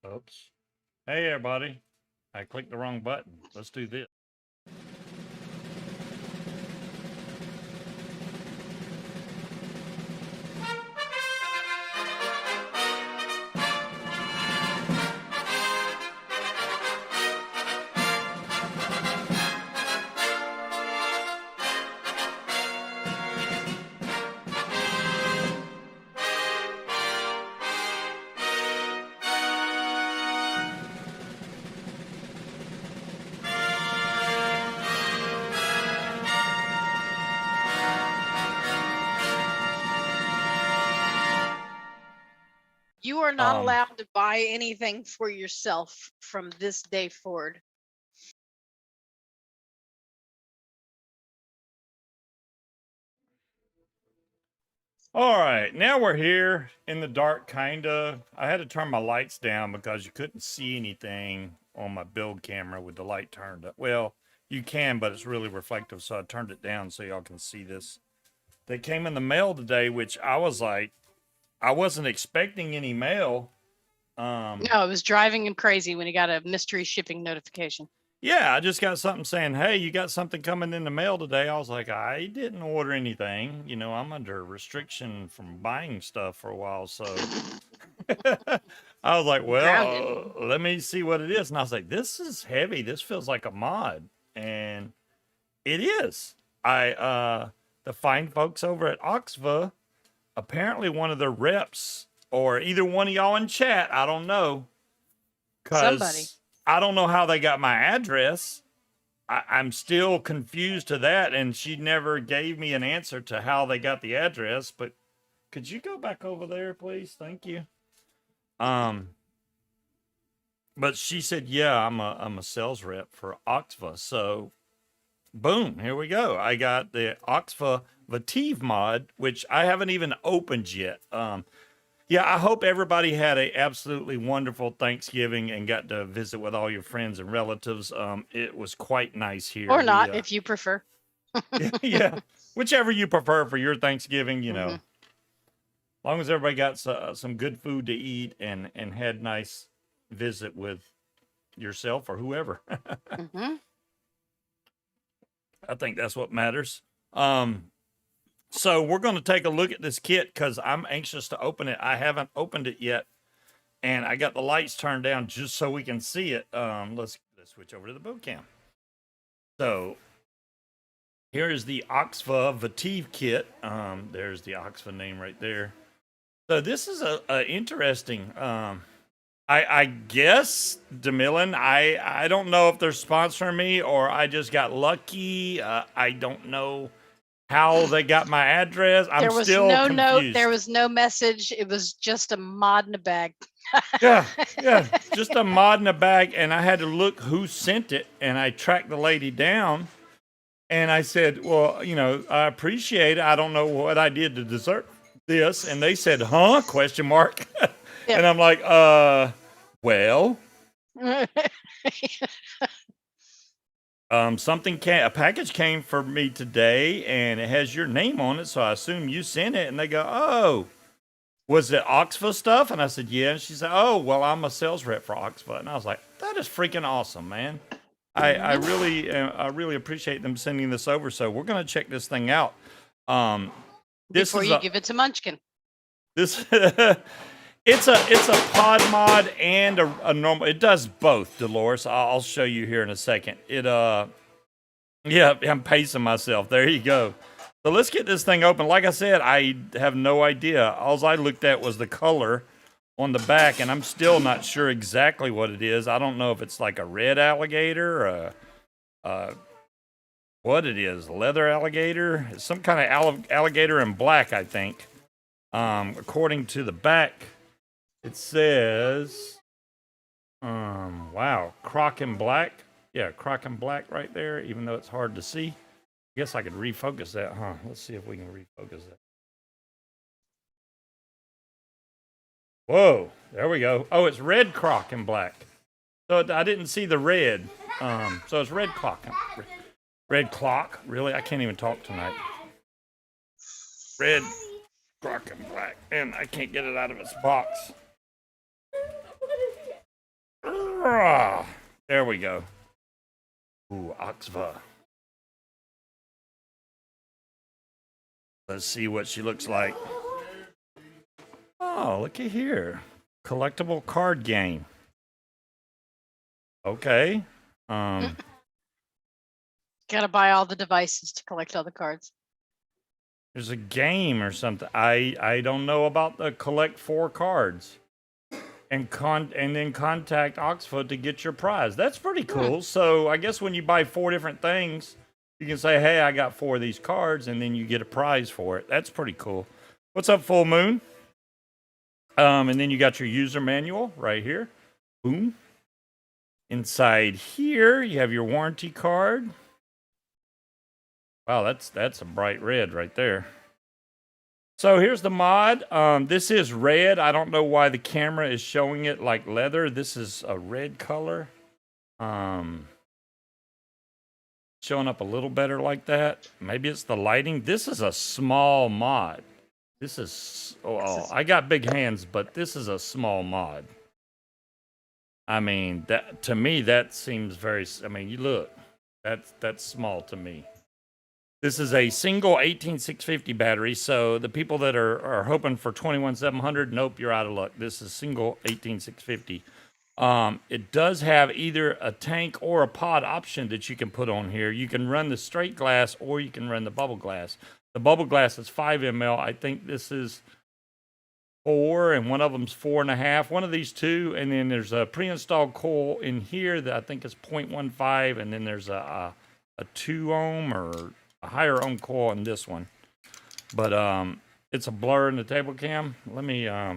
Oops. Hey, everybody. I clicked the wrong button. Let's do this. You are not allowed to buy anything for yourself from this day forward. All right, now we're here in the dark, kinda. I had to turn my lights down because you couldn't see anything on my build camera with the light turned up. Well, you can, but it's really reflective, so I turned it down so y'all can see this. They came in the mail today, which I was like, I wasn't expecting any mail. No, it was driving him crazy when he got a mystery shipping notification. Yeah, I just got something saying, hey, you got something coming in the mail today. I was like, I didn't order anything. You know, I'm under restriction from buying stuff for a while. So I was like, well, let me see what it is. And I was like, this is heavy. This feels like a mod. And it is. The fine folks over at Oxva, apparently one of their reps, or either one of y'all in chat, I don't know. Somebody. I don't know how they got my address. I'm still confused to that, and she never gave me an answer to how they got the address. But could you go back over there, please? Thank you. But she said, yeah, I'm a sales rep for Oxva. So boom, here we go. I got the Oxva Vativ mod, which I haven't even opened yet. Yeah, I hope everybody had a absolutely wonderful Thanksgiving and got to visit with all your friends and relatives. It was quite nice here. Or not, if you prefer. Yeah, whichever you prefer for your Thanksgiving, you know. As long as everybody got some good food to eat and had nice visit with yourself or whoever. I think that's what matters. So we're going to take a look at this kit because I'm anxious to open it. I haven't opened it yet, and I got the lights turned down just so we can see it. Let's switch over to the build cam. So here is the Oxva Vativ kit. There's the Oxva name right there. So this is a interesting. I guess DeMillan. I don't know if they're sponsoring me or I just got lucky. I don't know how they got my address. I'm still confused. Note, there was no message. It was just a mod in a bag. yeah, just a mod in a bag. And I had to look who sent it, and I tracked the lady down. And I said, well, you know, I appreciate it. I don't know what I did to deserve this. And they said, huh? Question mark. Yep. And I'm like, well. A package came for me today and it has your name on it, so I assume you sent it. And they go, oh, was it Oxva stuff? And I said, yeah. And she said, oh, well, I'm a sales rep for Oxva. And I was like, that is freaking awesome, man. I really appreciate them sending this over. So we're going to check this thing out. Before you give it to Munchkin. This It's a pod mod and a normal. It does both, Dolores. I'll show you here in a second. Yeah, I'm pacing myself. There you go. So let's get this thing open. Like I said, I have no idea. All I looked at was the color on the back, and I'm still not sure exactly what it is. I don't know if it's like a red alligator, what it is, leather alligator. It's some kind of alligator in black, I think. According to the back. It says, wow, Croc in black. Yeah, Croc in black right there, even though it's hard to see. I guess I could refocus that, huh? Let's see if we can refocus that. Whoa, there we go. Oh, it's red Croc in black. So I didn't see the red. So it's red clock. Red clock, really? I can't even talk tonight. Red Rockin' Black, and I can't get it out of its box. There we go. Ooh, Oxva. Let's see what she looks like. Oh, looky here. Collectible card game. Okay. Gotta buy all the devices to collect all the cards. There's a game or something. I don't know about the collect 4 cards. And then contact Oxford to get your prize. That's pretty cool. So I guess when you buy 4 different things, you can say, hey, I got 4 of these cards, and then you get a prize for it. That's pretty cool. What's up, Full Moon? And then you got your user manual right here. Boom. Inside here, you have your warranty card. Wow, that's a bright red right there. So here's the mod. This is red. I don't know why the camera is showing it like leather. This is a red color. Showing up a little better like that. Maybe it's the lighting. This is a small mod. This is, I got big hands, but this is a small mod. I mean, that to me, that seems very, I mean, you look, that's small to me. This is a single 18650 battery, so the people that are hoping for 21700, nope, you're out of luck. This is single 18650. It does have either a tank or a pod option that you can put on here. You can run the straight glass or you can run the bubble glass. The bubble glass is 5 ml. I think this is 4, and one of them's 4.5. One of these two, and then there's a pre-installed coil in here that I think is 0.15, and then there's a 2 ohm or a higher ohm coil in this one. But it's a blur in the table cam. Let me I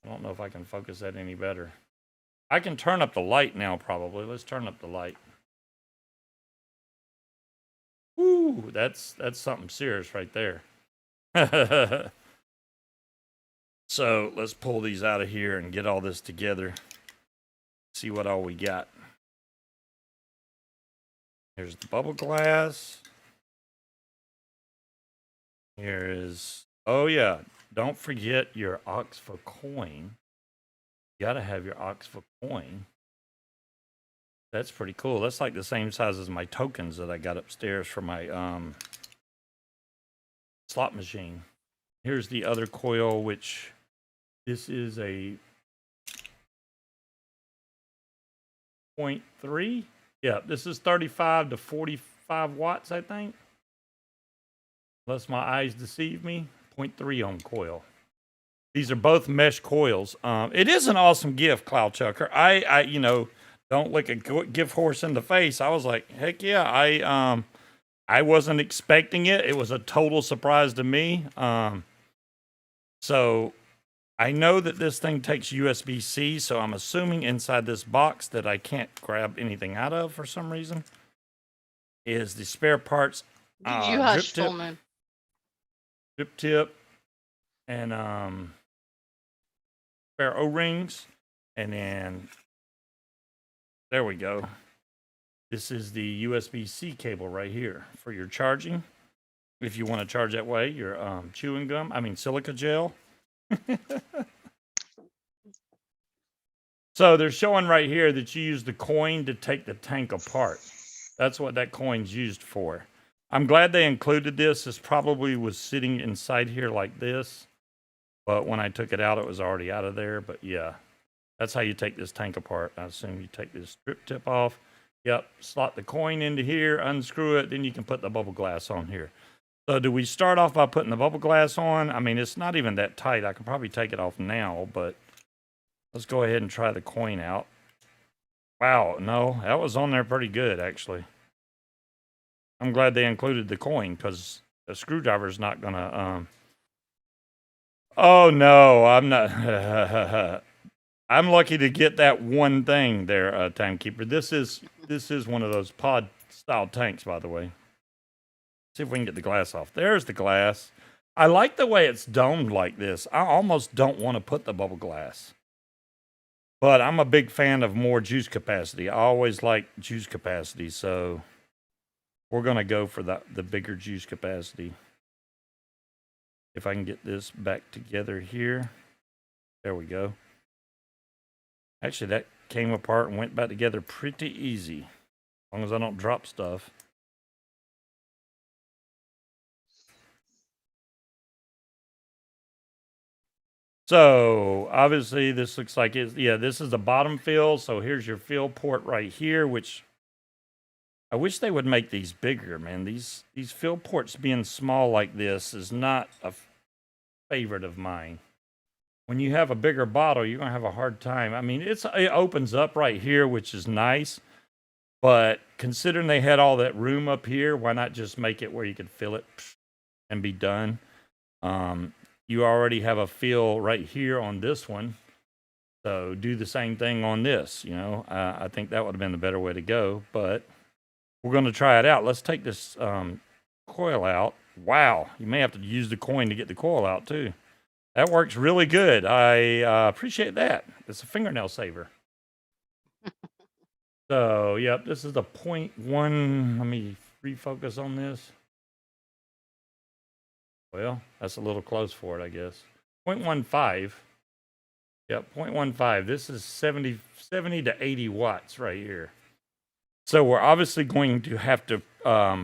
don't know if I can focus that any better. I can turn up the light now, probably. Let's turn up the light. Woo, that's something serious right there. So let's pull these out of here and get all this together. See what all we got. Here's the bubble glass. Here is, oh yeah, don't forget your Oxva coin. You gotta have your Oxva coin. That's pretty cool. That's like the same size as my tokens that I got upstairs for my slot machine. Here's the other coil, which this is a 0.3. Yeah, this is 35 to 45 watts, I think. Unless my eyes deceive me. 0.3 ohm coil. These are both mesh coils. It is an awesome gift, Cloud Chucker. I you know, don't look a gift horse in the face. I was like, heck yeah. I wasn't expecting it. It was a total surprise to me. So I know that this thing takes USB-C, so I'm assuming inside this box that I can't grab anything out of for some reason is the spare parts. You hush, Full Moon. Drip tip and spare O-rings, and then there we go. This is the USB-C cable right here for your charging. If you want to charge that way, your chewing gum, silica gel. So they're showing right here that you use the coin to take the tank apart. That's what that coin's used for. I'm glad they included this. This probably was sitting inside here like this, but when I took it out, it was already out of there. But yeah, that's how you take this tank apart. I assume you take this strip tip off. Yep, slot the coin into here, unscrew it, then you can put the bubble glass on here. So do we start off by putting the bubble glass on? I mean, it's not even that tight. I can probably take it off now, but let's go ahead and try the coin out. Wow, no, that was on there pretty good, actually. I'm glad they included the coin, because the screwdriver's not going to... Oh, no, I'm not... I'm lucky to get that one thing there, Timekeeper. This is one of those pod-style tanks, by the way. See if we can get the glass off. There's the glass. I like the way it's domed like this. I almost don't want to put the bubble glass. But I'm a big fan of more juice capacity. I always like juice capacity, so we're going to go for the bigger juice capacity. If I can get this back together here. There we go. Actually, that came apart and went back together pretty easy. As long as I don't drop stuff. So obviously this looks like it's, yeah, this is the bottom fill. So here's your fill port right here, which I wish they would make these bigger, man. These fill ports being small like this is not a favorite of mine. When you have a bigger bottle, you're gonna have a hard time. I mean, it opens up right here, which is nice. But considering they had all that room up here, why not just make it where you could fill it and be done? You already have a fill right here on this one. So do the same thing on this, you know. I think that would have been the better way to go, but we're going to try it out. Let's take this coil out. Wow, you may have to use the coin to get the coil out too. That works really good. I appreciate that. It's a fingernail saver. So, yep, this is the 0.1. Let me refocus on this. Well, that's a little close for it, I guess. 0.15. Yep, 0.15. This is 70 to 80 watts right here. So we're obviously going to have to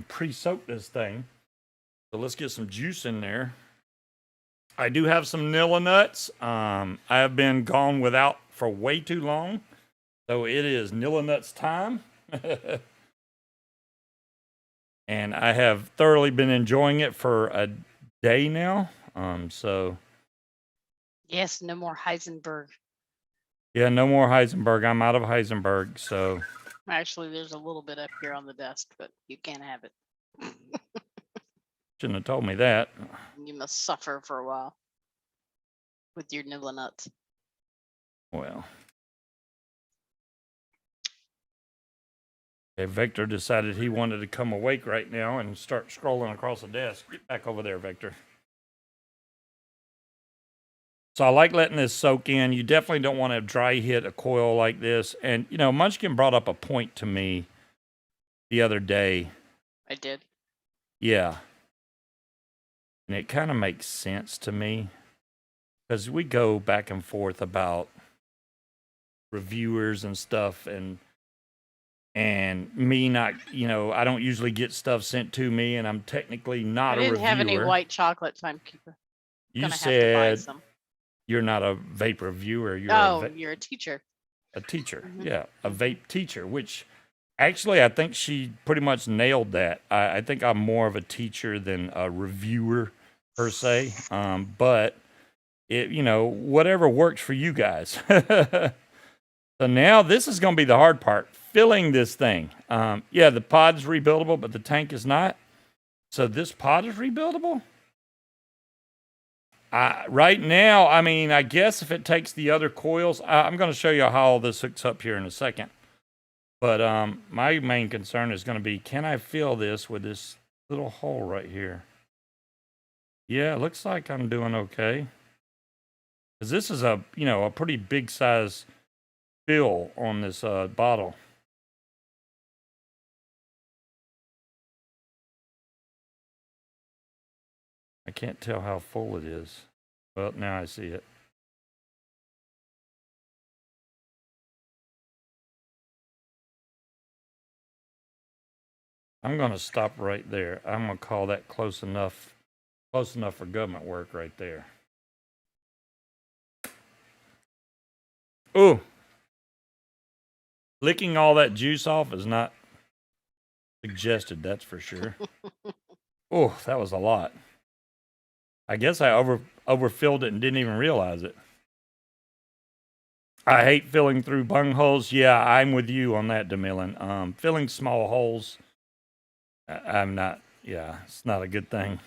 pre-soak this thing. So let's get some juice in there. I do have some Nilla nuts. I have been gone without for way too long. So it is Nilla nuts time. And I have thoroughly been enjoying it for a day now. So yes, no more Heisenberg. Yeah, no more Heisenberg. I'm out of Heisenberg, so Actually, there's a little bit up here on the desk, but you can't have it. shouldn't have told me that. You must suffer for a while with your Nilla nuts. Well. Okay, Victor decided he wanted to come awake right now and start scrolling across the desk. Get back over there, Victor. So I like letting this soak in. You definitely don't want to dry hit a coil like this. And, you know, Munchkin brought up a point to me the other day. I did? Yeah. And it kind of makes sense to me. Because we go back and forth about reviewers and stuff. And me not, you know, I don't usually get stuff sent to me. And I'm technically not a reviewer. I didn't have any white chocolate timekeeper. You said you're not a vape reviewer. You're you're a teacher. A teacher, Mm-hmm. Yeah, a vape teacher. Which, actually, I think she pretty much nailed that. I think I'm more of a teacher than a reviewer per se. But it, you know, whatever works for you guys. So now this is going to be the hard part: filling this thing. Yeah, the pod's rebuildable, but the tank is not. So this pod is rebuildable. Right now, I mean, I guess if it takes the other coils, I'm going to show you how all this hooks up here in a second. But my main concern is going to be, can I fill this with this little hole right here? Yeah, it looks like I'm doing okay. Because this is a, you know, a pretty big size fill on this bottle. I can't tell how full it is. Well, now I see it. I'm going to stop right there. I'm going to call that close enough for government work right there. Ooh. Licking all that juice off is not suggested, that's for sure. Oh, that was a lot. I guess I overfilled it and didn't even realize it. I hate filling through bung holes. Yeah, I'm with you on that, DeMillan. Filling small holes, I'm not. Yeah, it's not a good thing.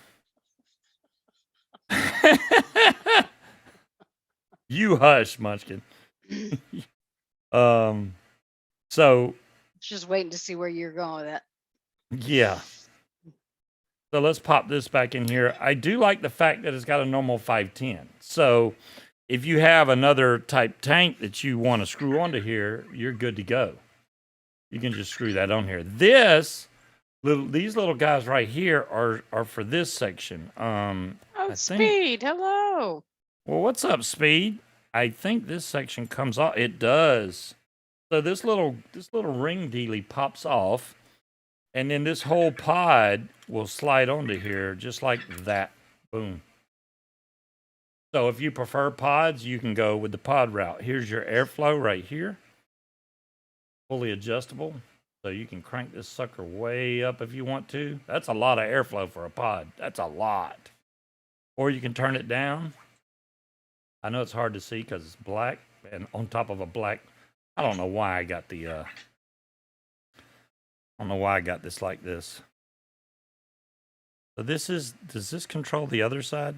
You hush, Munchkin. So just waiting to see where you're going with that. Yeah. So let's pop this back in here. I do like the fact that it's got a normal 510. So if you have another type tank that you want to screw onto here, you're good to go. You can just screw that on here. These little guys right here are for this section. Oh I think. Speed, hello. Well, what's up, Speed? I think this section comes off. It does. So this little ring dealy pops off, and then this whole pod will slide onto here just like that. Boom. So if you prefer pods, you can go with the pod route. Here's your airflow right here. Fully adjustable. So you can crank this sucker way up if you want to. That's a lot of airflow for a pod. That's a lot. Or you can turn it down. I know it's hard to see because it's black and on top of a black. I don't know why I got the. I don't know why I got this like this. So this is. Does this control the other side?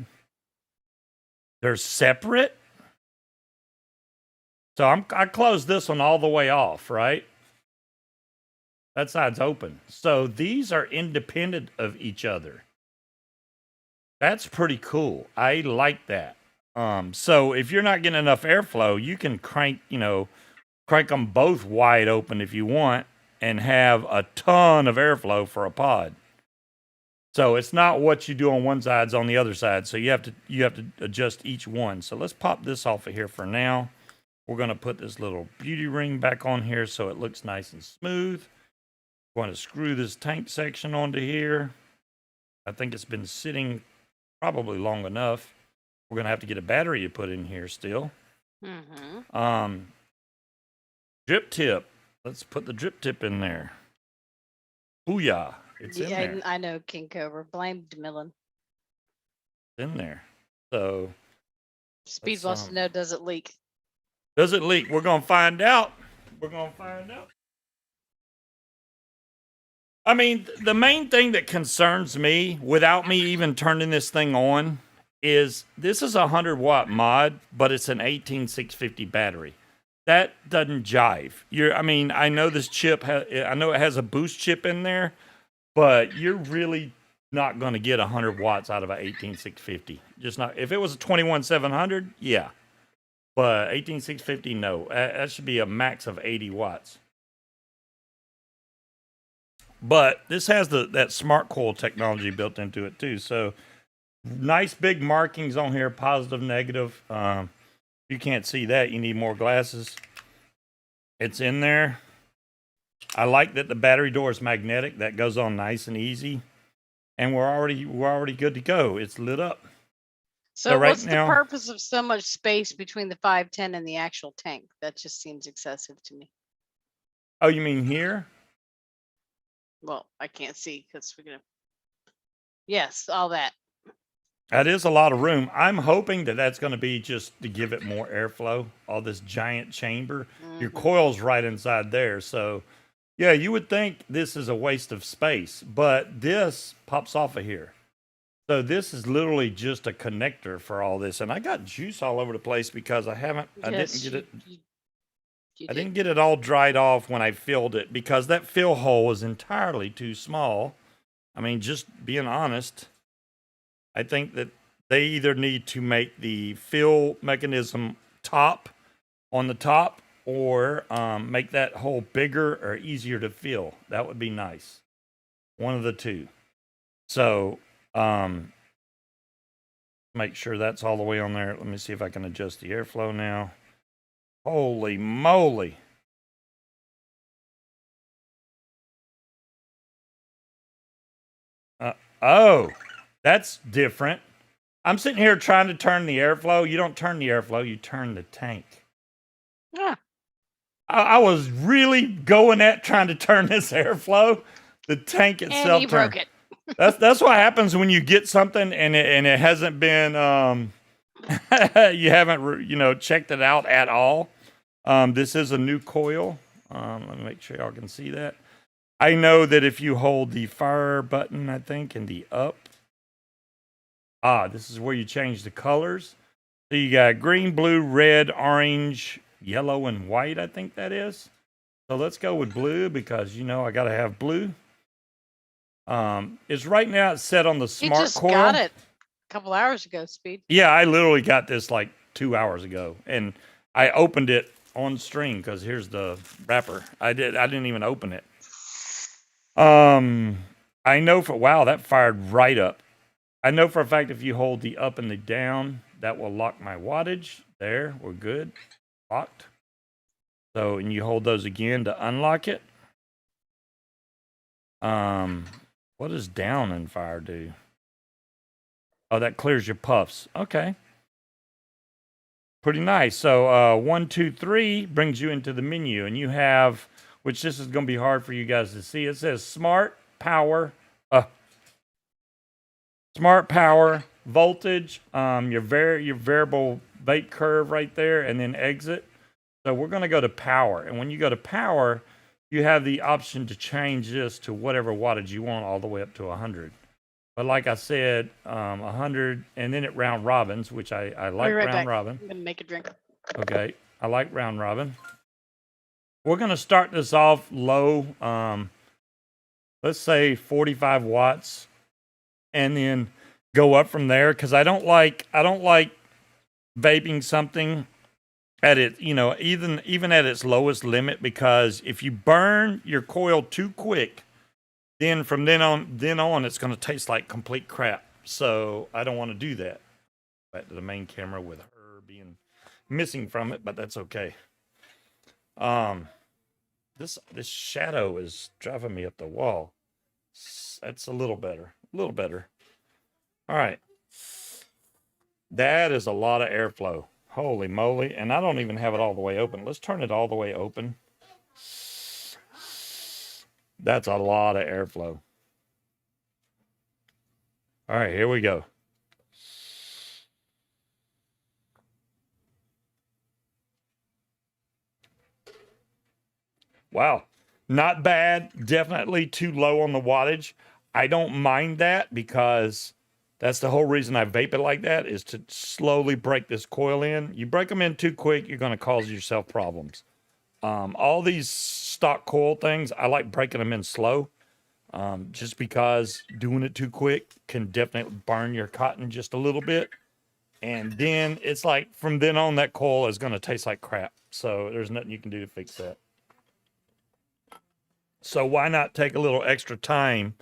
They're separate. So I closed this one all the way off, right? That side's open. So these are independent of each other. That's pretty cool. I like that. So if you're not getting enough airflow, you can crank them both wide open if you want and have a ton of airflow for a pod. So it's not what you do on one side, it's on the other side. So you have to adjust each one. So let's pop this off of here for now. We're going to put this little beauty ring back on here so it looks nice and smooth. We're going to screw this tank section onto here. I think it's been sitting probably long enough. We're going to have to get a battery to put in here still. Mm-hmm. Drip tip. Let's put the drip tip in there. Booyah. It's in there. I know, King Cobra. Blame DeMillan. It's in there. So Speed wants to know, does it leak? Does it leak? We're going to find out. We're going to find out. I mean, the main thing that concerns me, without me even turning this thing on, is this is a 100-watt mod, but it's an 18650 battery. That doesn't jive. I know this chip, I know it has a boost chip in there, but you're really not going to get 100 watts out of a 18650. Just not. If it was a 21700, yeah. But 18650, no. That should be a max of 80 watts. But this has that smart coil technology built into it too. So nice big markings on here, positive, negative. You can't see that. You need more glasses. It's in there. I like that the battery door is magnetic. That goes on nice and easy. And we're already good to go. It's lit up. So what's the purpose of so much space between the 510 and the actual tank? That just seems excessive to me. Oh, you mean here? Well, I can't see because we're going to. Yes, all that. That is a lot of room. I'm hoping that that's going to be just to give it more airflow. All this giant chamber. Mm-hmm. Your coil's right inside there. So, yeah, you would think this is a waste of space. But this pops off of here. So this is literally just a connector for all this. And I got juice all over the place because I didn't get it all dried off when I filled it because that fill hole was entirely too small. I mean, just being honest, I think that they either need to make the fill mechanism on the top or make that hole bigger or easier to fill. That would be nice. One of the two. So, make sure that's all the way on there. Let me see if I can adjust the airflow now. Holy moly. Oh, that's different. I'm sitting here trying to turn the airflow. You don't turn the airflow, you turn the tank. Yeah. I was really going at trying to turn this airflow. The tank itself. And you broke it. That's what happens when you get something and it hasn't been you haven't checked it out at all. This is a new coil. Let me make sure y'all can see that. I know that if you hold the fire button, I think, and the up. This is where you change the colors. So you got green, blue, red, orange, yellow, and white, I think that is. So let's go with blue because, I got to have blue. It's right now it's set on the smart coil. You just got it a couple hours ago, Speed. Yeah, I literally got this like 2 hours ago. And I opened it on stream because here's the wrapper. I didn't even open it. I know wow, that fired right up. I know for a fact if you hold the up and the down, that will lock my wattage. There, we're good. Locked. So, and you hold those again to unlock it. What does down and fire do? Oh, that clears your puffs. Okay. Pretty nice. So 1, 2, 3 brings you into the menu, and you have, which this is going to be hard for you guys to see. It says smart power, voltage, your variable vape curve right there, and then exit. So we're going to go to power, and when you go to power, you have the option to change this to whatever wattage you want, all the way up to 100. But like I said, 100, and then it round robins, which I like round robin. I'm gonna make a drink. Okay, I like round robin. We're gonna start this off low. Let's say 45 watts, and then go up from there. Because I don't like vaping something at it, even at its lowest limit. Because if you burn your coil too quick, then from then on, it's going to taste like complete crap. So I don't want to do that. Back to the main camera with her being missing from it, but that's okay. This shadow is driving me up the wall. That's a little better. A little better. All right. That is a lot of airflow. Holy moly. And I don't even have it all the way open. Let's turn it all the way open. That's a lot of airflow. All right, here we go. Wow, not bad. Definitely too low on the wattage. I don't mind that because that's the whole reason I vape it like that, is to slowly break this coil in. You break them in too quick, you're going to cause yourself problems. All these stock coil things, I like breaking them in slow, just because doing it too quick can definitely burn your cotton just a little bit. And then it's like, from then on, that coil is going to taste like crap. So there's nothing you can do to fix that. So why not take a little extra time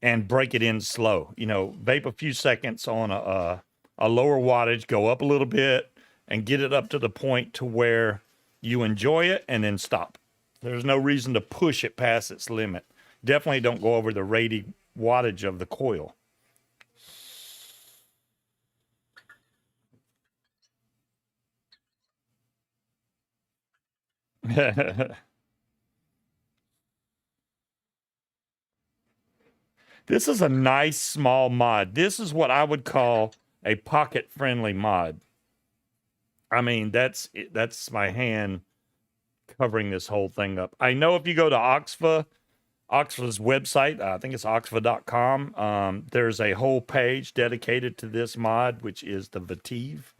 and break it in slow? Vape a few seconds on a lower wattage, go up a little bit, and get it up to the point to where you enjoy it, and then stop. There's no reason to push it past its limit. Definitely don't go over the rated wattage of the coil. This is a nice small mod. This is what I would call a pocket-friendly mod. I mean, that's my hand covering this whole thing up. I know if you go to Oxva's website, I think it's oxva.com, there's a whole page dedicated to this mod, which is the Vativ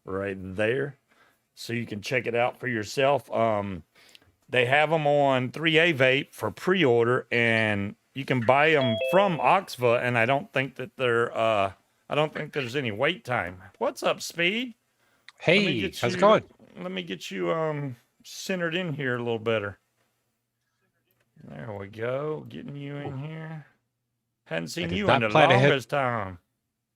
right there. So you can check it out for yourself. They have them on 3A Vape for pre-order, and you can buy them from Oxva, and I don't think that there's any wait time. What's up, Speed? Hey, how's it going? Let me get you centered in here a little better. There we go. Getting you in here. Hadn't seen you in the longest time.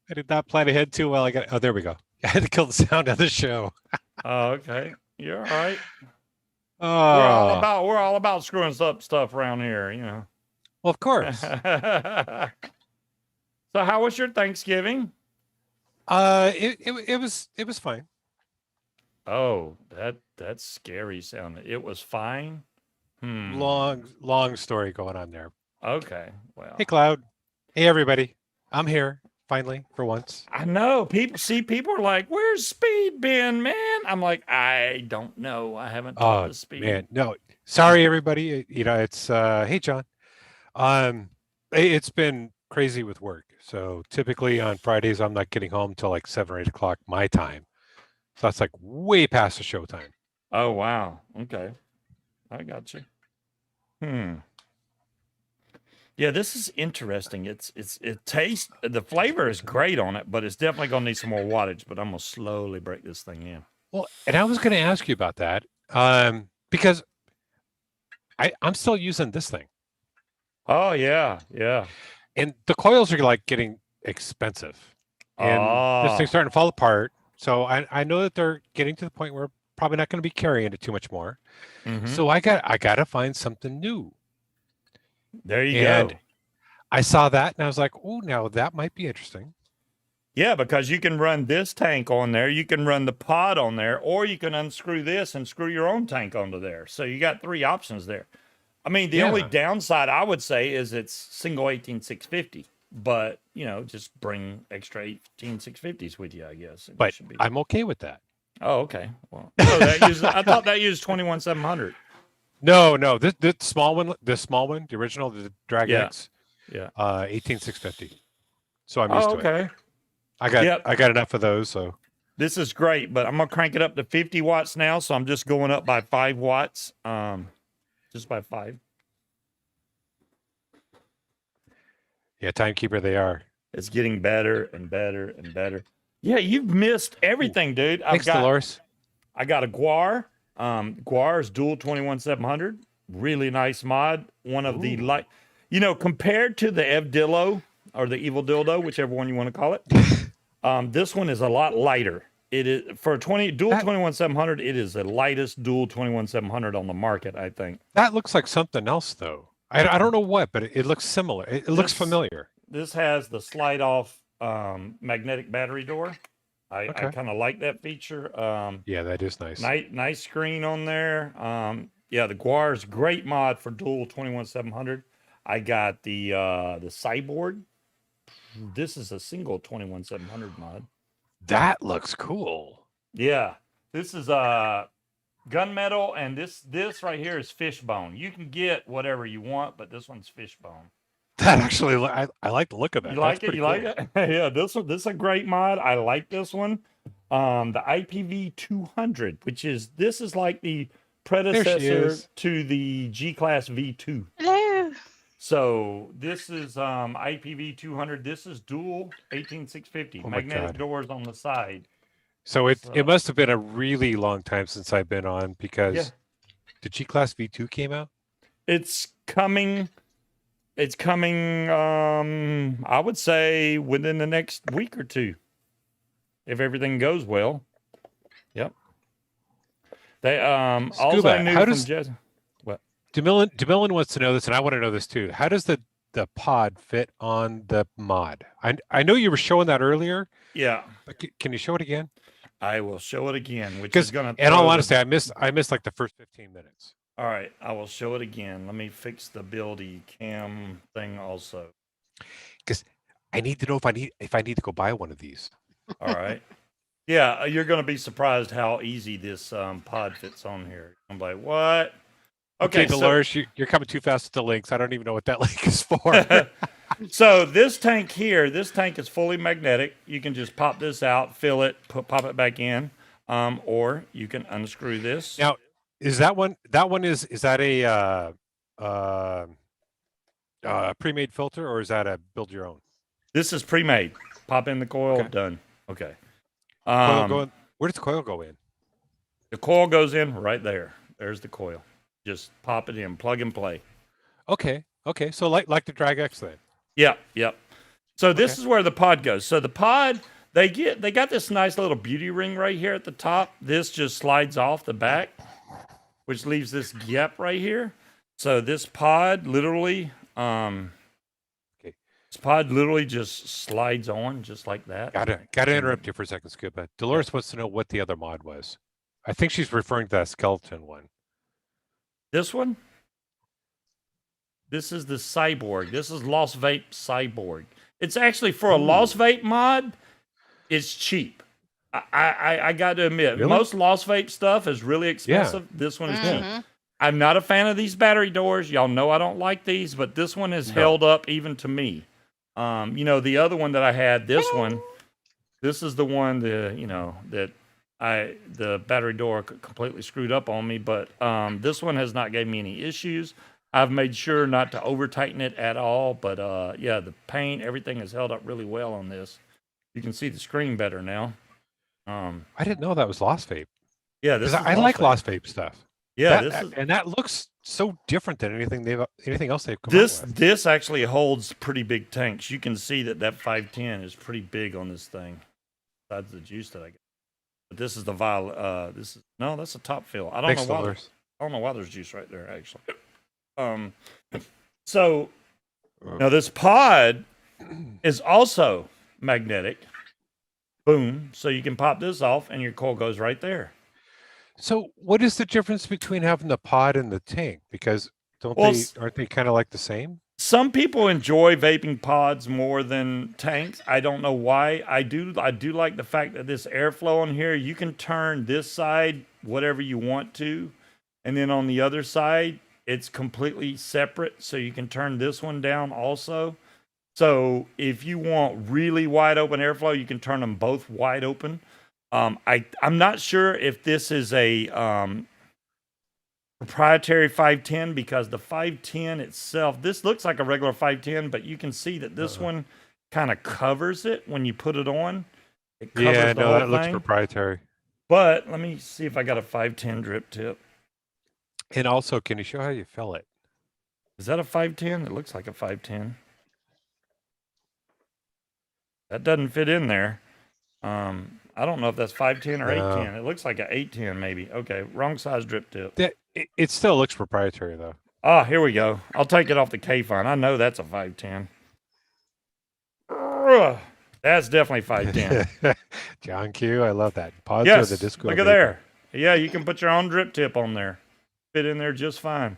I did not plan ahead too well. Oh, there we go. I had to kill the sound of the show. Oh, okay. You're all right. Oh. We're all about screwing up stuff around here, Well, of course. So how was your Thanksgiving? It was fine. Oh, that's scary sounding. It was fine. Long story going on there. Okay. Well. Hey, Cloud. Hey, everybody. I'm here finally for once. I know. People are like, "Where's Speed been, man?" I'm like, I don't know. I haven't talked to Speed. Man, no. Sorry, everybody. It's hey, John. It's been crazy with work. So typically on Fridays, I'm not getting home till like 7 or 8 o'clock my time. So that's like way past the show time. Oh, wow. Okay. I got you. Yeah, this is interesting. It tastes, the flavor is great on it, but it's definitely going to need some more wattage, but I'm going to slowly break this thing in. Well, and I was going to ask you about that because I'm still using this thing. Oh, yeah. Yeah. And the coils are like getting expensive, and this thing's starting to fall apart. So I know that they're getting to the point where probably not going to be carrying it too much more. So I got to find something new. There you go. I saw that and I was like, oh, now that might be interesting. Yeah, because you can run this tank on there, you can run the pod on there, or you can unscrew this and screw your own tank onto there. So you got 3 options there. I mean, the only downside I would say is it's single 18650, but you know, just bring extra 18650s with you, I guess. But I'm okay with that. Oh, okay. Well, I thought that used 21700. No, this small one, the original, the Drag X, 18650. So I'm used to it. I got enough of those, so this is great. But I'm gonna crank it up to 50 watts now, so I'm just going up by 5 watts, just by 5. Yeah, timekeeper they are. It's getting better and better and better. Yeah, you've missed everything, dude. Thanks, Dolores. I got a Guar. Guar is dual 21700. Really nice mod. One of the light, you know, compared to the Evdillo or the Evil Dildo, whichever one you want to call it. This one is a lot lighter. It is for dual 21700. It is the lightest dual 21700 on the market, I think. That looks like something else, though. I don't know what, but it looks similar. It looks familiar. This has the slide off magnetic battery door. I kind of like that feature. Yeah, that is nice. Nice screen on there. Yeah, the Guar is great mod for dual 21700. I got the Cyborg. This is a single 21700 mod. That looks cool. Yeah, this is gunmetal, and this right here is fishbone. You can get whatever you want, but this one's fishbone. That actually, I like the look of that. You like it? You like it? Yeah, this is a great mod. I like this one. The IPV 200, this is like the predecessor to the G-Class V2. Hello. So this is IPV 200. This is dual 18650 magnetic doors on the side. So it must have been a really long time since I've been on, because the G-Class V2 came out. It's coming. It's coming. I would say within the next week or two, if everything goes well. Yep. They Scuba, how does what? DeMillan wants to know this, and I want to know this too. How does the pod fit on the mod? I know you were showing that earlier. Yeah. But can you show it again? I will show it again. Which is gonna. In all honesty, I missed like the first 15 minutes. All right, I will show it again. Let me fix the buildy cam thing also, because I need to know if I need to go buy one of these. All right. Yeah, you're going to be surprised how easy this pod fits on here. I'm like, what? Okay, Dolores, you're coming too fast with the links. I don't even know what that link is for. So this tank here, this tank is fully magnetic. You can just pop this out, fill it, pop it back in, or you can unscrew this. Now, is that one? Is that a pre-made filter, or is that a build your own? This is pre-made. Pop in the coil, done. Okay. Where does the coil go in? The coil goes in right there. There's the coil. Just pop it in, plug and play. Okay. So like the Drag X then. Yep. So this is where the pod goes. So the pod, they got this nice little beauty ring right here at the top. This just slides off the back, which leaves this gap right here. So this pod literally, just slides on just like that. Gotta interrupt you for a second, Scuba. Dolores wants to know what the other mod was. I think she's referring to that skeleton one. This one? This is the Cyborg. This is Lost Vape Cyborg. It's actually for a Lost Vape mod, it's cheap. I got to admit, most Lost Vape stuff is really expensive. Yeah. This one is cheap. I'm not a fan of these battery doors. Y'all know I don't like these, but this one has held up even to me. The other one that I had, this is the one that the battery door completely screwed up on me, but this one has not gave me any issues. I've made sure not to over tighten it at all, but the paint, everything has held up really well on this. You can see the screen better now. I didn't know that was Lost Vape. Yeah, this is I like Lost Vape stuff. Yeah, that looks so different than anything else they've come out with. This actually holds pretty big tanks. You can see that 510 is pretty big on this thing. Besides the juice that I got. But this is the vial. That's a top fill. I don't know why there's juice right there actually. So now this pod is also magnetic. Boom. So you can pop this off and your coil goes right there. So what is the difference between having the pod and the tank? Because aren't they kind of like the same? Some people enjoy vaping pods more than tanks. I don't know why. I do like the fact that this airflow on here, you can turn this side whatever you want to. And then on the other side, it's completely separate. So you can turn this one down also. So if you want really wide open airflow, you can turn them both wide open. I'm not sure if this is a proprietary 510 because the 510 itself, this looks like a regular 510, but you can see that this one kind of covers it when you put it on. It covers the whole that looks thing. proprietary. But let me see if I got a 510 drip tip. And also, can you show how you fill it? Is that a 510? It looks like a 510. That doesn't fit in there. I don't know if that's 510 or 810. It looks like an 810 maybe. Okay, wrong size drip tip. It still looks proprietary though. Ah, here we go. I'll take it off the K-Fine. I know that's a 510. That's definitely 510. John Q, I love that. Pods yes, or the disco. Look at there. Yeah, you can put your own drip tip on there. Fit in there just fine.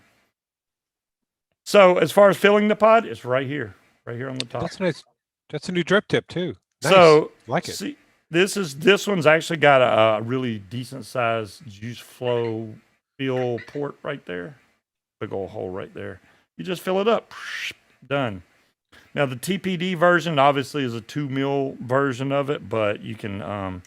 So as far as filling the pod, it's right here on the top. That's nice. That's a new drip tip too. Nice. So like it. See, this one's actually got a really decent size juice flow fill port right there. Big old hole right there. You just fill it up. Done. Now the TPD version obviously is a 2 mil version of it, but you can I'm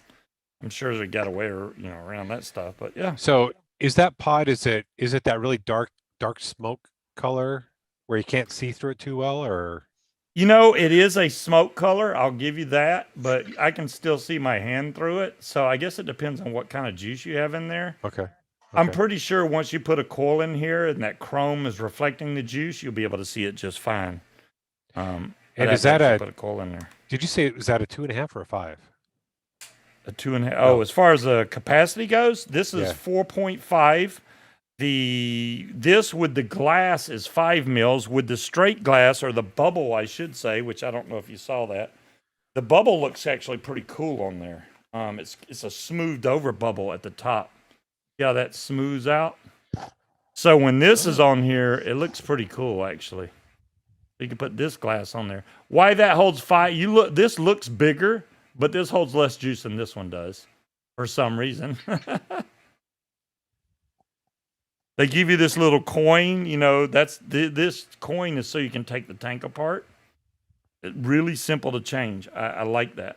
sure they got a way around that stuff. But yeah. So is that pod, is it that really dark smoke color where you can't see through it too well, or? It is a smoke color. I'll give you that, but I can still see my hand through it. So I guess it depends on what kind of juice you have in there. Okay. I'm pretty sure once you put a coil in here and that chrome is reflecting the juice, you'll be able to see it just fine. And is that put a coil in there? Did you say was that a 2.5 or a 5? A 2.5. Oh, as far as the capacity goes, this is 4.5. This with the glass is 5 mils. With the straight glass, or the bubble, I should say, which I don't know if you saw that. The bubble looks actually pretty cool on there. It's a smoothed over bubble at the top. See how that smooths out? So when this is on here, it looks pretty cool actually. You can put this glass on there. Why that holds 5? This looks bigger, but this holds less juice than this one does, for some reason. They give you this little coin, this coin is so you can take the tank apart. It's really simple to change. I like that.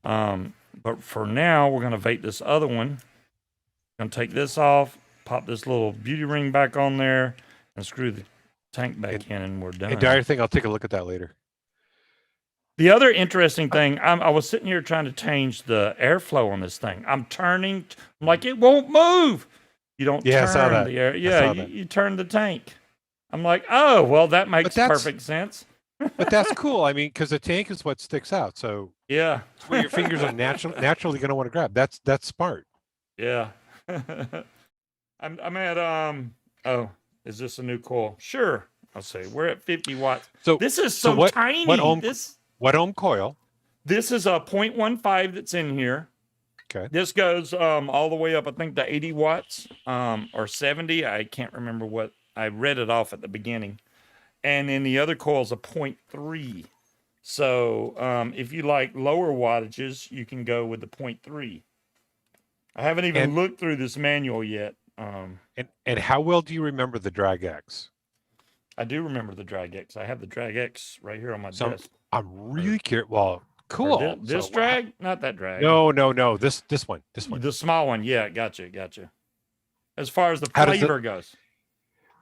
But for now, we're going to vape this other one. Going to take this off, pop this little beauty ring back on there, and screw the tank back in, and we're done. And Dire thing, I'll take a look at that later. The other interesting thing, I was sitting here trying to change the airflow on this thing. I'm turning, I'm like, it won't move. You don't turn the air. Yeah, you turn the tank. I'm like, oh, well, that makes perfect sense. But that's cool. I mean, because the tank is what sticks out. So yeah, it's where your fingers are naturally going to want to grab. That's smart. Yeah. I'm at oh, is this a new coil? Sure. I'll say we're at 50 watts. So this is so tiny. What ohm coil? This is a 0.15 that's in here. Okay. This goes all the way up, I think, to 80 watts or 70. I can't remember what. I read it off at the beginning. And then the other coil is a 0.3. So if you like lower wattages, you can go with the 0.3. I haven't even looked through this manual yet. And how well do you remember the Drag X? I do remember the Drag X. I have the Drag X right here on my desk. I'm really curious. Well, cool. This drag? Not that drag. No. This one. The small one. Yeah, gotcha. As far as the flavor goes.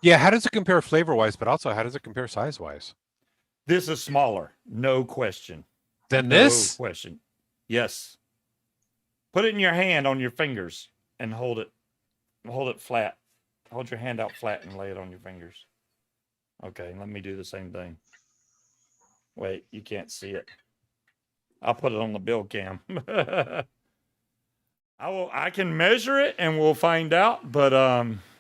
Yeah, how does it compare flavor-wise, but also how does it compare size-wise? This is smaller, no question. Than this? No question. Yes. Put it in your hand on your fingers and hold it flat. hold your hand out flat and lay it on your fingers. Okay, let me do the same thing. Wait, you can't see it. I'll put it on the bill cam. I can measure it and we'll find out, but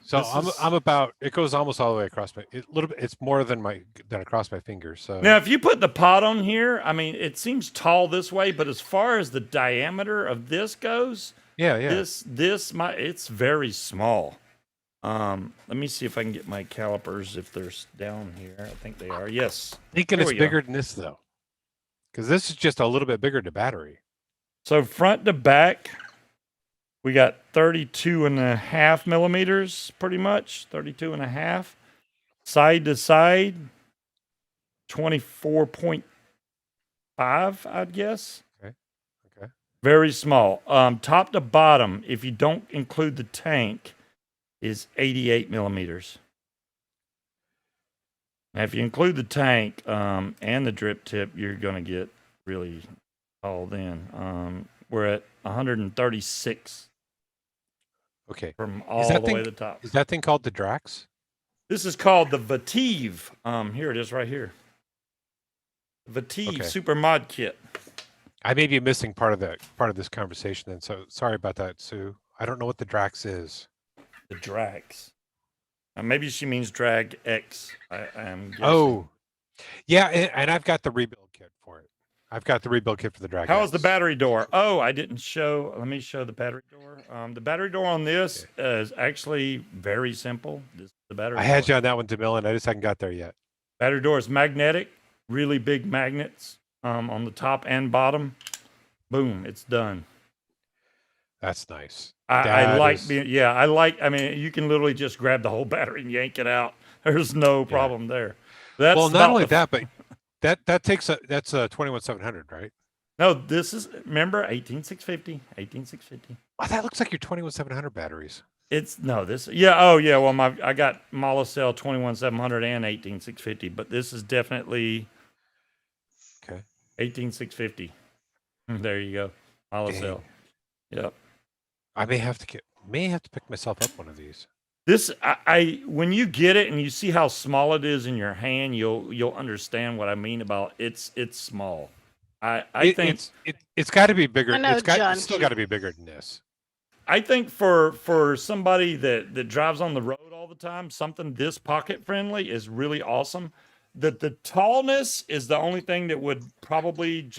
So I'm about, it goes almost all the way across my, little bit, it's more than across my fingers. So now if you put the pot on here, I mean, it seems tall this way, but as far as the diameter of this goes, it's very small. Let me see if I can get my calipers if they're down here. I think they are. Yes. Thinking it's bigger than this though, because this is just a little bit bigger to battery. So front to back, we got 32.5 millimeters, pretty much 32.5. Side to side, 24.5, I'd guess. Okay. Very small. Top to bottom, if you don't include the tank, is 88 millimeters. Now, if you include the tank and the drip tip, you're going to get really tall then. We're at 136. Okay. From all the way to the top. Is that thing called the Drax? This is called the Vativ. Here it is right here. Vativ Super Mod Kit. I may be missing part of this conversation, and so sorry about that, Sue. I don't know what the Drax is. The Drax. Maybe she means Drag X. I am guessing. Oh, yeah, and I've got the rebuild kit for it. I've got the rebuild kit for the Drag X. How is the battery door? Oh, I didn't show. Let me show the battery door. The battery door on this is actually very simple. This is the battery. I had you on that one, DeMillan. I just haven't got there yet. Battery door is magnetic. Really big magnets on the top and bottom. Boom, it's done. That's nice. I like being, I mean, you can literally just grab the whole battery and yank it out. There's no problem there. That's well, not only that, but that's a 21700, right? No, this is, remember, 18650. Oh, that looks like your 21700 batteries. It's well, I got Mollicell 21700 and 18650, but this is definitely 18650. There you go, Mollicell. Yep. I may have to pick myself up one of these. This when you get it and you see how small it is in your hand, you'll understand what I mean about it's small. I think it's got to be bigger. It's still got to be bigger than this. I think for somebody that drives on the road all the time, something this pocket friendly is really awesome. The tallness is the only thing that would probably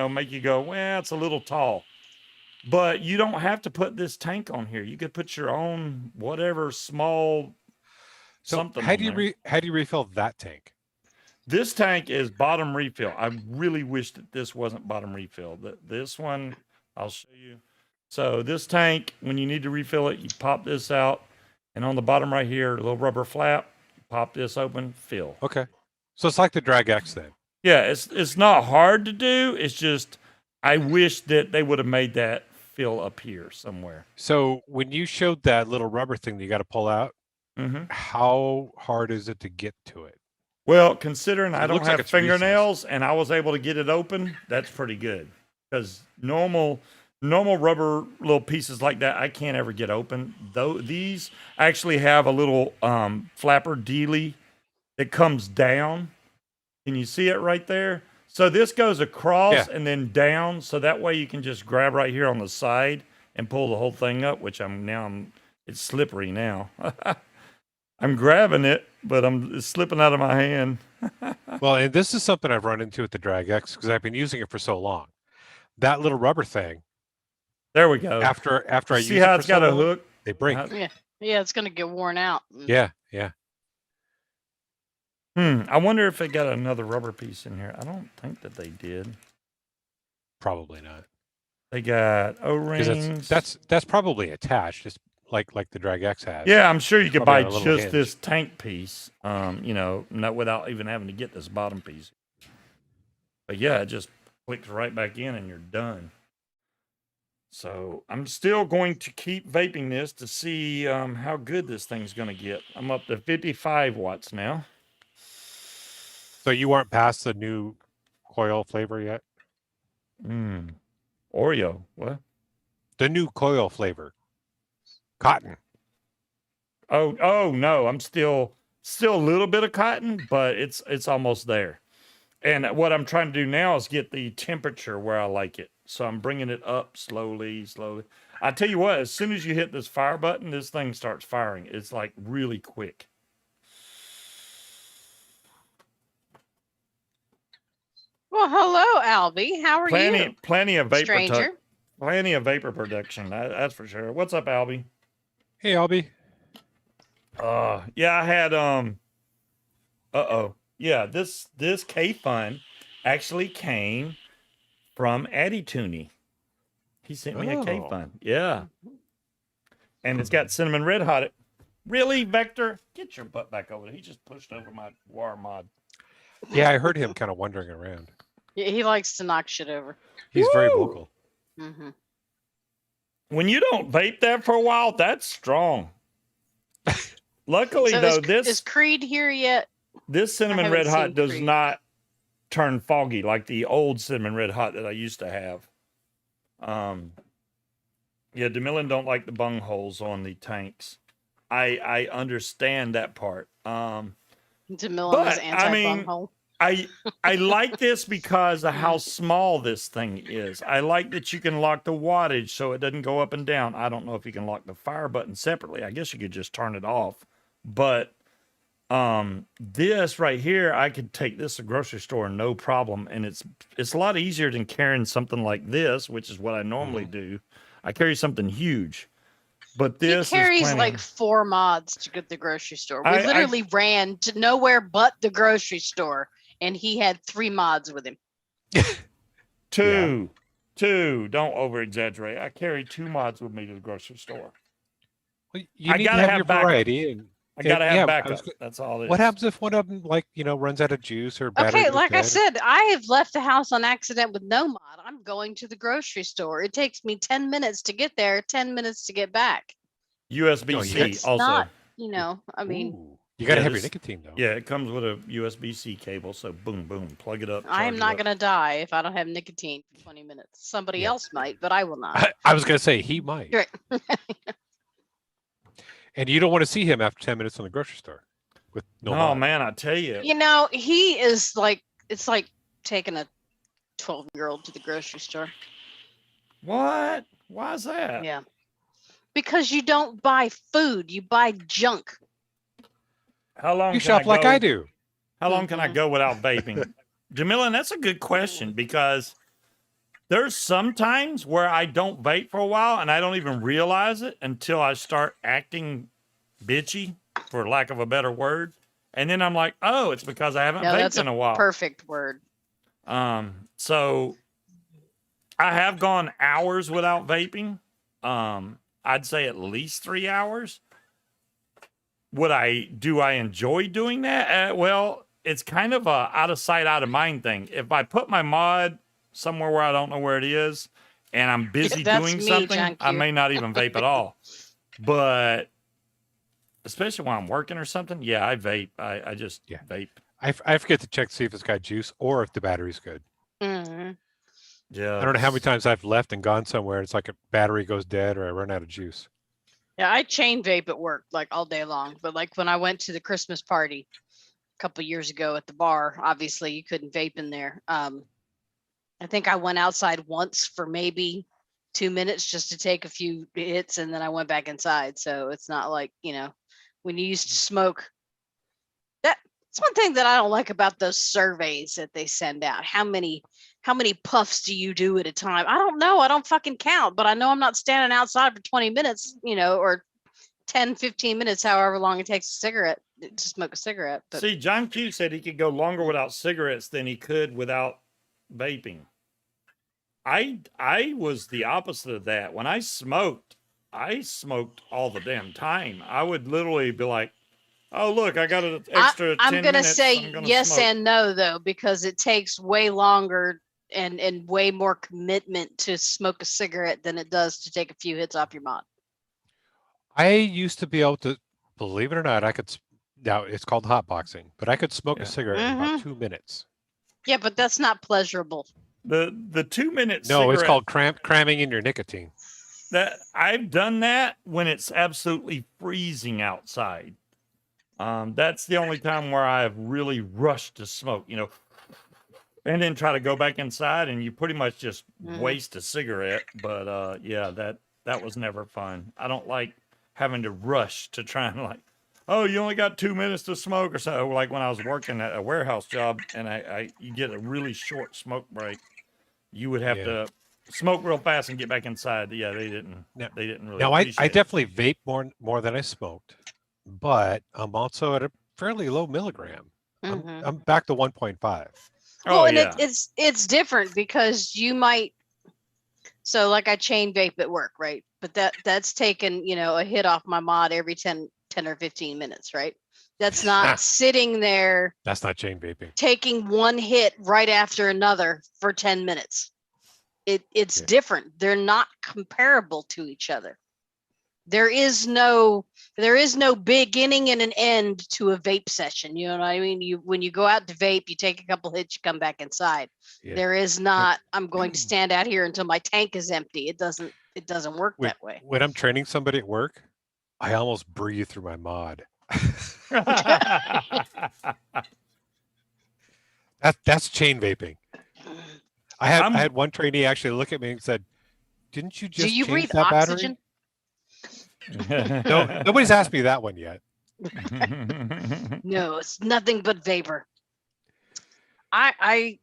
make you go, well, it's a little tall. But you don't have to put this tank on here. You could put your own whatever small something. How do you refill that tank? This tank is bottom refill. I really wish that this wasn't bottom refill. This one, I'll show you. So this tank, when you need to refill it, you pop this out, and on the bottom right here, a little rubber flap, you pop this open, fill. Okay. So it's like the Drag X then. Yeah, it's not hard to do. It's just I wish that they would have made that fill up here somewhere. So when you showed that little rubber thing that you got to pull out, how hard is it to get to it? Well, considering I don't have fingernails and I was able to get it open, that's pretty good. Because normal rubber little pieces like that, I can't ever get open. Though these actually have a little flapper dealy that comes down. Can you see it right there? So this goes across and then down, so that way you can just grab right here on the side and pull the whole thing up, which it's slippery now. I'm grabbing it, but it's slipping out of my hand. Well, and this is something I've run into with the Drag X because I've been using it for so long. That little rubber thing. There we go. After I use see how it's got a long, hook? They break. Yeah, it's gonna get worn out. Yeah. I wonder if they got another rubber piece in here. I don't think that they did. Probably not. They got O-rings. That's probably attached, just like the Drag X has. Yeah, I'm sure you could buy just hinge. this tank piece, not without even having to get this bottom piece. But yeah, it just clicks right back in and you're done. So I'm still going to keep vaping this to see how good this thing's going to get. I'm up to 55 watts now. So you aren't past the new coil flavor yet? Oreo, what? The new coil flavor. Cotton. Oh no, I'm still a little bit of cotton, but it's almost there. And what I'm trying to do now is get the temperature where I like it. So I'm bringing it up slowly. I tell you what, as soon as you hit this fire button, this thing starts firing. It's like really quick. Well, hello, Albie. How are you? Plenty of vapor Stranger. plenty of vapor production. That's for sure. What's up, Albie? Hey, Albie. Yeah, I had yeah, this K Fun actually came from Addy Tooney. He sent me a K Fun. Yeah. And it's got cinnamon red hot. Really, Vector? Get your butt back over there. He just pushed over my war mod. Yeah, I heard him kind of wandering around. Yeah, he likes to knock shit over. He's very vocal. Mm-hmm. When you don't vape that for a while, that's strong. Luckily, So though, is Creed here yet? this cinnamon haven't red hot seen does Creed. not turn foggy like the old cinnamon red hot that I used to have. Yeah, DeMillan don't like the bung holes on the tanks. I understand that part. DeMillan is But, I mean, anti-bunghole. I like this because of how small this thing is. I like that you can lock the wattage so it doesn't go up and down. I don't know if you can lock the fire button separately. I guess you could just turn it off. But this right here, I could take this to the grocery store no problem, and it's a lot easier than carrying something like this, which is what I normally do. I carry something huge. But this He carries is like 4 mods to go to the grocery store. We I- literally ran to nowhere but the grocery store, and he had 3 mods with him. Two. Don't over exaggerate. I carry 2 mods with me to the grocery store. Well, you I need to gotta have have your backup. variety. And, I gotta yeah, have I backup. was That's all it is. what happens if one of them, like, runs out of juice or battery? Okay, goes like I dead? said, I have left the house on accident with no mod. I'm going to the grocery store. It takes me 10 minutes to get there, 10 minutes to get back. USB-C Oh, It's also. not, I mean, Ooh, you got to Yeah, have your this- nicotine though. Yeah, it comes with a USB-C cable, so boom, plug it up. I am charge it not up. going to die if I don't have nicotine for 20 minutes. Somebody Yeah. else might, but I will not. I was going to say he might. Right. And you don't want to see him after 10 minutes on the grocery store with no Oh mod. man, I tell you. He is like, it's like taking a 12-year-old to the grocery store. What? Why is that? Yeah. Because you don't buy food, you buy junk. How long You can shop like go- I do. How long can I go without vaping? Jamila, that's a good question because there's some times where I don't vape for a while and I don't even realize it until I start acting bitchy, for lack of a better word. And then I'm like, oh, it's because I haven't No, vaped that's in a while. Perfect word. So I have gone hours without vaping. I'd say at least 3 hours. Do I enjoy doing that? Well, it's kind of a out of sight, out of mind thing. If I put my mod somewhere where I don't know where it is and I'm busy that's doing me, something, John I Q. may not even vape at all. But especially when I'm working or something, yeah, I vape. I just vape. I forget to check to see if it's got juice or if the battery's good. Hmm. Yeah. I don't know how many times I've left and gone somewhere. It's like a battery goes dead or I run out of juice. Yeah, I chain vape at work like all day long. But like when I went to the Christmas party a couple years ago at the bar, obviously you couldn't vape in there. I think I went outside once for maybe 2 minutes just to take a few hits, and then I went back inside. So it's not like, when you used to smoke. That's one thing that I don't like about those surveys that they send out. How many puffs do you do at a time? I don't know. I don't fucking count, but I know I'm not standing outside for 20 minutes, or 10, 15 minutes, however long it takes to smoke a cigarette. But See, John Q said he could go longer without cigarettes than he could without vaping. I was the opposite of that. When I smoked all the damn time. I would literally be like, oh, look, I got an extra 10 I'm going to minutes. say I'm gonna yes smoke. and no, though, because it takes way longer and way more commitment to smoke a cigarette than it does to take a few hits off your mod. I used to be able to, believe it or not, now it's called hotboxing, but I could smoke Yeah. a cigarette in about 2 minutes. Yeah, but that's not pleasurable. The 2 minute No, cigarette, it's called cramming in your nicotine. that I've done that when it's absolutely freezing outside. That's the only time where I've really rushed to smoke, and then try to go back inside, and you pretty much just waste a cigarette. But yeah, that was never fun. I don't like having to rush to try and oh, you only got 2 minutes to smoke or so. Like when I was working at a warehouse job, and you get a really short smoke break, you would have to smoke real fast and get back inside. Yeah, they didn't really. Now I appreciate it. definitely vape more than I smoked, but I'm also at a fairly low milligram. I'm back to 1.5. Well, and it's different because you might. So like I chain vape at work, right? But that's taken, a hit off my mod every 10 or 15 minutes, right? That's not sitting there. That's not chain vaping. Taking one hit right after another for 10 minutes. It's different. They're not comparable to each other. There is no beginning and an end to a vape session. You know what I mean? When you go out to vape, you take a couple hits, you come back inside. Yeah. There is not, I'm going to stand out here until my tank is empty. It doesn't work that way. When I'm training somebody at work, I almost breathe through my mod. That's chain vaping. I had one trainee actually look at me and said, "Didn't you just change that oxygen? Battery?" No, nobody's asked me that one yet. No, it's nothing but vapor. I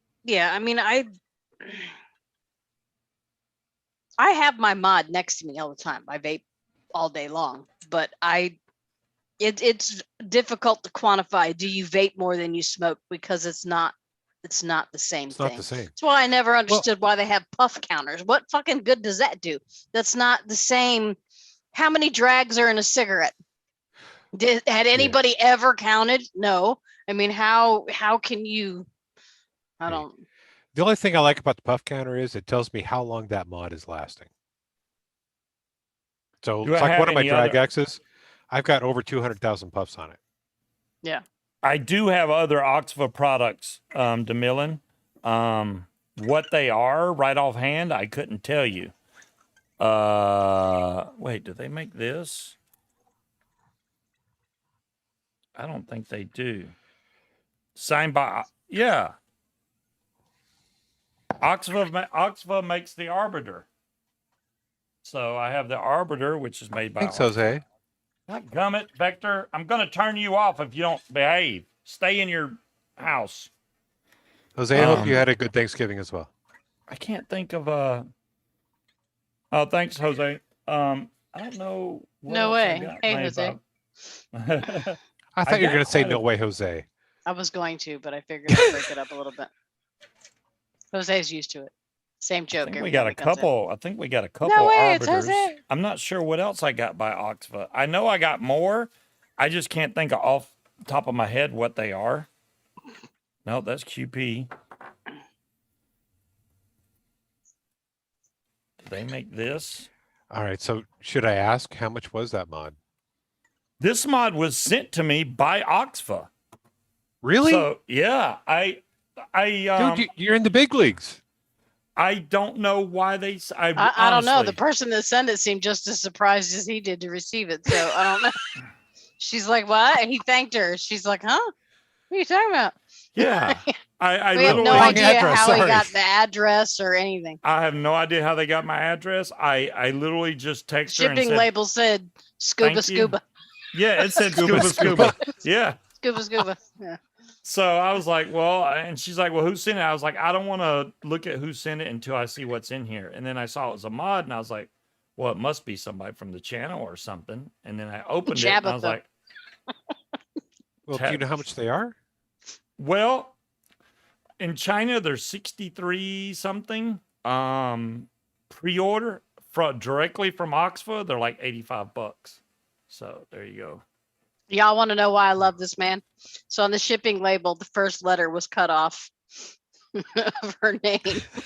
have my mod next to me all the time. I vape all day long, but it's difficult to quantify. Do you vape more than you smoke? Because it's not the same thing. It's not the same. That's why I never understood why they have puff counters. What fucking good does that do? That's not the same. How many drags are in a cigarette? Had anybody ever counted? No. I mean, how can you? I don't. The only thing I like about the puff counter is it tells me how long that mod is lasting. So it's like one of my drag X's. I've got over 200,000 puffs on it. Yeah. I do have other Oxva products, DeMillan. What they are right offhand, I couldn't tell you. Wait, do they make this? I don't think they do. Signed by, Oxva makes the Arbiter. So I have the Arbiter, which is made by Thanks, Jose. Gummit, Vector, I'm going to turn you off if you don't behave. Stay in your house. Jose, I hope you had a good Thanksgiving as well. I can't think of Oh, thanks, Jose. I don't know. No way. Hey, Jose. I thought you were going to say no way, Jose. I was going to, but I figured I'd break it up a little bit. Jose's used to it. Same joke. I think we got a couple No way, arbiters. it's Jose. I'm not sure what else I got by Oxva. I know I got more. I just can't think of off the top of my head what they are. No, that's QP. Do they make this? All right. So should I ask how much was that mod? This mod was sent to me by Oxva. Really? So yeah, Dude, you're in the big leagues. I don't know why they. I don't know. The person that sent it seemed just as surprised as he did to receive it. So I don't know. She's like, "What?" And he thanked her. She's like, "Huh? What are you talking about?" Yeah, I we have no idea how he got the address or anything. I have no idea how they got my address. I literally just texted her and shipping said, label said Scuba. Yeah, it said Scuba. Yeah. Scuba. Yeah. So I was like, well, and she's like, well, who sent it? I was like, I don't want to look at who sent it until I see what's in here. And then I saw it was a mod, and I was like, well, it must be somebody from the channel or something. And then I opened it, and I was like, well, do you know how much they are? Well, in China, they're 63 something. Pre-order directly from Oxford, they're like $85. So there you go. Y'all want to know why I love this man? So on the shipping label, the first letter was cut off of her name,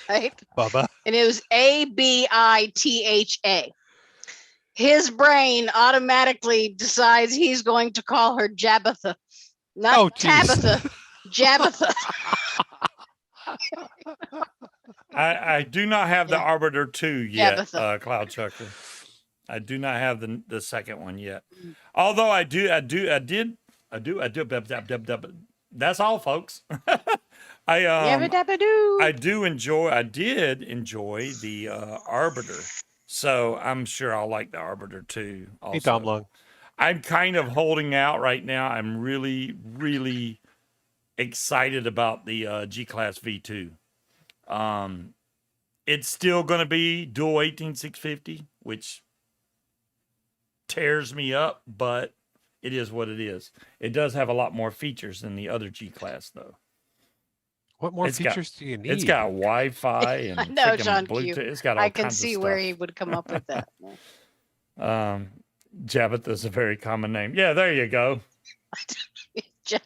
right? Bubba. And it was Abitha. His brain automatically decides he's going to call her Jabitha. Not Tabitha, Jabitha. I do not have the Arbiter 2 yet, Cloud Chucker. I do not have the second one yet. Although I do. That's all, folks. I Yabba dabba doo. I did enjoy the Arbiter. So I'm sure I'll like the Arbiter too. Also. Hey, Tom Long. I'm kind of holding out right now. I'm really, really excited about the G-Class V2. It's still going to be dual 18650, which tears me up, but it is what it is. It does have a lot more features than the other G-Class, though. What more features do you need? It's got Wi-Fi and I know, John Bluetooth. Q. It's got all I can kinds of see stuff. where he would come up with that. Jabbath is a very common name. Yeah, there you go. Jabba.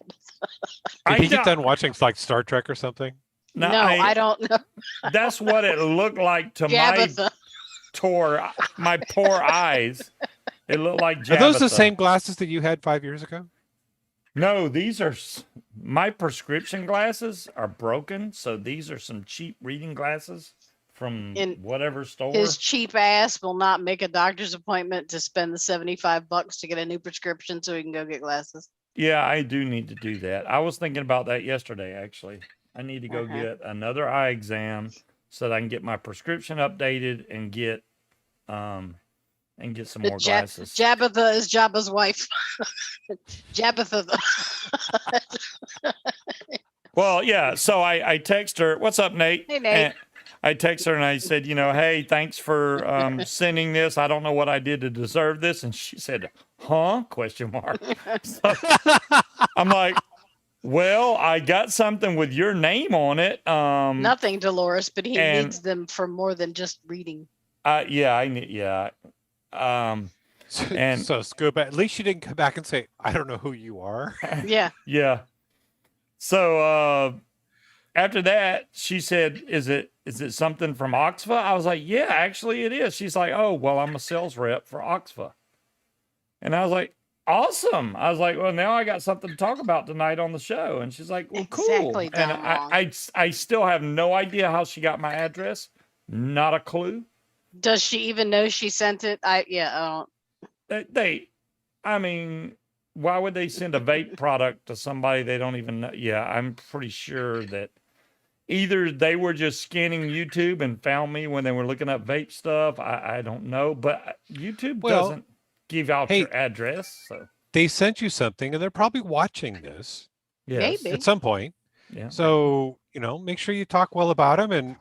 Did he get done watching like Star Trek or something? No, I don't know. That's what it looked like to my poor eyes. It looked like Jabba. Are those the same glasses that you had 5 years ago? No, these are my prescription glasses are broken. So these are some cheap reading glasses from whatever store. His cheap ass will not make a doctor's appointment to spend the $75 to get a new prescription so he can go get glasses. Yeah, I do need to do that. I was thinking about that yesterday, actually. I need to go get another eye exam so that I can get my prescription updated and get some more glasses. Jabbatha is Jabba's wife. Jabbatha. Well, yeah. So I text her. What's up, Nate? Hey, Nate. And I text her and I said, hey, thanks for sending this. I don't know what I did to deserve this. And she said, huh? Question mark. So I'm like, well, I got something with your name on it. Nothing, Dolores, but he needs them for more than just reading. Yeah. And so Scuba, at least you didn't come back and say, I don't know who you are. Yeah. Yeah. So after that, she said, is it something from Oxva? I was like, yeah, actually it is. She's like, oh, well, I'm a sales rep for Oxva. And I was like, awesome. I was like, well, now I got something to talk about tonight on the show. And she's like, well, exactly, cool. And I still have no idea how she got my address. Not a clue. Does she even know she sent it? I don't. I mean, why would they send a vape product to somebody they don't even know? Yeah, I'm pretty sure that either they were just scanning YouTube and found me when they were looking up vape stuff. I don't know, but YouTube doesn't give out your address. So they sent you something and they're probably watching this. Yes. At some point. Yeah. So, make sure you talk well about them and,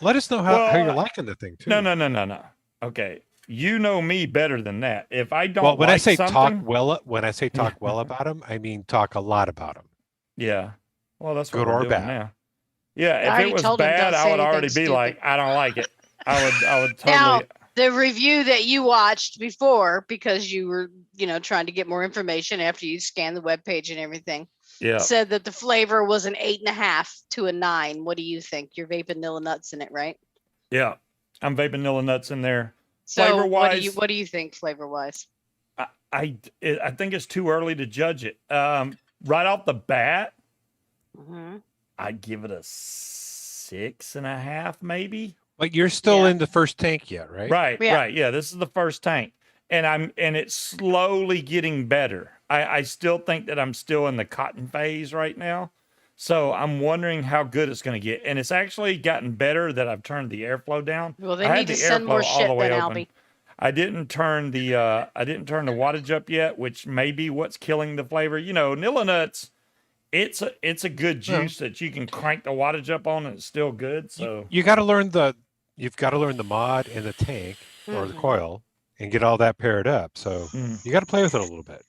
let us know how you're liking the thing too. No. Okay. You know me better than that. If I don't when I say talk well Mm-hmm. about them, I mean talk a lot about them. Yeah. Well, that's what good we're or doing bad. Now. Yeah, if it was bad, I would already be like, I don't like it. I would totally. Now, the review that you watched before, because you were, trying to get more information after you scanned the webpage and everything, said that the flavor was an 8.5 to a 9. What do you think? You're vaping vanilla nuts in it, right? Yeah, I'm vaping vanilla nuts in there. So flavor-wise, what do you think flavor-wise? I think it's too early to judge it. Right off the bat, I'd give it a 6.5, maybe. But you're still in the first tank yet, right? Right. Yeah, this is the first tank, and it's slowly getting better. I still think that I'm still in the cotton phase right now, so I'm wondering how good it's going to get. And it's actually gotten better that I've turned the airflow down. Well, they need to send more shit then, Albie. I didn't turn the wattage up yet, which may be what's killing the flavor. Nilla nuts. It's a good juice that you can crank the wattage up on and it's still good. So you've got to learn the mod and the tank or the coil and get all that paired up. So you got to play with it a little bit.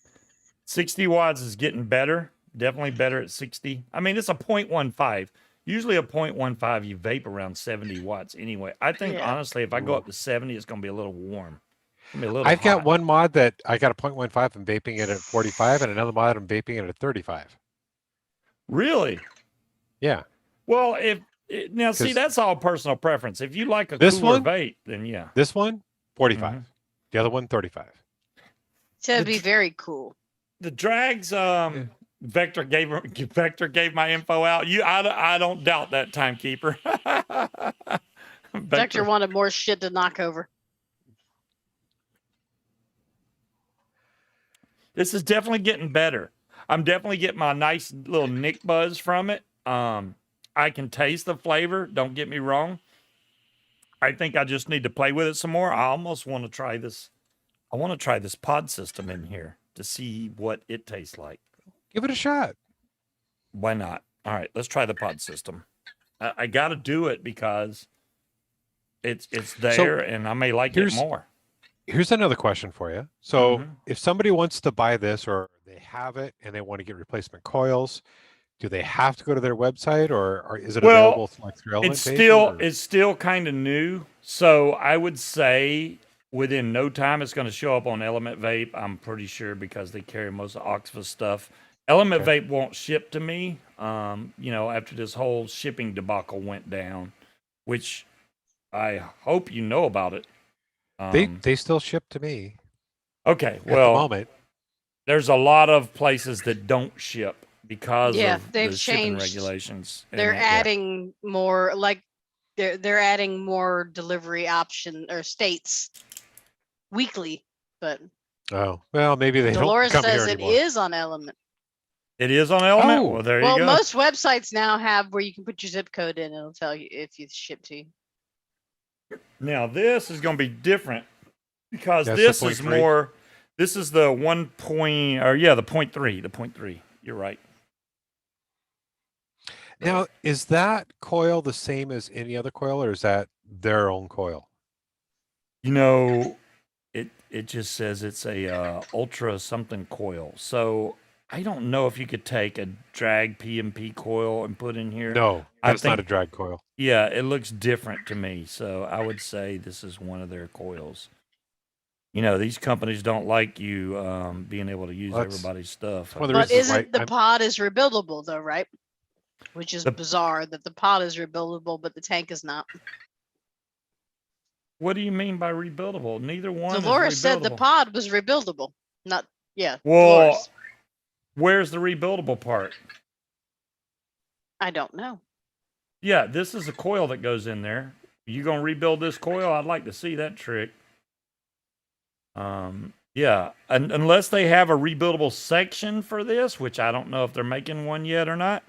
60 watts is getting better. Definitely better at 60. I mean, it's a 0.15. Usually a 0.15, you vape around 70 watts anyway. I think, honestly, if I go up to 70, it's going to be a little warm. I've got one mod that I got a 0.15. I'm vaping it at 45, and another mod I'm vaping it at 35. Really? Yeah. Well, see, that's all personal preference. If you like a cooler vape, then yeah. This one, 45. The other one, 35. So it'd be very cool. The drags, Vector gave my info out. I don't doubt that, timekeeper. Vector wanted more shit to knock over. This is definitely getting better. I'm definitely getting my nice little nick buzz from it. I can taste the flavor. Don't get me wrong. I think I just need to play with it some more. I almost want to try this. I want to try this pod system in here to see what it tastes like. Give it a shot. Why not? All right, let's try the pod system. I got to do it because it's there, and I may like it more. Here's another question for you. So Mhm. if somebody wants to buy this or they have it and they want to get replacement coils, do they have to go to their website or is it available through Element It's still kind of new. So I would say within no time it's going to show up on Element Vape. I'm pretty sure because they carry most of Oxva stuff. Element Vape won't ship to me. After this whole shipping debacle went down, which I hope you know about it. They still ship to me. Okay, well, at the moment, there's a lot of places that don't ship because of they've the shipping changed. regulations. They're adding more, like they're adding more delivery option or states weekly. But oh well, maybe they Dolores don't come says here it anymore. is on Element. It is on Element. Oh. Well, there Well, you go. most websites now have where you can put your zip code in, and it'll tell you if you ship to you. Now this is going to be different because That's this the is 0.3? more. This is the 1.3. The 0.3. The 0.3. You're right. Now, is that coil the same as any other coil, or is that their own coil? It just says it's a ultra something coil. So I don't know if you could take a drag PMP coil and put in here. No, that's not a drag coil. Yeah, it looks different to me. So I would say this is one of their coils. These companies don't like you being able to use everybody's stuff. But isn't the pod is rebuildable though, right? Which is bizarre that the pod is rebuildable, but the tank is not. What do you mean by rebuildable? Neither one. Dolores is said the pod was rebuildable. Not Well, Dolores. Where's the rebuildable part? I don't know. Yeah, this is a coil that goes in there. You gonna rebuild this coil? I'd like to see that trick. Yeah, unless they have a rebuildable section for this, which I don't know if they're making one yet or not,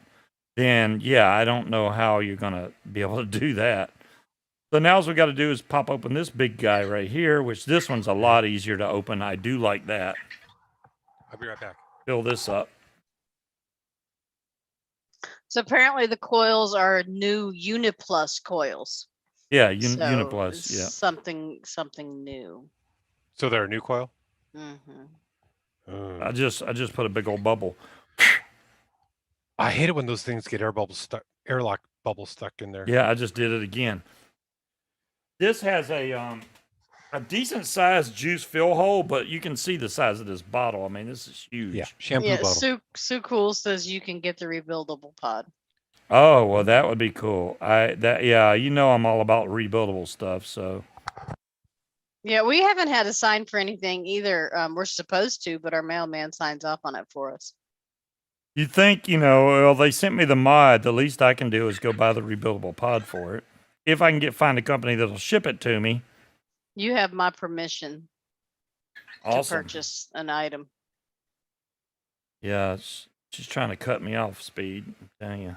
then yeah, I don't know how you're gonna be able to do that. So now all we got to do is pop open this big guy right here, which this one's a lot easier to open. I do like that. I'll be right back. Fill this up. So apparently the coils are new Uniplus coils. Yeah, So Uniplus. Yeah, something new. So they're a new coil? Mm-hmm. I just put a big old bubble. I hate it when those things get airlock bubbles stuck in there. Yeah, I just did it again. This has a decent sized juice fill hole, but you can see the size of this bottle. I mean, this is huge. Yeah, shampoo bottle. Sue Cool says you can get the rebuildable pod. Oh, well, that would be cool. I'm all about rebuildable stuff. So Yeah, we haven't had a sign for anything either. We're supposed to, but our mailman signs off on it for us. you think, well, they sent me the mod. The least I can do is go buy the rebuildable pod for it. If I can find a company that'll ship it to me. You have my permission to purchase an item. Yeah, she's trying to cut me off, Speed. I'm telling you,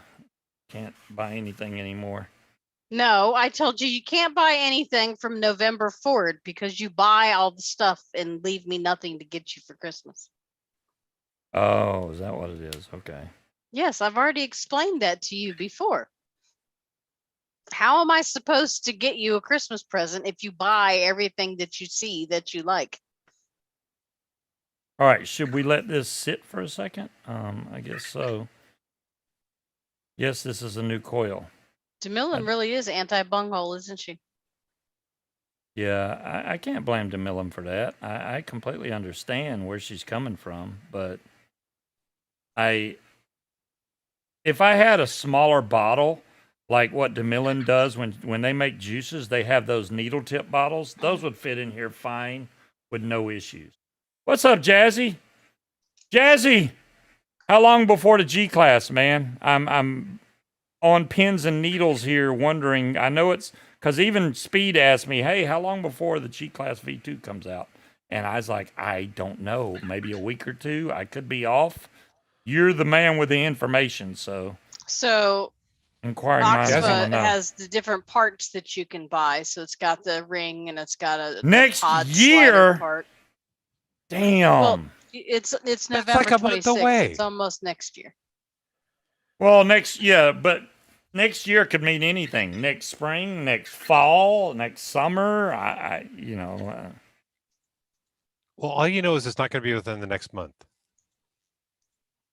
can't buy anything anymore. No, I told you can't buy anything from November forward because you buy all the stuff and leave me nothing to get you for Christmas. Oh, is that what it is? Okay. Yes, I've already explained that to you before. How am I supposed to get you a Christmas present if you buy everything that you see that you like? All right, should we let this sit for a second? I guess so. Yes, this is a new coil. DeMillan really is anti-bunghole, isn't she? Yeah, I can't blame DeMillan for that. I completely understand where she's coming from, but if I had a smaller bottle, like what DeMillan does when they make juices, they have those needle tip bottles. Those would fit in here fine with no issues. What's up, Jazzy? Jazzy, how long before the G class, man? I'm on pins and needles here wondering. I know it's because even Speed asked me, hey, how long before the G class V2 comes out? And I was like, I don't know, maybe a week or two. I could be off. You're the man with the information, so So inquiring minds want to Oxva know. has the different parts that you can buy. So it's got the ring and it's got a Next pod year? slider part. Damn. Well, it's November like a month 26th. away. It's almost next year. Well, but next year could mean anything. Next spring, next fall, next summer. Well, all you know is it's not going to be within the next month.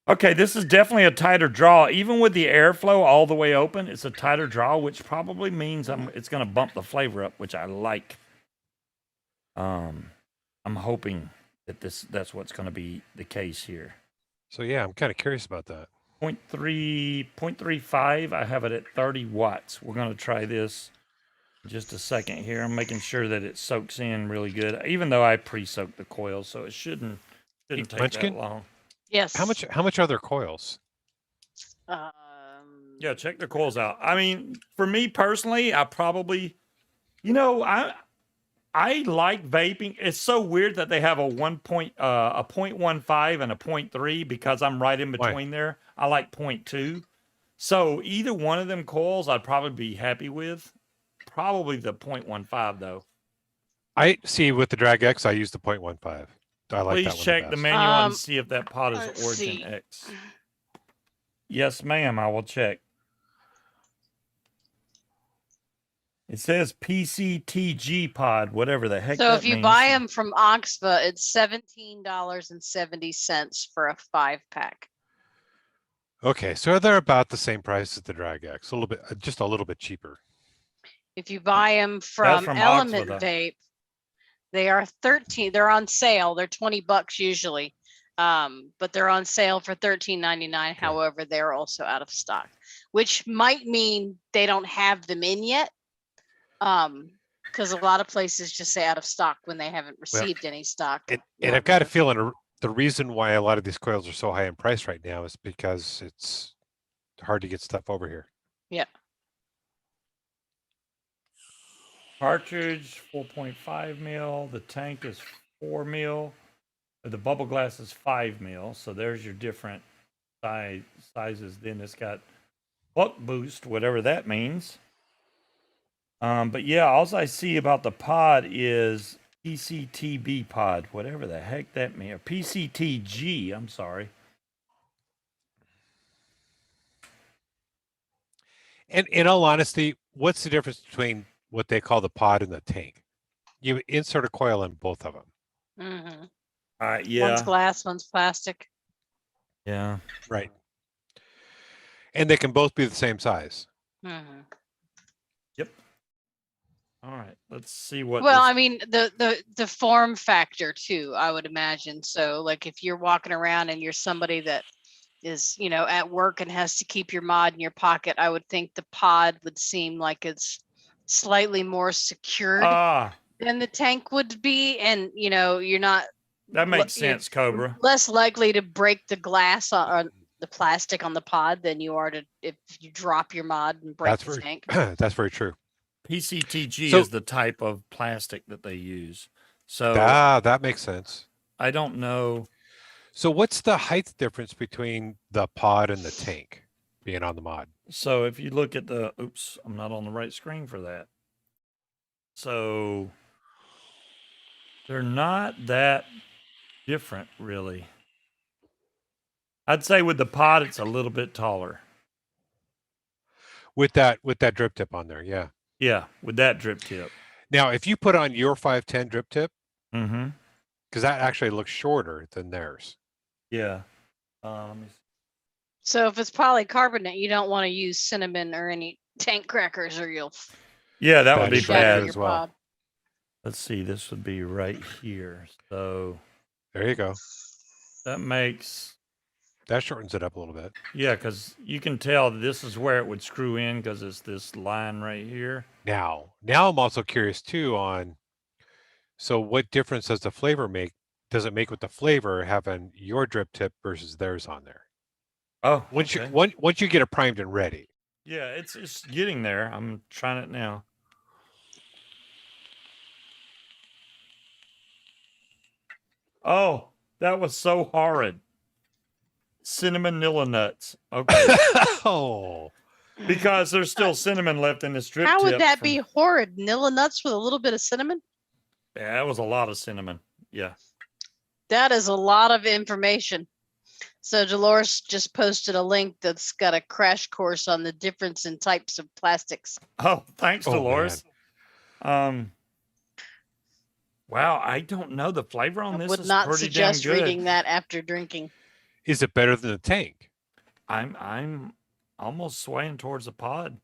Okay, this is definitely a tighter draw. Even with the airflow all the way open, it's a tighter draw, which probably means it's going to bump the flavor up, which I like. I'm hoping that that's what's going to be the case here. So yeah, I'm kind of curious about that. 0.35, I have it at 30 watts. We're going to try this in just a second here. I'm making sure that it soaks in really good, even though I pre-soaked the coil, so it shouldn't take Munchkin? that long. Yes. How much are their coils? Yeah, check the coils out. I mean, for me personally, I probably, I like vaping. It's so weird that they have a 0.15 and a 0.3 because I'm right in between there. I like 0.2. So either one of them coils I'd probably be happy with. Probably the 0.15 though. I see with the Drag X, I use the 0.15. I like Please that one check the the best. manual and see if that pod is let's Origin see. X. Yes, ma'am. I will check. It says PCTG pod, whatever the heck So that if you means. buy them from Oxva, it's $17.70 for a 5-pack. Okay, so they're about the same price as the Drag X, a little bit, just a little bit cheaper. If you buy them from from Element Oxva, though. Vape, they are 13. They're on sale. They're $20 usually, but they're on sale for $13.99. However, they're also out of stock, which might mean they don't have them in yet. Because a lot of places just say out of stock when they haven't received any stock. And I've got a feeling the reason why a lot of these coils are so high in price right now is because it's hard to get stuff over here. Yeah. Cartridge 4.5 mil. The tank is 4 mil. The bubble glass is 5 mil. So there's your different sizes. Then it's got buck boost, whatever that means. But yeah, all I see about the pod is PCTB pod, whatever the heck that means. Or PCTG, I'm sorry. And in all honesty, what's the difference between what they call the pod and the tank? You insert a coil in both of them. Mm-hmm. Yeah. One's glass, one's plastic. Yeah. Right. And they can both be the same size. Mm-hmm. Yep. All right. Let's see what. Well, I mean, the form factor too, I would imagine. So, like, if you're walking around and you're somebody that is, at work and has to keep your mod in your pocket, I would think the pod would seem like it's slightly more secured than the tank would be, and you're not. That makes sense, Cobra. Less likely to break the glass on the plastic on the pod than you are to if you drop your mod and break the tank. That's very true. PCTG is the type of plastic that they use. So that makes sense. I don't know. So what's the height difference between the pod and the tank being on the mod? So if you look at oops, I'm not on the right screen for that. So they're not that different, really. I'd say with the pod, it's a little bit taller. With that drip tip on there, yeah. Yeah, with that drip tip. Now, if you put on your 510 drip tip, mm-hmm, because that actually looks shorter than theirs. Yeah. Let me see. So if it's polycarbonate, you don't want to use cinnamon or any tank crackers, or you'll. Yeah, that would be bad as well. Pod. Let's see. This would be right here. So there you go. That shortens it up a little bit. Yeah, because you can tell this is where it would screw in because it's this line right here. Now I'm also curious too on. So what difference does the flavor make? Does it make with the flavor having your drip tip versus theirs on there? Oh, once you get it primed and ready. Yeah, it's getting there. I'm trying it now. Oh, that was so horrid. Cinnamon Nilla nuts. Okay. Oh, Because there's still cinnamon left in this drip How would tip that from- be horrid? Nilla nuts with a little bit of cinnamon? Yeah, that was a lot of cinnamon. Yeah. That is a lot of information. So Dolores just posted a link that's got a crash course on the difference in types of plastics. Oh, thanks, Oh, Dolores. Wow, I don't know. The flavor on I this would is not pretty suggest damn good. reading that after drinking. is it better than the tank? I'm almost swaying towards the pod.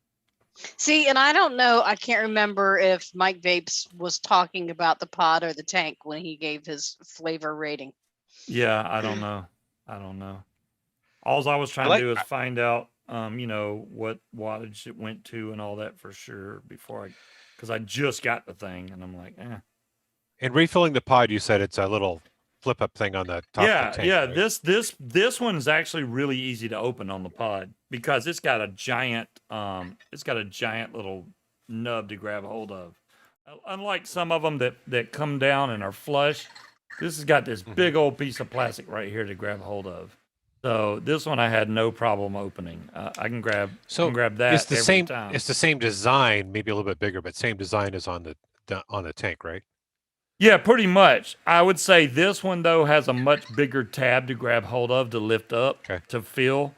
See, and I don't know. I can't remember if Mike Vapes was talking about the pod or the tank when he gave his flavor rating. Yeah, I don't know. I don't know. All I was trying like- to do is find out, what wattage it went to and all that for sure before because I just got the thing and I'm like, eh. And refilling the pod, you said it's a little flip up thing on the top Yeah, of the tank. yeah. Right? This one's actually really easy to open on the pod because it's got a giant little nub to grab a hold of. Unlike some of them that come down and are flush, this has got this big old piece of plastic right here to grab a hold of. So this one I had no problem opening. I can grab that It's the every same. time. It's the same design, maybe a little bit bigger, but same design as on the tank, right? Yeah, pretty much. I would say this one though has a much bigger tab to grab hold of to lift up to fill.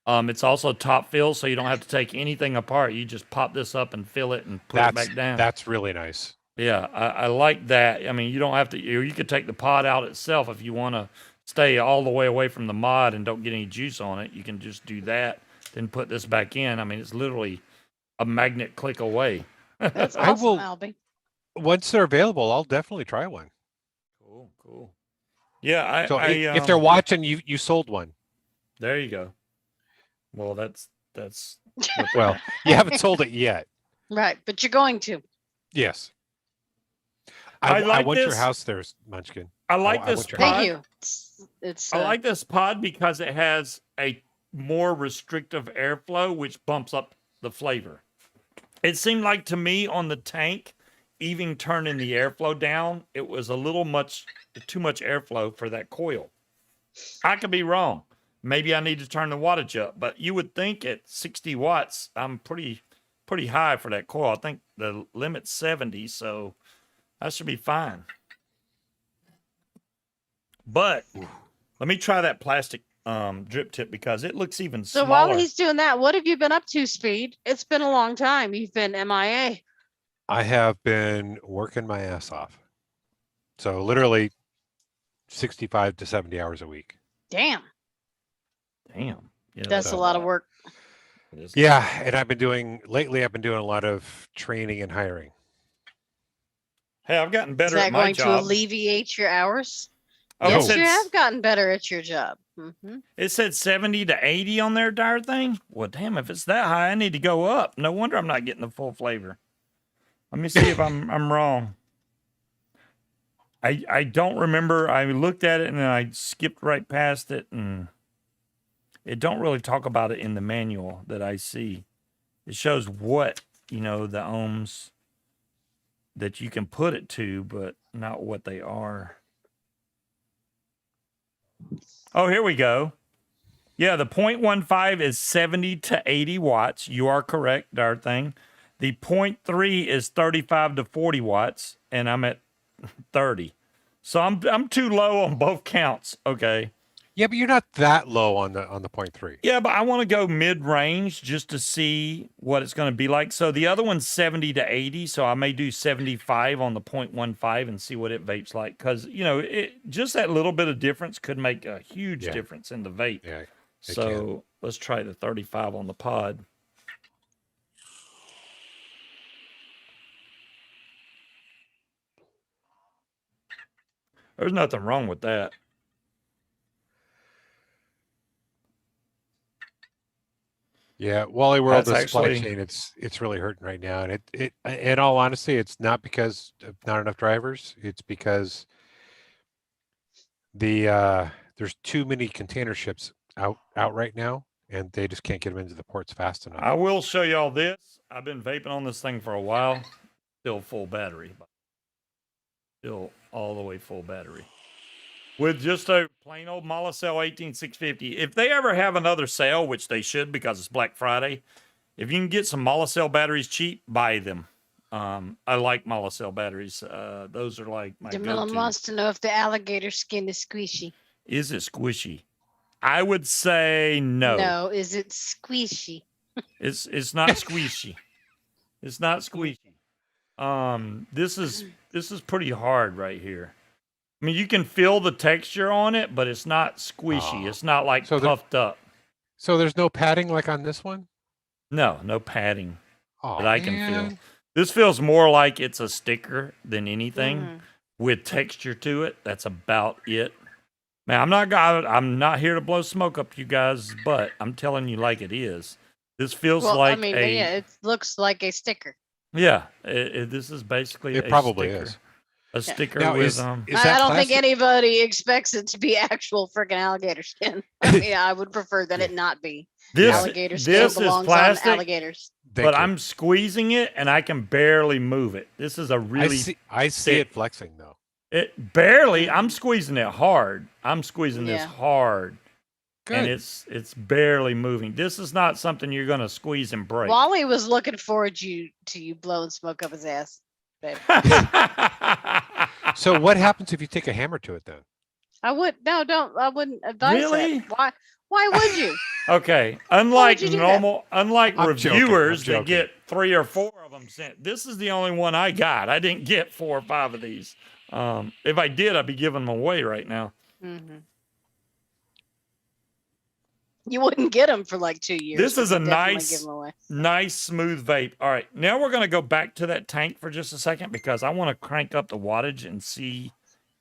It's also top fill, so you don't have to take anything apart. You just pop this up and fill it and put it back down. That's really nice. Yeah, I like that. I mean, you don't have to. You could take the pod out itself if you want to stay all the way away from the mod and don't get any juice on it. You can just do that, then put this back in. I mean, it's literally a magnet click away. That's I awesome, will- Albie. Once they're available, I'll definitely try one. Cool. Yeah, So if they're watching, you sold one. there you go. Well, that's Well, you haven't sold it yet. Right, but you're going to. Yes. I I like want your this. house there, Munchkin. I like I this want your pod. Thank you. It's I like this pod because it has a more restrictive airflow, which bumps up the flavor. It seemed like to me on the tank, even turning the airflow down, it was a little too much airflow for that coil. I could be wrong. Maybe I need to turn the wattage up, but you would think at 60 watts, I'm pretty high for that coil. I think the limit's 70, so that should be fine. But let me try that plastic drip tip because it looks even so smaller. while he's doing that, what have you been up to, Speed? It's been a long time. You've been MIA. I have been working my ass off. So literally 65 to 70 hours a week. Damn, Damn. Yeah, that's a lot of work. It is. Yeah, and I've been doing a lot of training and hiring. Hey, I've gotten Is better that at my going to job. alleviate your hours? Oh, Yes, it you said- have gotten better at your job. It said 70 to 80 on their dire thing. Well, damn, if it's that high, I need to go up. No wonder I'm not getting the full flavor. Let me see if I'm wrong. I don't remember. I looked at it and then I skipped right past it, and it don't really talk about it in the manual that I see. It shows what, the ohms that you can put it to, but not what they are. Oh, here we go. Yeah, the 0.15 is 70 to 80 watts. You are correct, dire thing. The 0.3 is 35 to 40 watts, and I'm at 30. So I'm too low on both counts. Okay. Yeah, but you're not that low on the 0.3. Yeah, but I want to go mid-range just to see what it's going to be like. So the other one's 70 to 80, so I may do 75 on the 0.15 and see what it vapes like. Because, just that little bit of difference could make a huge difference in the vape. Yeah. So let's try the 35 on the pod. There's nothing wrong with that. Yeah, Wally World, That's the supply actually- chain, it's really hurting right now. And it in all honesty, it's not because of not enough drivers. It's because there's too many container ships out right now, and they just can't get them into the ports fast enough. I will show y'all this. I've been vaping on this thing for a while. Still full battery. Still all the way full battery. with just a plain old Molicel 18650. If they ever have another sale, which they should because it's Black Friday, if you can get some Molicel batteries cheap, buy them. I like Molicel batteries. Those are like my DeMillan go-to. wants to know if the alligator skin is squishy. Is it squishy? I would say no. No, is it squishy? It's not squishy. It's not squishy. This is pretty hard right here. I mean, you can feel the texture on it, but it's not squishy. Oh. It's not like So puffed up. So there's no padding like on this one? No padding Oh, that I can man. feel. This feels more like it's a sticker than anything Mhm. with texture to it. That's about it. Man, I'm not here to blow smoke up you guys' butt. I'm telling you like it is. This feels Well, like I mean, a yeah, it looks like a sticker. yeah. This is basically It a probably sticker. is. A sticker Now, with is I that don't think plastic? anybody expects it to be actual freaking alligator skin. I mean, I would prefer that it not be. this. Alligator skin This is belongs plastic, on alligators. Thank but you. I'm squeezing it and I can barely move it. This is a really I see it flexing though. it barely. I'm squeezing it hard. I'm squeezing this Yeah. hard. Good. And it's barely moving. This is not something you're gonna squeeze and break. Wally was looking forward to you blowing smoke up his ass, babe. So what happens if you take a hammer to it then? I wouldn't advise Really? that. Why would you? Okay, unlike you do that? normal, unlike I'm joking, reviewers I'm that joking. get 3 or 4 of them sent, this is the only one I got. I didn't get 4 or 5 of these. If I did, I'd be giving them away right now. Mm-hmm. You wouldn't get them for like 2 years. This but is a you'd definitely nice- give 'em away. Nice smooth vape. All right, now we're gonna go back to that tank for just a second because I want to crank up the wattage and see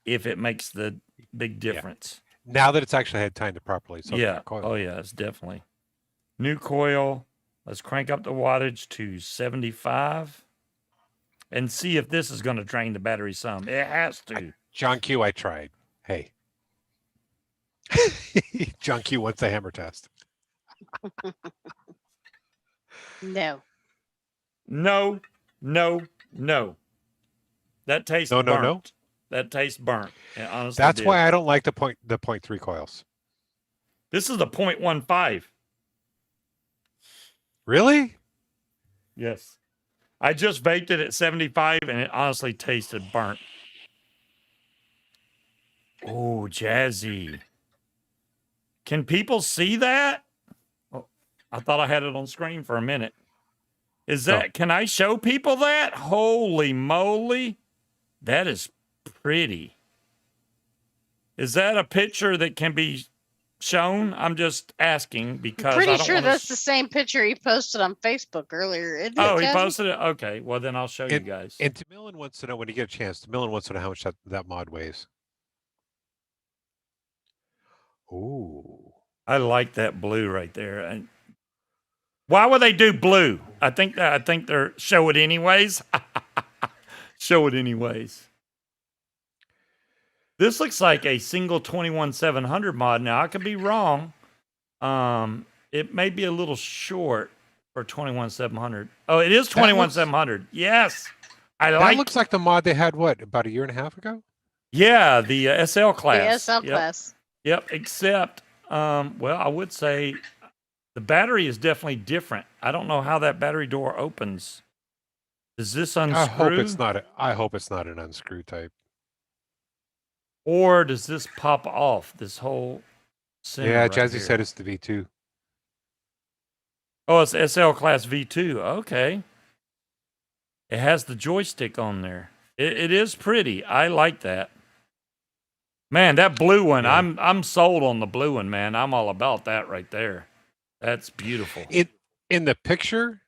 if it makes the big difference. Now that it's actually had time to properly soak Yeah. that coil. Oh yeah, it's definitely new coil. Let's crank up the wattage to 75 and see if this is going to drain the battery some. It has to. John Q, I tried. Hey. John Q wants the hammer test. No. No, no, no. That tastes No, no, burnt. no? That tastes burnt. It honestly That's did. why I don't like the 0.3 coils. This is the 0.15. Really? Yes. I just vaped it at 75 and it honestly tasted burnt. Oh, jazzy. Can people see that? Oh, I thought I had it on screen for a minute. Is that, can I show people that? Holy moly. That is pretty. Is that a picture that can be shown? I'm just asking because Pretty I don't sure wanna that's the same picture he posted on Facebook earlier. Isn't Oh, it, he Jasmine? posted it? Okay. Well, then I'll show you guys. And DeMillan wants to know when you get a chance. DeMillan wants to know how much that mod weighs. Ooh. I like that blue right there. And why would they do blue? I think they're show it anyways. Show it anyways. This looks like a single 21700 mod. Now I could be wrong. It may be a little short for 21700. Oh, it is 21700. Yes. That looks like the mod they had about a year and a half ago? Yeah, the SL class. The SL class. Yep, except well, I would say the battery is definitely different. I don't know how that battery door opens. Does this unscrew? I hope it's not an unscrew type. Or does this pop off? This whole center Yeah, right Jazzy here? said it's the V2. Oh, it's SL Class V2. Okay. It has the joystick on there. It is pretty. I like that. Man, that blue one, Yeah. I'm sold on the blue one, man. I'm all about that right there. That's beautiful. In the picture,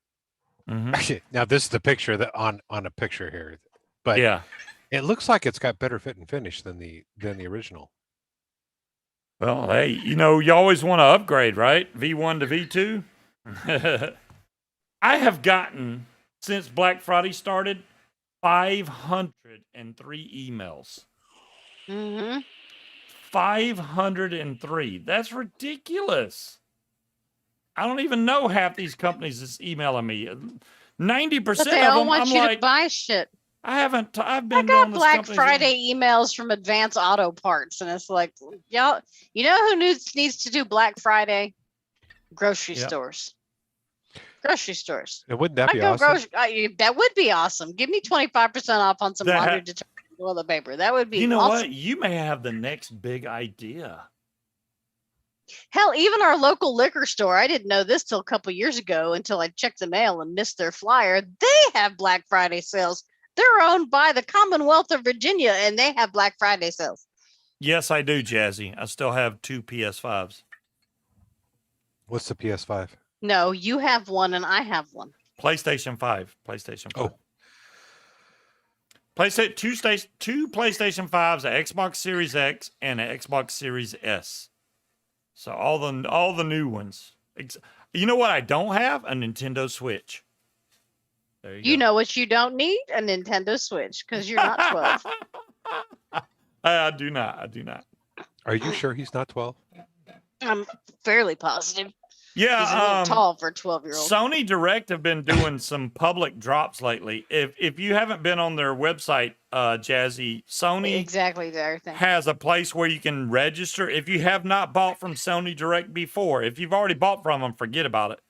Mhm. actually, now this is the picture that on a picture here, but Yeah. it looks like it's got better fit and finish than the original. Well, hey, you always want to upgrade, right? V1 to V2. I have gotten, since Black Friday started, 503 emails. Mm-hmm. 503. That's ridiculous. I don't even know half these companies that's emailing me. 90% But they of all them, want I'm you like, to buy shit. I haven't. I've I been got on this Black company's- Friday emails from Advance Auto Parts, and it's like, y'all, you know who needs to do Black Friday? Grocery Yep. stores. Grocery stores. And wouldn't that I be go awesome? that would be awesome. Give me 25% off on some That laundry ha- detergent and toilet paper. That would be You know awesome. what? You may have the next big idea. Hell, even our local liquor store, I didn't know this till a couple years ago until I checked the mail and missed their flyer. They have Black Friday sales. They're owned by the Commonwealth of Virginia and they have Black Friday sales. Yes, I do, Jazzy. I still have 2 PS5s. What's the PS5? No, you have one and I have one. PlayStation 5. PlayStation 5. Oh. PlayStation two PlayStation 5s, an Xbox Series X, and an Xbox Series S. So all the new ones. You know what I don't have? A Nintendo Switch. There You go. know what you don't need? A Nintendo Switch because you're not 12. I do not. I do not. Are you sure he's not 12? I'm fairly positive. Yeah. He's a little tall for a 12-year-old. Sony Direct have been doing some public drops lately. If you haven't been on their website, Jazzy, Sony Exactly their thing. has a place where you can register. If you have not bought from Sony Direct before, if you've already bought from them, forget about it.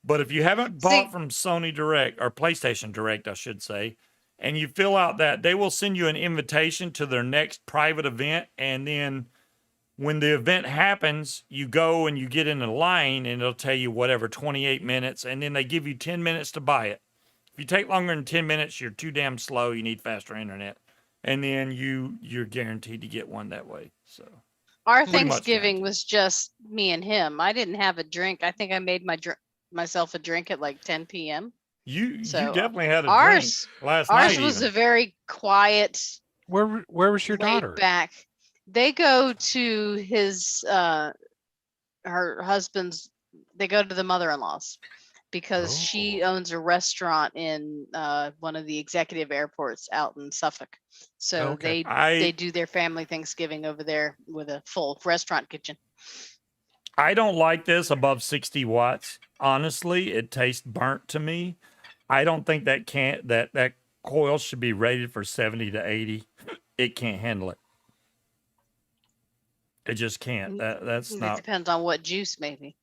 But if you haven't bought from Sony Direct or PlayStation Direct, I should say, and you fill out that, they will send you an invitation to their next private event. And then when the event happens, you go and you get in a line and it'll tell you whatever, 28 minutes. And then they give you 10 minutes to buy it. If you take longer than 10 minutes, you're too damn slow. You need faster internet. And then you're guaranteed to get one that way. So Our pretty much Thanksgiving was just me and him. I didn't have a drink. I think I made myself a drink at like 10 p.m. you So, definitely had a ours- drink last night. Ours was even. a very quiet, Where was your laid daughter? back. They go to his her husband's. They go to the mother-in-law's because she Oh. owns a restaurant in one of the executive airports out in Suffolk. So Okay. they do their family Thanksgiving over there with a full restaurant kitchen. I don't like this above 60 watts. Honestly, it tastes burnt to me. I don't think that coil should be rated for 70 to 80. It can't handle it. It just can't. That's It not. depends on what juice, maybe.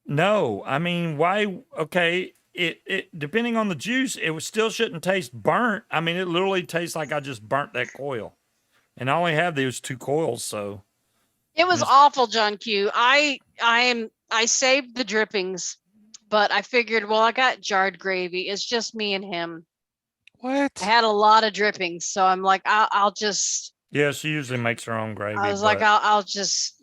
No, I mean, why? Okay, it depending on the juice, it still shouldn't taste burnt. I mean, it literally tastes like I just burnt that coil, and I only have those 2 coils, so. It was Yes. awful, John Q. I saved the drippings, but I figured, well, I got jarred gravy. It's just me and him. What? I had a lot of drippings, so I'm like, I'll just. Yeah, she usually makes her own gravy. I was like, but I'll just,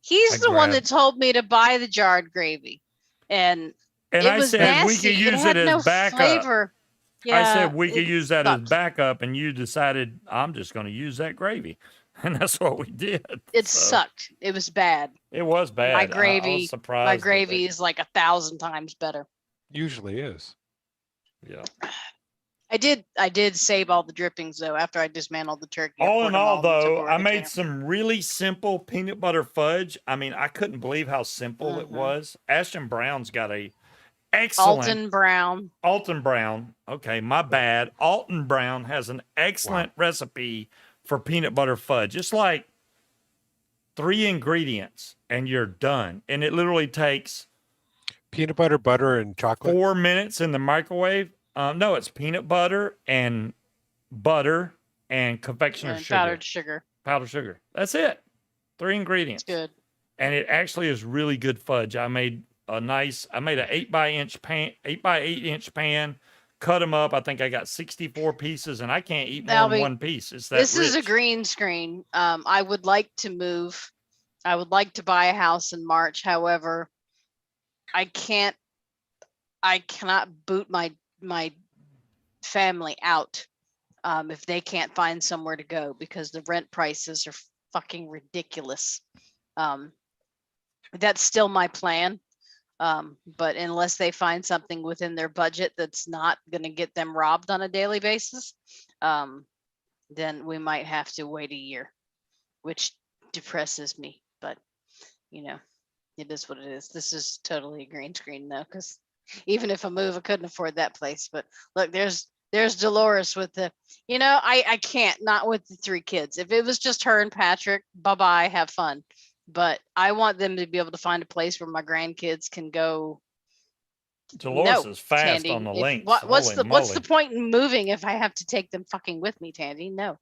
He's I the one that grabbed- told me to buy the jarred gravy, and and it I was said nasty. we could It use had it as no backup. flavor. I said we could it use that as sucked. backup, and you decided I'm just going to use that gravy, and that's what we did. It So, sucked. It was bad. It was bad. My I gravy- was surprised. My that gravy is like 1,000 times better. Usually is. Yeah. I did save all the drippings though after I dismantled the turkey. I All poured in them all, in the though, Tupperware I made container. some really simple peanut butter fudge. I mean, I couldn't believe how simple it Mhm. was. Ashton Brown's got a excellent Alton Brown. Brown. Okay, my bad. Alton Brown has an excellent recipe for peanut butter fudge. It's like 3 ingredients and you're done. And it literally takes Peanut butter, and chocolate. 4 minutes in the microwave. No, it's peanut butter and confectioner's And sugar. Powdered sugar. That's it. 3 ingredients. It's good. And it actually is really good fudge. I made an 8 by 8 inch pan, cut them up. I think I got 64 pieces, and I can't eat more Albie, than one piece. It's that This is a rich. green screen. I would like to move. I would like to buy a house in March. However, I cannot boot my family out if they can't find somewhere to go because the rent prices are fucking ridiculous. That's still my plan. But unless they find something within their budget that's not going to get them robbed on a daily basis, then we might have to wait a year, which depresses me. But, it is what it is. This is totally a green screen though, because even if I move, I couldn't afford that place. But look, there's There's Dolores with the, I can't, not with the 3 kids. If it was just her and Patrick, bye-bye, have fun. But I want them to be able to find a place where my grandkids can go. Dolores No, is fast Tandy. on the If, links. what's Holy what's the moly. point in moving if I have to take them fucking with me, Tandy? No.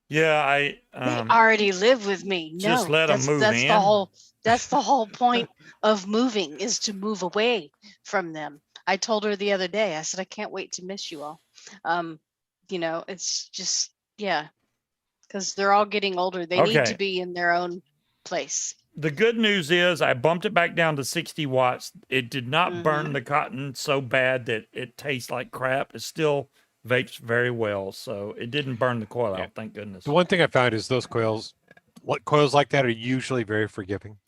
Yeah, I They already live with me. just No, let them move that's in. the whole point of moving, is to move away from them. I told her the other day, I said, I can't wait to miss you all. It's just, yeah, because they're all getting older. They need to Okay. be in their own place. The good news is I bumped it back down to 60 watts. It did not burn Mhm. the cotton so bad that it tastes like crap. It still vapes very well, so it didn't burn the coil Yeah. out, thank goodness. The one thing I found is those coils like that are usually very forgiving.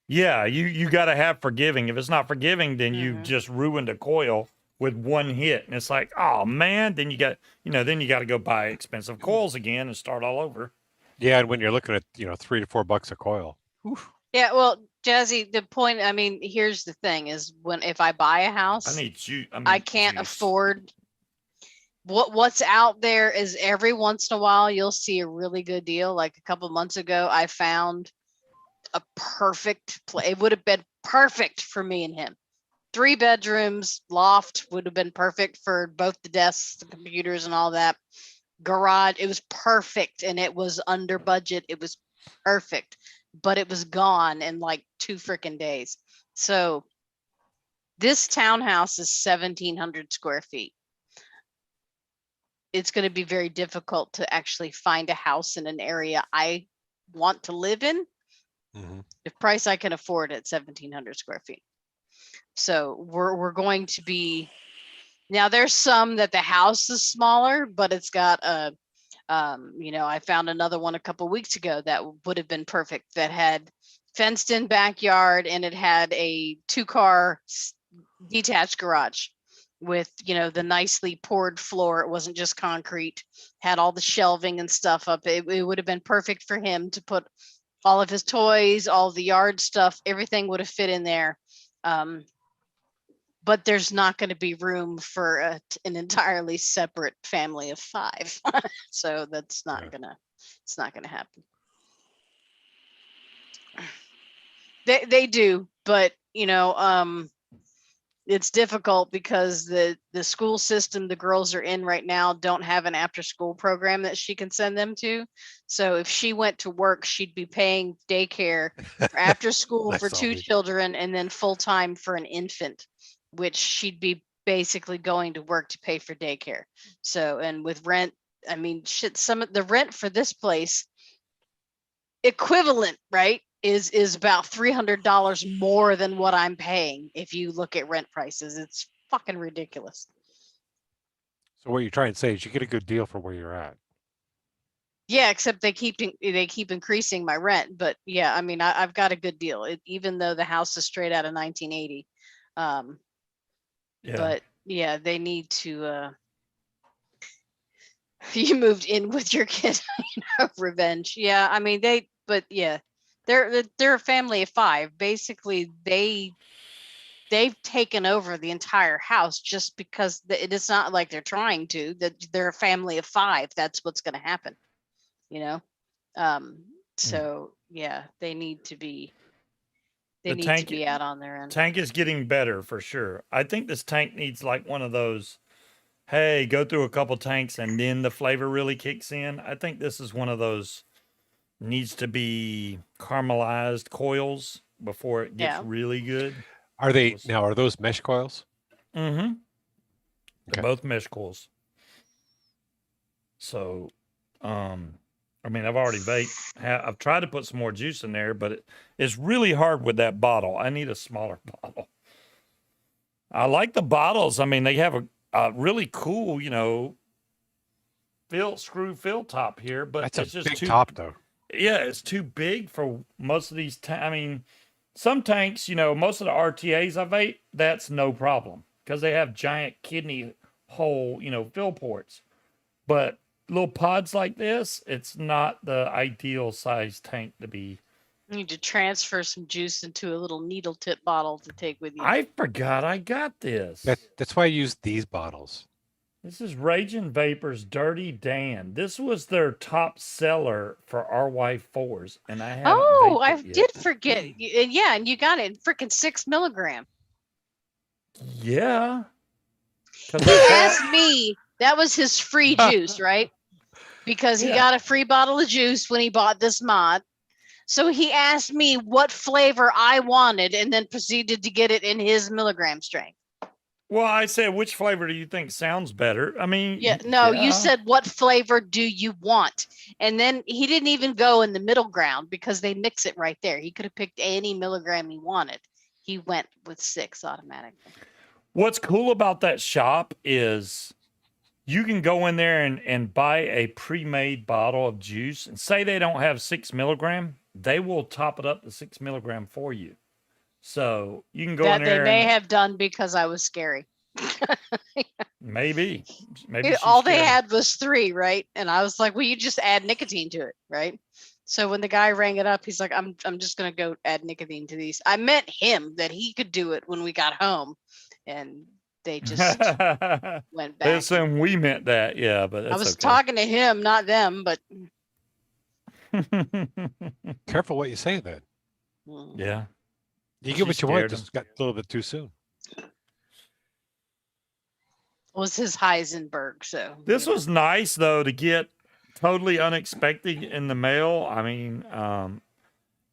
Yeah, you got to have forgiving. If it's not forgiving, then you Mhm. just ruined a coil with one hit, and it's like, oh man, then you got to go buy expensive coils again and start all over. Yeah, and when you're looking at $3 to $4 a coil. Oof. Yeah, well, Jazzy, the point, I mean, here's the thing is, if I buy a house, I need juice. I can't juice. afford what's out there. Is every once in a while you'll see a really good deal. Like a couple months ago, I found a perfect play. It would have been perfect for me and him. 3 bedrooms, loft would have been perfect for both the desks, the computers, and all that. Garage, it was perfect, and it was under budget. It was perfect, but it was gone in like 2 freaking days. So this townhouse is 1,700 square feet. It's going to be very difficult to actually find a house in an area I want to live in. Mhm. The price I can afford at 1,700 square feet. So we're going to be, now there's some that the house is smaller, but it's got a, I found another one a couple weeks ago that would have been perfect, that had fenced in backyard, and it had a 2-car detached garage with, the nicely poured floor. It wasn't just concrete, had all the shelving and stuff up. It would have been perfect for him to put all of his toys, all the yard stuff, everything would have fit in there. But there's not going to be room for an entirely separate family of 5. So that's not Yeah. it's not gonna happen. They do, but it's difficult because the school system the girls are in right now don't have an after school program that she can send them to. So if she went to work, she'd be paying daycare for after school for That's all 2 me. children, and then full time for an infant, which she'd be basically going to work to pay for daycare. So, and with rent, I mean, shit, some of the rent for this place equivalent, right, is about $300 more than what I'm paying. If you look at rent prices, it's fucking ridiculous. So what you're trying to say is you get a good deal for where you're at. Yeah, except they keep increasing my rent. But yeah, I mean, I've got a good deal, even though the house is straight out of 1980. Yeah. But yeah, they need to. You moved in with your kid, revenge. Yeah, I mean but yeah, they're a family of 5. Basically, they've taken over the entire house just because it is not like they're trying to. That they're a family of 5. That's what's going to happen. So yeah, they need to be. They need to be out on their end. Tank is getting better for sure. I think this tank needs like one of those, hey, go through a couple tanks and then the flavor really kicks in. I think this is one of those needs to be caramelized coils before it gets Yeah. really good. Are those mesh coils? Mm-hmm. Okay. They're both mesh coils. So, I mean, I've already vaped. I've tried to put some more juice in there, but it's really hard with that bottle. I need a smaller bottle. I like the bottles. I mean, they have a really cool, screw fill top here, but That's it's a just big too top though. Yeah, it's too big for most of these. I mean, some tanks, most of the RTAs I vape, that's no problem because they have giant kidney hole, fill ports. But little pods like this, it's not the ideal size tank to be You need to transfer some juice into a little needle tip bottle to take with you. I forgot I got this. That's why I use these bottles. This is Raging Vapor's Dirty Dan. This was their top seller for RY4s, and I haven't. Oh, vaped I it yet. did forget. Yeah, and you got it in freaking 6 milligram. Yeah. 'Cause He I bought- asked me, that was his free juice, right? Because he Yeah. got a free bottle of juice when he bought this mod. So he asked me what flavor I wanted and then proceeded to get it in his milligram strength. Well, I said, which flavor do you think sounds better? I mean, Yeah, no, yeah. you said what flavor do you want? And then he didn't even go in the middle ground because they mix it right there. He could have picked any milligram he wanted. He went with 6 automatically. What's cool about that shop is you can go in there and buy a pre-made bottle of juice and say they don't have 6 milligram, they will top it up to 6 milligram for you. So you can go That in they there may and have done because I was scary. maybe All she's they scared. had was 3, right? And I was like, well, you just add nicotine to it, right? So when the guy rang it up, he's like, I'm just gonna go add nicotine to these. I meant him that he could do it when we got home, and they just went They back. assume we meant that, yeah, but that's I was okay. talking to him, not them, but Careful what you say then. Yeah. You She get what you want, scared just got a little bit too soon. was his Heisenberg. So This was nice though to get totally unexpected in the mail. I mean,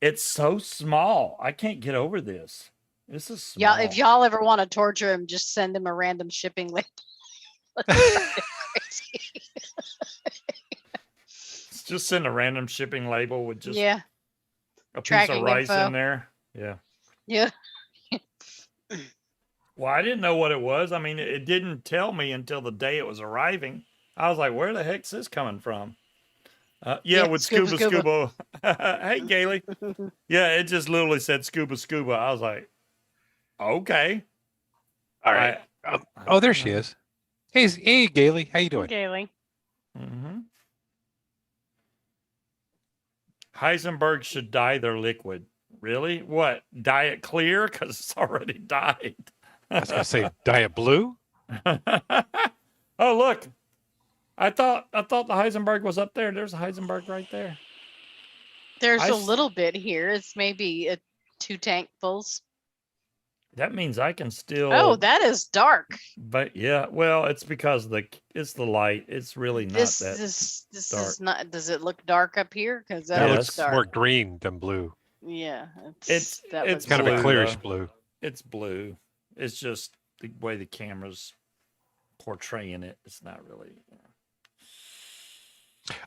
it's so small. I can't get over this. This is small. yeah. If y'all ever want to torture him, just send him a random shipping label. Just send a random shipping label with just Yeah, a piece tracking of rice info. in there. Yeah. yeah. Well, I didn't know what it was. I mean, it didn't tell me until the day it was arriving. I was like, where the heck's this coming from? Yeah, Yeah, with Scuba, Scuba. Hey, Gailey. Yeah, it just literally said Scuba. I was like, okay. All right. Oh, there she is. Hey, Gailey, how you doing? Gaily. Mm-hmm. Heisenberg should dye their liquid. Really? What? Dye it clear? Because it's already dyed. I was gonna say Diet Blue. Oh, look. I thought the Heisenberg was up there. There's a Heisenberg right there. There's I a s- little bit here. It's maybe 2 tankfuls. That means I can still. Oh, that is dark. But yeah, well, it's because it's the light. It's really not This that. this dark. is not. Does it look dark up here? Because that That Yes. looks looks dark. more green than blue. Yeah, It's that it's looks Kind of a blue, dark. clearish though. blue. It's blue. It's just the way the camera's portraying it. It's not really.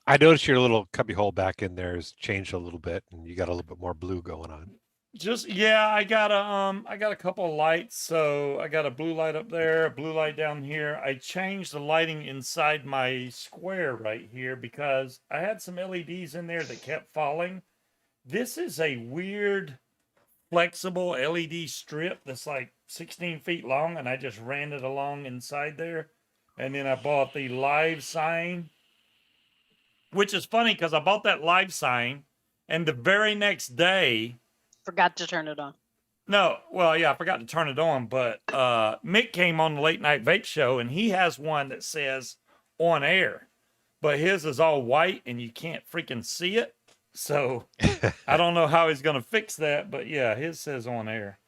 I noticed your little cubby hole back in there has changed a little bit, and you got a little bit more blue going on. Just yeah, I got a couple of lights. So I got a blue light up there, a blue light down here. I changed the lighting inside my square right here because I had some LEDs in there that kept falling. This is a weird flexible LED strip that's like 16 feet long, and I just ran it along inside there. And then I bought the live sign, which is funny because I bought that live sign, and the very next day, Forgot to turn it on. no, well, yeah, I forgot to turn it on, but Mick came on the late night vape show, and he has one that says on air, but his is all white and you can't freaking see it. So I don't know how he's gonna fix that, but yeah, his says on air.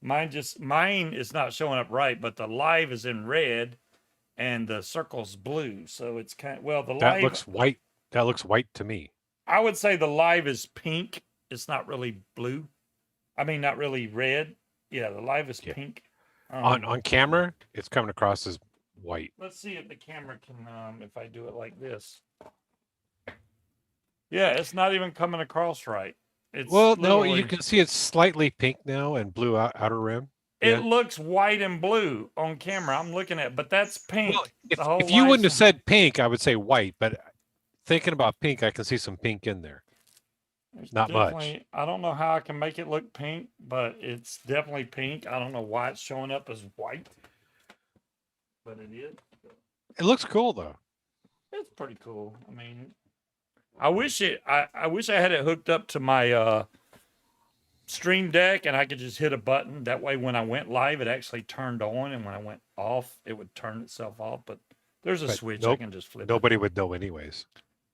Mine is not showing up right, but the live is in red and the circle's blue. So it's kind of, well, the That live looks white. That looks white to me. I would say the live is pink. It's not really blue. I mean, not really red. Yeah, the live is Yeah. pink. On camera, it's coming across as white. Let's see if the camera can, if I do it like this. Yeah, it's not even coming across right. It's Well, no, you literally- can see it's slightly pink now and blue outer rim. It yeah. looks white and blue on camera. I'm looking at, but that's pink. Well, The whole if you wouldn't have live- said pink, I would say white. But thinking about pink, I can see some pink in there. There's not much. definitely- I don't know how I can make it look pink, but it's definitely pink. I don't know why it's showing up as white, but it is. It looks cool though. It's pretty cool. I mean, I wish I had it hooked up to my Stream Deck, and I could just hit a button. That way, when I went live, it actually turned on, and when I went off, it would turn itself off. But there's a But switch. nope, I can just flip it. Nobody would know anyways.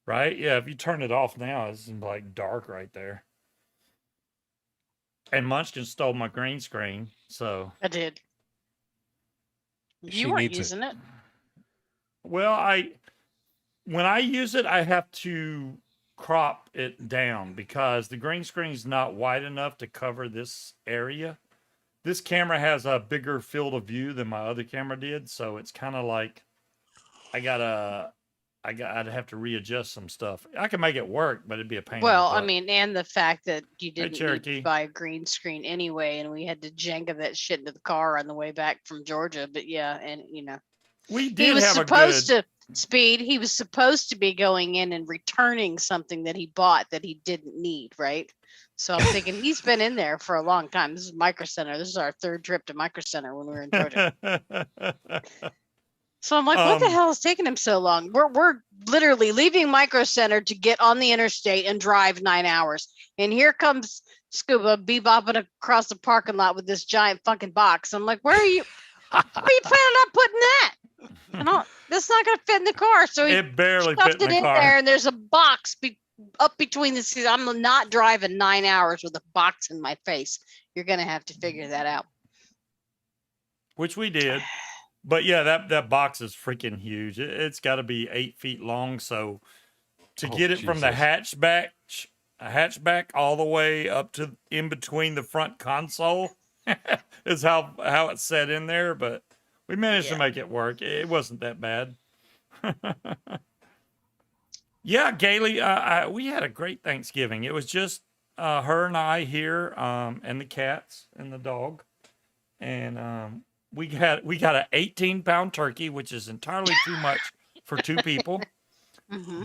Right? Yeah, if you turn it off now, it's like dark right there. And Munchkin stole my green screen, so. I did. She You weren't needs it. using it. Well, when I use it, I have to crop it down because the green screen is not wide enough to cover this area. This camera has a bigger field of view than my other camera did, so it's kind of like I'd have to readjust some stuff. I can make it work, but it'd be a pain. Well, in the I butt. mean, and the fact that you didn't need Cherokee. to buy a green screen anyway, and we had to Jenga that shit into the car on the way back from Georgia. But yeah, and we he did was have supposed a good. to speed. He was supposed to be going in and returning something that he bought that he didn't need, right? So I'm thinking he's been in there for a long time. This is Micro Center. This is our third trip to Micro Center when we were in Georgia. So I'm like, what the hell is taking him so long? We're literally leaving Micro Center to get on the interstate and drive 9 hours. And here comes Scuba bebopping across the parking lot with this giant fucking box. I'm like, where are you planning on putting that? That's not gonna fit in the car. So he It barely stuffed fit in it the in car. there, and there's a box up between the seats. I'm not driving 9 hours with a box in my face. You're gonna have to figure that out. Which we did. But yeah, that box is freaking huge. It's got to be 8 feet long. So to get it from the hatchback all the way up to in between the front console is how it's set in there. But we managed to make it work. It wasn't that bad. Yeah, Gailey, we had a great Thanksgiving. It was just her and I here, and the cats and the dog, and we got an 18-pound turkey, which is entirely too much for 2 people.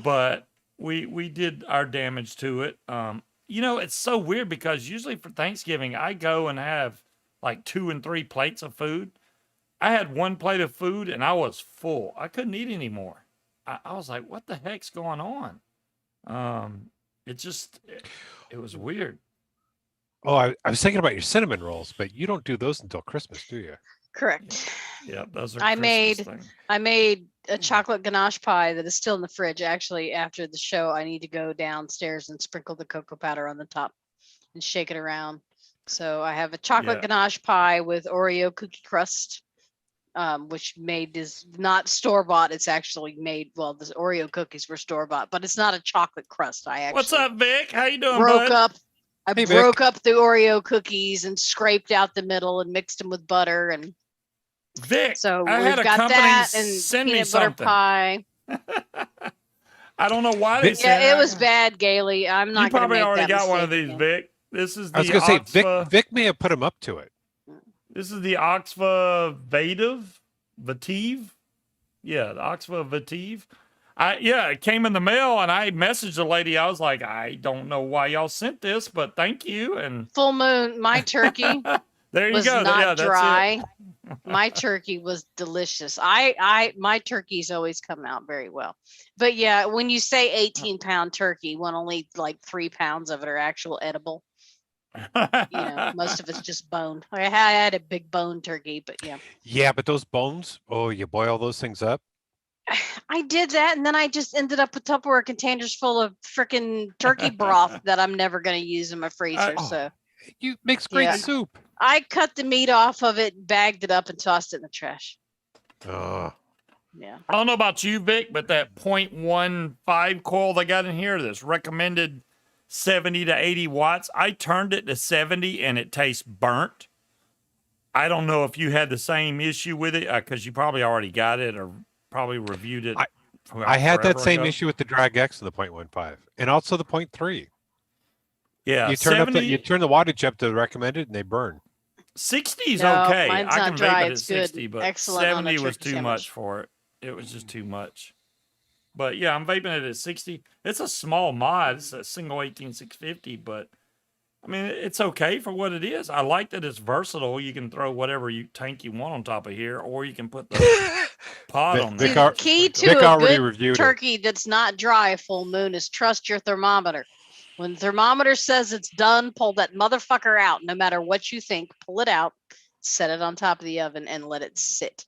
But we did our damage to it. It's so weird because usually for Thanksgiving I go and have like 2 and 3 plates of food. I had 1 plate of food and I was full. I couldn't eat anymore. I was like, what the heck's going on? It was weird. Oh, I was thinking about your cinnamon rolls, but you don't do those until Christmas, do you? Correct. Yeah, those are. I Christmas things. made a chocolate ganache pie that is still in the fridge. Actually, after the show, I need to go downstairs and sprinkle the cocoa powder on the top and shake it around. So I have a chocolate ganache pie with Oreo cookie crust, which is not store-bought. It's actually made, well, the Oreo cookies were store-bought, but it's not a chocolate crust. What's up, Vic? How you doing, broke bud? up. I broke up the Oreo cookies and scraped out the middle and mixed them with butter. And Vic, so I we've had a got company that and send me peanut butter something. pie. I don't know why they Yeah, it was bad, Gailey. I'm not You going to probably make already that got one of mistake these, again. Vic. This is the I was going to say, Oxva. Vic may have put him up to it. This is the Oxva Vativ. Yeah, the Oxva Vativ. It came in the mail, and I messaged the lady. I was like, I don't know why y'all sent this, but thank you. And Full moon, my turkey there you was go. not Yeah, that's dry. it. My turkey was delicious. My turkeys always come out very well. But yeah, when you say 18-pound turkey, when only like 3 pounds of it are actual edible, most of it's just boned. I had a big bone turkey, but yeah. Yeah, but those bones, you boil those things up. I did that, and then I just ended up with Tupperware containers full of freaking turkey broth that I'm never going to use in my freezer. So you makes great soup. I cut the meat off of it, bagged it up, and tossed it in the trash. Oh. Yeah. I don't know about you, Vic, but that 0.15 coil they got in here, that's recommended 70 to 80 watts. I turned it to 70 and it tastes burnt. I don't know if you had the same issue with it because you probably already got it or probably reviewed it. I had that same ago. issue with the Drag X and the 0.15 and also the 0.3. Yeah, you turn you turn the wattage up to the recommended and they burn. 60 is No, okay. mine's I not can dry. vape it It's at good. 60, but Excellent on a 70 was turkey too sandwich. much for it. It was just too much. But yeah, I'm vaping it at 60. It's a small mod. It's a single 18650, but I mean, it's okay for what it is. I like that it's versatile. You can throw whatever tank you want on top of here, or you can put the pod on there. The key Vic to a already good reviewed it. turkey that's not dry full moon is trust your thermometer. When the thermometer says it's done, pull that motherfucker out. No matter what you think, pull it out, set it on top of the oven, and let it sit.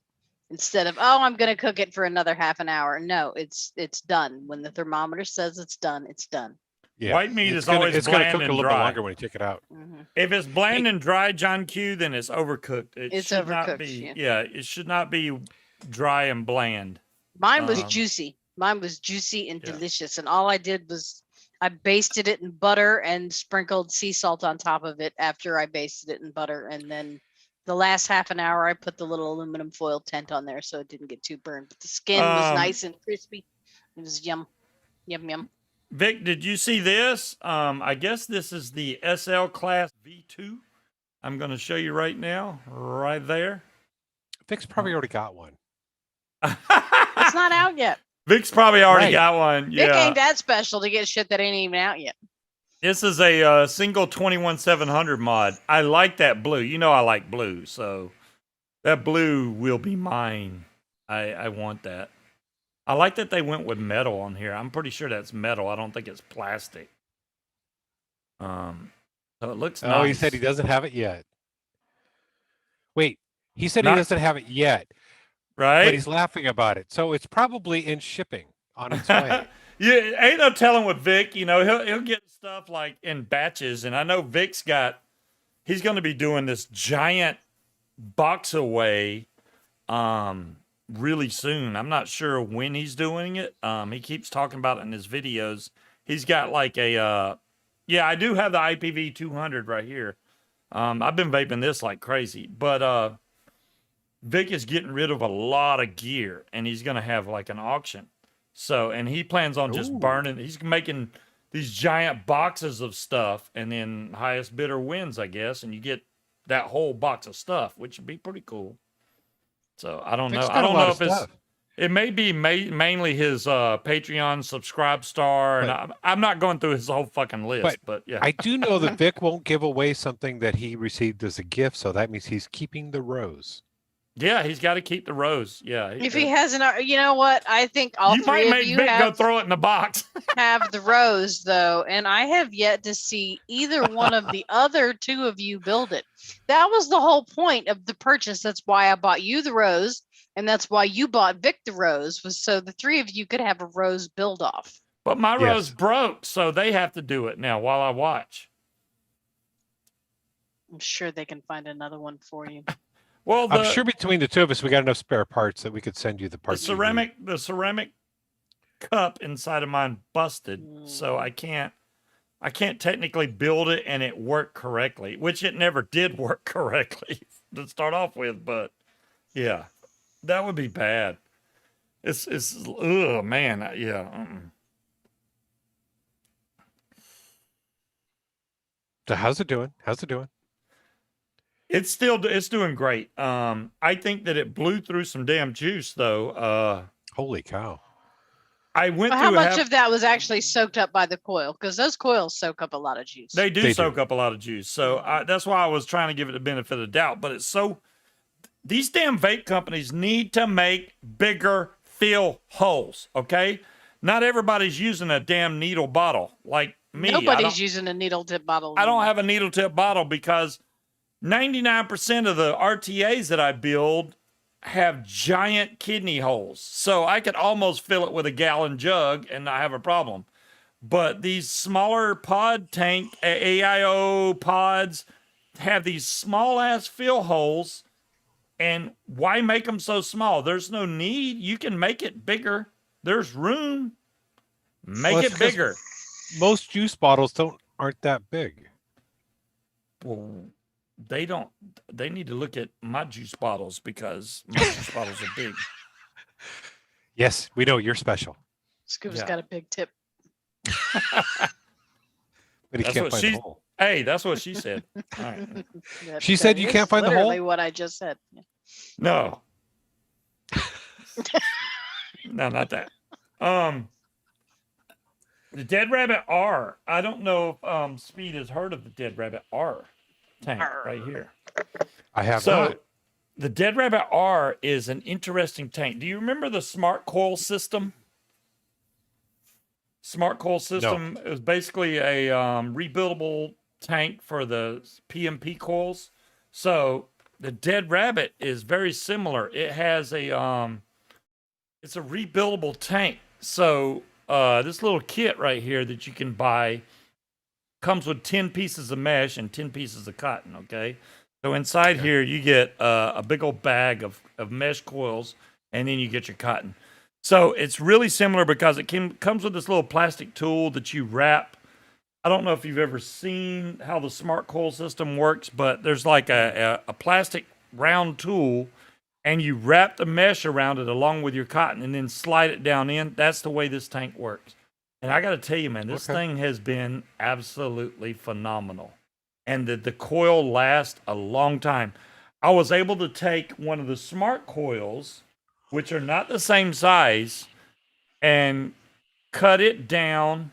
Instead of, oh, I'm gonna cook it for another half an hour. No, it's done. When the thermometer says it's done, it's done. Yeah. White meat it's is gonna, always it's gonna bland cook a and little bit dry. longer when you take it out. If it's bland and dry, John Q, then it's overcooked. It's should not overcooked, be. yeah. It should not be dry and bland. Mine was Um, juicy. Mine was juicy and yeah. delicious. And all I did was I basted it in butter and sprinkled sea salt on top of it after I basted it in butter. And then the last half an hour, I put the little aluminum foil tent on there so it didn't get too burned. But the skin was nice and crispy. It was yum, yum, yum. Vic, did you see this? I guess this is the SL Class V2. I'm going to show you right now, right there. Vic's probably already got one. It's not out yet. Vic's probably already Right. got one. Vic Yeah. ain't that special to get shit that ain't even out yet. This is a single 21700 mod. I like that blue. You know I like blue, so that blue will be mine. I want that. I like that they went with metal on here. I'm pretty sure that's metal. I don't think it's plastic. So it looks nice. Oh, he said he doesn't have it yet. Wait, he said Not- he doesn't have it yet, right? but he's laughing about it. So it's probably in shipping on its way. Yeah, ain't no telling with Vic. You know, he'll get stuff like in batches, and I know Vic's he's going to be doing this giant box away, really soon. I'm not sure when he's doing it. He keeps talking about it in his videos. He's got like a, yeah, I do have the IPV 200 right here. I've been vaping this like crazy, but Vic is getting rid of a lot of gear, and he's going to have like an auction. So, and he plans on just Ooh. burning. He's making these giant boxes of stuff, and then highest bidder wins, I guess. And you get that whole box of stuff, which would be pretty cool. So I don't know. Vic's I got a don't lot know of if stuff. it may be mainly his Patreon subscribe star, and I'm not going through his whole fucking list, but yeah. I do know that Vic won't give away something that he received as a gift, so that means he's keeping the rose. Yeah, he's got to keep the rose. Yeah. If he hasn't, you know what? I think all you three might of make you Vic go have, throw it in the box. have the rose, though, and I have yet to see either one of the other two of you build it. That was the whole point of the purchase. That's why I bought you the rose, and that's why you bought Vic the rose, was so the three of you could have a rose build off. But my Yes. rose broke, so they have to do it now while I watch. I'm sure they can find another one for you. Well, I'm sure between the two of us, we got enough spare parts that we could send you the the parts. you need. ceramic cup inside of mine busted, so I can't technically build it and it worked correctly, which it never did work correctly to start off with. But yeah, that would be bad. It's oh man, yeah. So how's it doing? How's it doing? It's doing great. I think that it blew through some damn juice though. Holy cow! I went But through how much of that was actually soaked up by the coil? Because those coils soak up a lot of juice. They do They soak do. up a lot of juice. So that's why I was trying to give it the benefit of the doubt. But it's so, these damn vape companies need to make bigger fill holes, okay? Not everybody's using a damn needle bottle like me. Nobody's using a needle tip bottle. I don't have a needle tip bottle because 99% of the RTAs that I build have giant kidney holes. So I could almost fill it with a gallon jug and not have a problem. But these smaller pod tank AIO pods have these small ass fill holes. And why make them so small? There's no need. You can make it bigger. There's room. Make Well, it it's 'cause bigger. Most juice bottles aren't that big. Well, they don't. They need to look at my juice bottles because my juice bottles are big. Yes, we know you're special, Scuba's Yeah. got a big tip. but he That's can't what find she- the hole. Hey, that's what she said. All right. She said you is can't find the hole? literally what I just said. No. No, not that. The Dead Rabbit R. I don't know if Speed has heard of the Dead Rabbit R tank right here. I have So not. the Dead Rabbit R is an interesting tank. Do you remember the smart coil system? smart coil system. It was basically a rebuildable tank for the PMP coils. So the Dead Rabbit is very similar. It has a it's a rebuildable tank. So this little kit right here that you can buy comes with 10 pieces of mesh and 10 pieces of cotton. Okay. So inside here you get a big old bag of mesh coils, and then you get your cotton. So it's really similar because it comes with this little plastic tool that you wrap. I don't know if you've ever seen how the smart coil system works, but there's like a plastic round tool, and you wrap the mesh around it along with your cotton and then slide it down in. That's the way this tank works. And I got to tell you, man, this thing has been absolutely phenomenal. And the coil lasts a long time. I was able to take one of the smart coils, which are not the same size, and cut it down,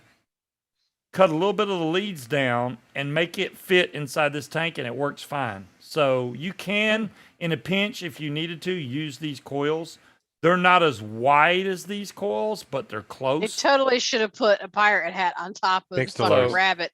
cut a little bit of the leads down, and make it fit inside this tank, and it works fine. So you can, in a pinch, if you needed to, use these coils. They're not as wide as these coils, but they're close. They totally should have put a pirate hat on top of Thanks the to fucking Lowe's. rabbit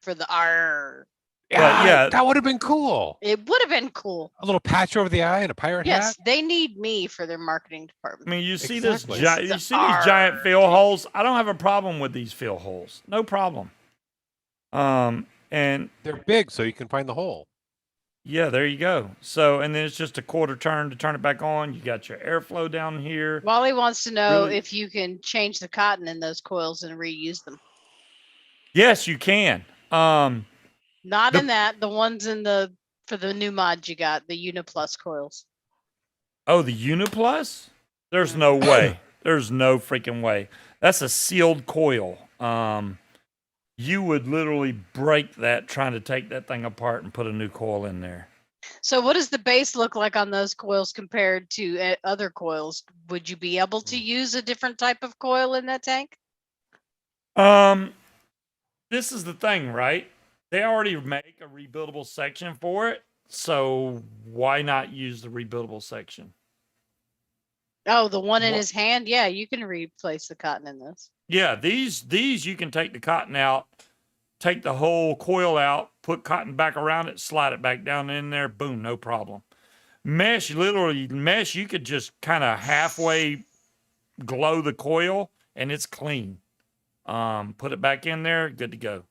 for the R. Yeah. That would have been cool. It would have been cool. A little patch over the eye and a pirate Yes, hat. they need me for their marketing I department. mean, you see Exactly. you see these giant fill holes. I don't have a problem with these fill holes. No problem. And They're big, so you can find the hole. yeah, there you go. So, and then it's just a quarter turn to turn it back on. You got your airflow down here. Wally wants to know Really- if you can change the cotton in those coils and reuse them. Yes, you can. Not The- in that, the ones for the new mod you got, the Uniplus coils. Oh, the Uniplus? There's no way. There's no freaking way. That's a sealed coil. You would literally break that trying to take that thing apart and put a new coil in there. So what does the base look like on those coils compared to other coils? Would you be able to use a different type of coil in that tank? This is the thing, right? They already make a rebuildable section for it, so why not use the rebuildable section? Oh, the one in Wha- his hand? Yeah, you can replace the cotton in this. Yeah, these you can take the cotton out, take the whole coil out, put cotton back around it, slide it back down in there, boom, no problem. Mesh, you could just kind of halfway glow the coil and it's clean. Put it back in there, good to go.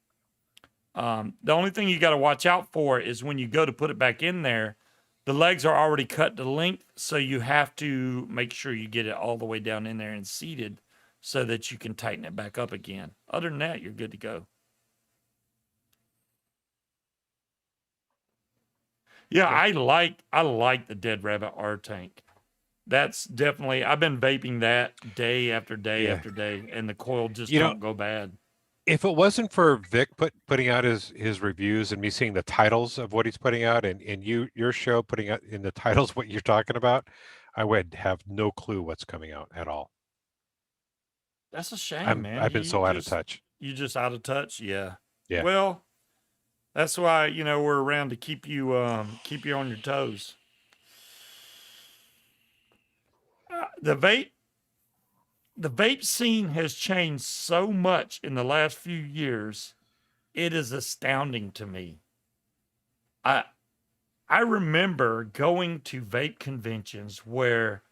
The only thing you got to watch out for is when you go to put it back in there, the legs are already cut to length, so you have to make sure you get it all the way down in there and seated so that you can tighten it back up again. Other than that, you're good to go. Yeah, I like the Dead Rabbit R tank. That's definitely, I've been vaping that day after day after day, and the coil just don't go bad. If it wasn't for Vic putting out his reviews and me seeing the titles of what he's putting out, and your show putting out in the titles what you're talking about, I would have no clue what's coming out at all. That's a shame, man. I've been so out of touch. You just out of touch? Yeah. Yeah. Well, that's why, we're around to keep you on your toes. The vape scene has changed so much in the last few years. It is astounding to me. I remember going to vape conventions where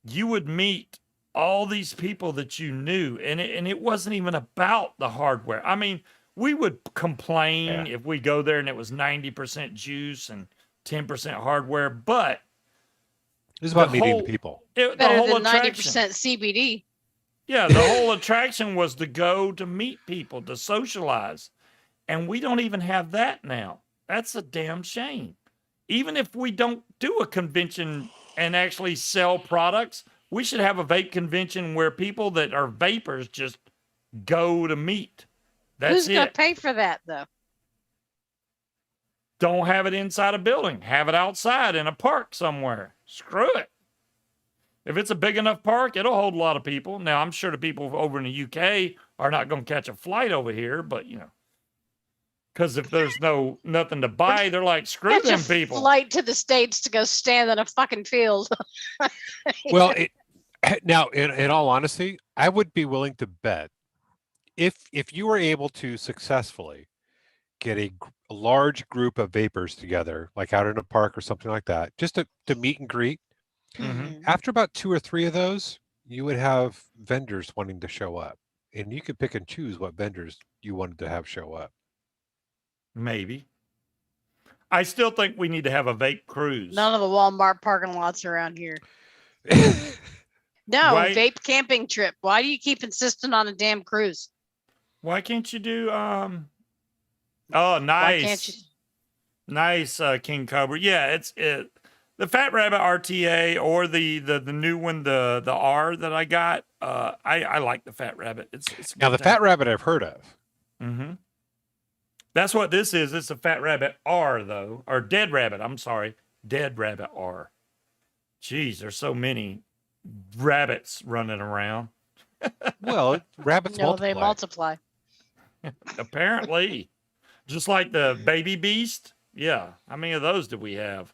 you would meet all these people that you knew, and it wasn't even about the hardware. I mean, we would complain if we go there and it was 90% juice and 10% hardware, but it was about meeting the people. The Better whole than attraction. 90% CBD. Yeah, the whole attraction was to go to meet people, to socialize. And we don't even have that now. That's a damn shame. Even if we don't do a convention and actually sell products, we should have a vape convention where people that are vapors just go to meet. That's Who's going to it. pay for that, though? Don't have it inside a building. Have it outside in a park somewhere. Screw it. If it's a big enough park, it'll hold a lot of people. Now, I'm sure the people over in the UK are not going to catch a flight over here, but, because if there's nothing to buy, they're like, screw Catch them a people. flight to the States to go stand in a fucking field. Well, now, in all honesty, I would be willing to bet if you were able to successfully get a large group of vapors together, like out in a park or something like that, just to meet and greet, Mm-hmm. Mhm. after about 2 or 3 of those, you would have vendors wanting to show up. And you could pick and choose what vendors you wanted to have show up. Maybe. I still think we need to have a vape cruise. None of the Walmart parking lots around here. No, Why- vape camping trip. Why do you keep insisting on a damn cruise? Why can't you do oh Why nice. can't you? Nice, King Cobra. Yeah, it's the Fat Rabbit RTA or the new one, the R that I got. I like the Fat Rabbit. It's Now, the Fat Rabbit I've heard of. Mm-hmm. That's what this is. It's a Fat Rabbit R though, or Dead Rabbit. I'm sorry, Dead Rabbit R. Jeez, there's so many rabbits running around. Well, rabbits No, they multiply. multiply. Apparently, just like the baby beast. Yeah, how many of those do we have?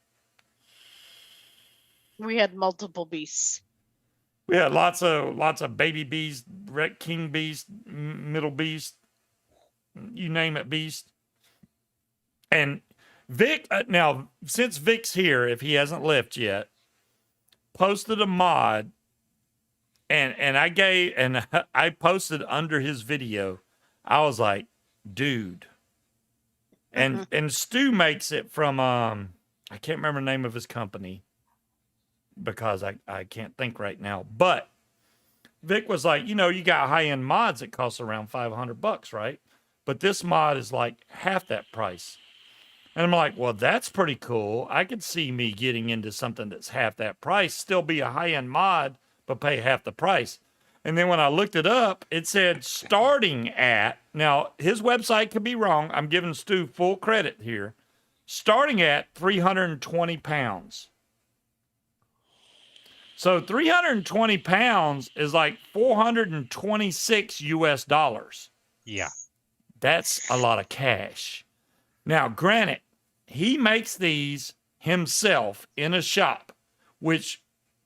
We had multiple beasts. We had lots of baby beast, king beast, middle beast, you name it, beast. And Vic, now since Vic's here, if he hasn't left yet, posted a mod, and I posted under his video. I was like, dude, and Stu makes it from I can't remember the name of his company because I can't think right now, but Vic was like, you got high-end mods that cost around $500, right? But this mod is like half that price. And I'm like, well, that's pretty cool. I could see me getting into something that's half that price, still be a high-end mod, but pay half the price. And then when I looked it up, it said starting at, now his website could be wrong. I'm giving Stu full credit here. Starting at 320 pounds. So 320 pounds is like 426 US dollars. Yeah. That's a lot of cash. Now, granted, he makes these himself in a shop, which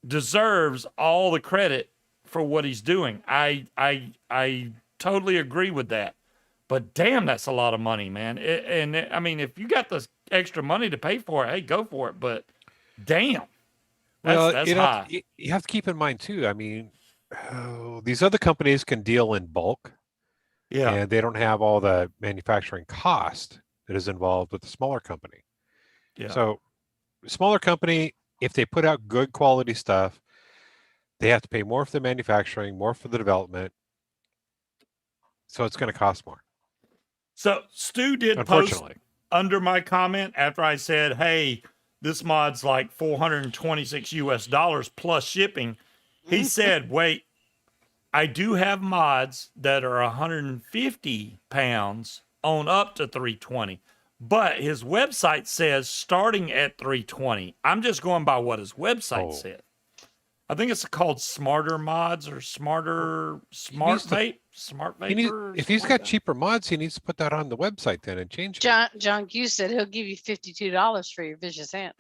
deserves all the credit for what he's doing. I totally agree with that. But damn, that's a lot of money, man. I mean, if you got the extra money to pay for it, hey, go for it. But damn. That's high. You have to keep in mind too. I mean, these other companies can deal in bulk, Yeah. and they don't have all the manufacturing cost that is involved with the smaller company. Yeah. So, smaller company, if they put out good quality stuff, they have to pay more for the manufacturing, more for the development. So it's going to cost more. So Stu did post Unfortunately. under my comment after I said, hey, this mod's like 426 US dollars plus shipping. He said, wait, I do have mods that are 150 pounds on up to 320, but his website says starting at 320. I'm just going by what his website said. I think it's called Smarter Mods or Smart Vape. If he's got cheaper mods, he needs to put that on the website then and change it. John Q said he'll give you $52 for your vicious ant.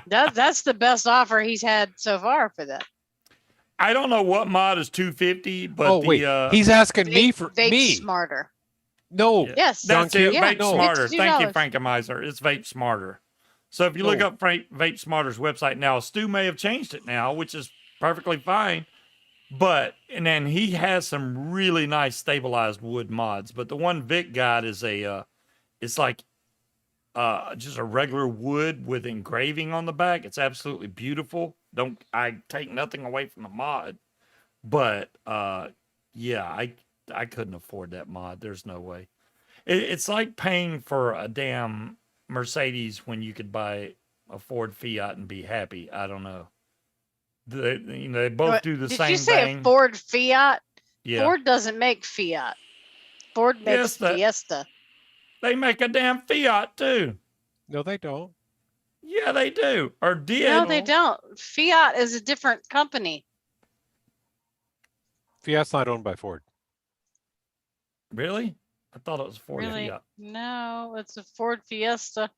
That's the best offer he's had so far for that. I don't know what mod is 250, but he's asking me for Vape me. Smarter. No, Yes, that's it. Yeah, Vape Smarter. Thank you, $52. Frankenmeiser. It's Vape Smarter. So if you look up Vape Smarter's website now, Stu may have changed it now, which is perfectly fine. And then he has some really nice stabilized wood mods. But the one Vic got is it's like just a regular wood with engraving on the back. It's absolutely beautiful. I take nothing away from the mod, but yeah, I couldn't afford that mod. There's no way. It's like paying for a damn Mercedes when you could buy a Ford Fiat and be happy. I don't know. They both do the same thing. Did you say a Ford Fiat? Yeah. Ford doesn't make Fiat. Ford makes Fiesta. They make a damn Fiat too. No, they don't. Yeah, they do. Or did. No, they don't. Fiat is a different company. Fiat's not owned by Ford. Really? I thought it was Ford Really? Fiat. No, it's a Ford Fiesta.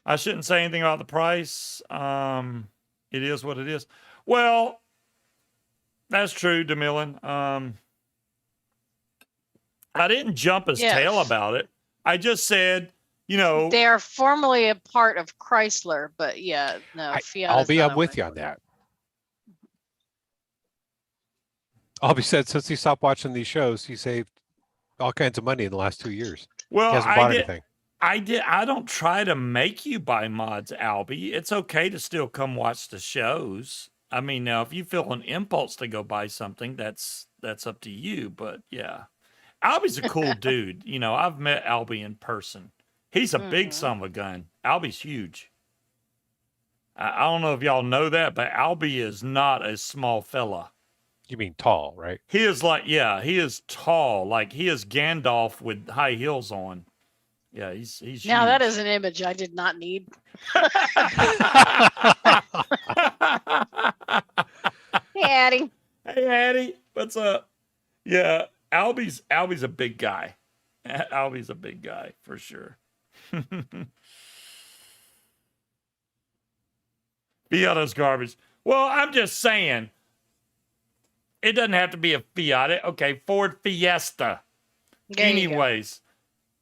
I shouldn't say anything about the price. It is what it is. Well, That's true, DeMillan. I didn't jump his Yeah. tail about it. I just said, you know, They are formerly a part of Chrysler, but yeah, no, Fiat. I'm with you on that. Albie said since he stopped watching these shows, he saved all kinds of money in the last 2 years. well, He hasn't bought anything. I don't try to make you buy mods, Albie. It's okay to still come watch the shows. I mean, now if you feel an impulse to go buy something, that's up to you. But yeah, Albie's a cool dude. You know, I've met Albie in person. He's a big son of a gun. Albie's huge. I don't know if y'all know that, but Albie is not a small fella. You mean tall, right? He is like, yeah, he is tall. Like he is Gandalf with high heels on. Yeah, he's Now that huge. is an image I did not need. Hey, Addie. Hey, Addie, what's up? Yeah, Albie's a big guy. Albie's a big guy for sure. Fiato's garbage. Well, I'm just saying, it doesn't have to be a Fiat. Okay, Ford Fiesta. There you go. Anyways,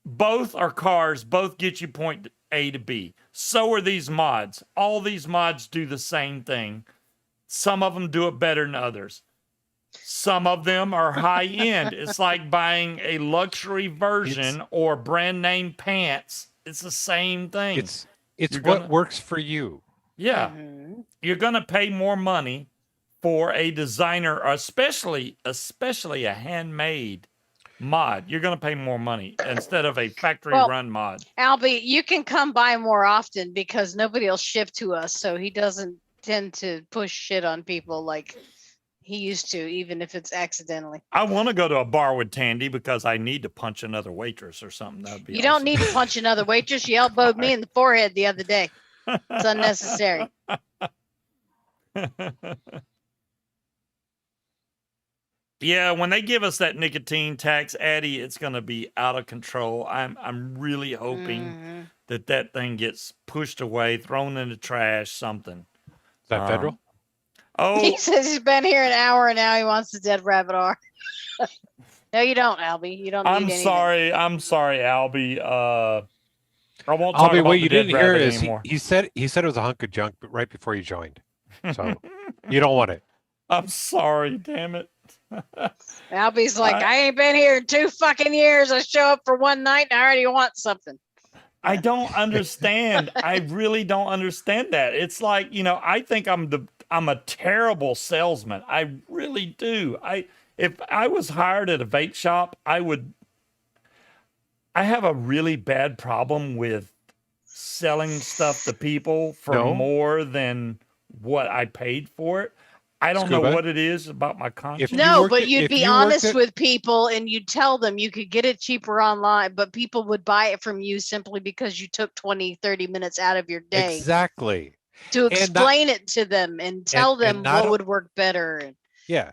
both are cars. Both get you point A to B. So are these mods. All these mods do the same thing. Some of them do it better than others. Some of them are high end. It's like buying a luxury version or brand name pants. It's the same thing. It's You're what gonna- works for you. Yeah. Mhm. You're going to pay more money for a designer, especially a handmade mod. You're going to pay more money instead of a factory run mod. Albie, you can come by more often because nobody will ship to us, so he doesn't tend to push shit on people like he used to, even if it's accidentally. I want to go to a bar with Tandy because I need to punch another waitress or something. That'd be You don't need to punch another waitress. You elbowed me in the forehead the other day. It's unnecessary. Yeah, when they give us that nicotine tax, Addie, it's going to be out of control. I'm really hoping Mhm. that thing gets pushed away, thrown in the trash, something. Is that federal? Oh, He says he's been here an hour and now he wants the dead rabbit R. No, you don't, Albie. You don't need I'm anything. sorry, Albie. I won't talk Albie, about what the you dead didn't hear rabbit is anymore. he said it was a hunk of junk, but right before you joined. So you don't want it. I'm sorry, damn it. Albie's like, I ain't been here in 2 fucking years. I show up for one night and I already want something. I don't understand. I really don't understand that. It's like, you know, I think I'm a terrible salesman. I really do. If I was hired at a vape shop, I have a really bad problem with selling stuff to people for No. more than what I paid for it. I don't know Scuba, what it is about my conscience. you No, worked but at- you'd if be you worked honest at- with people and you'd tell them you could get it cheaper online, but people would buy it from you simply because you took 20, 30 minutes out of your day Exactly. to And not- explain it to them and tell and them not what o- would work better. Yeah.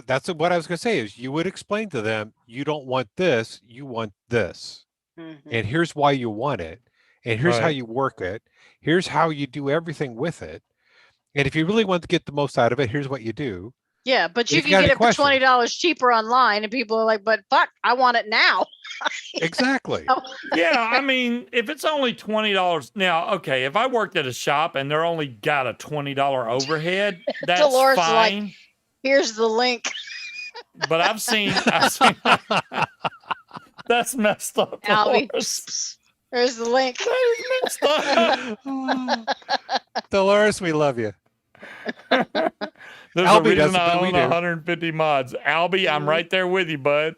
That's what I was going to say is you would explain to them, you don't want this, you want this. Mhm. And here's why you want it. And here's how Right. you work it. Here's how you do everything with it. And if you really want to get the most out of it, here's what you do. Yeah, but you If can you got get any it for questions. $20 cheaper online, and people are like, "But fuck, I want it now." Exactly. Yeah, I mean, if it's only $20 now, okay. If I worked at a shop and they're only got a $20 overhead, that's Dolores is like, fine. Here's the link. But I've seen that's messed up. Albie. Dolores. There's the link. That is messed up. Dolores, we love you. There's Albie a reason does it, I but we own do. 150 mods. Albie, I'm Mhm. right there with you, bud.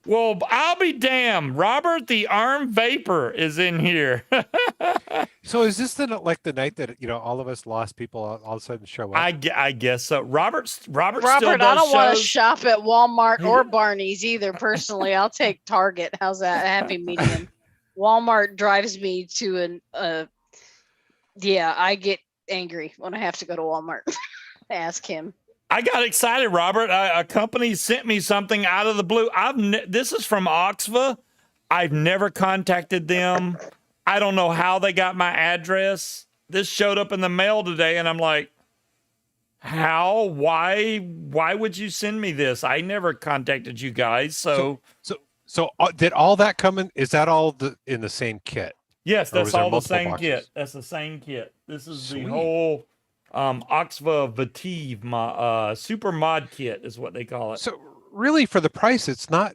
Well, I'll be damned. Robert the Armed Vapor is in here. So is this the night that all of us lost people all of a sudden show up? I guess so. Robert still Robert, does I don't want to shows. shop at Walmart He- or Barney's either. Personally, I'll take Target. How's that? Happy medium. Walmart drives me to yeah, I get angry when I have to go to Walmart. Ask him. I got excited, Robert. A company sent me something out of the blue. This is from Oxva. I've never contacted them. I don't know how they got my address. This showed up in the mail today, and I'm like, How? Why would you send me this? I never contacted you guys. So Did all that come in? Is that all in the same kit? yes, Or that's was there all the multiple same boxes? kit. That's the same kit. This is the Sweet. whole Oxva Vativ super mod kit is what they call it. So really, for the price, it's not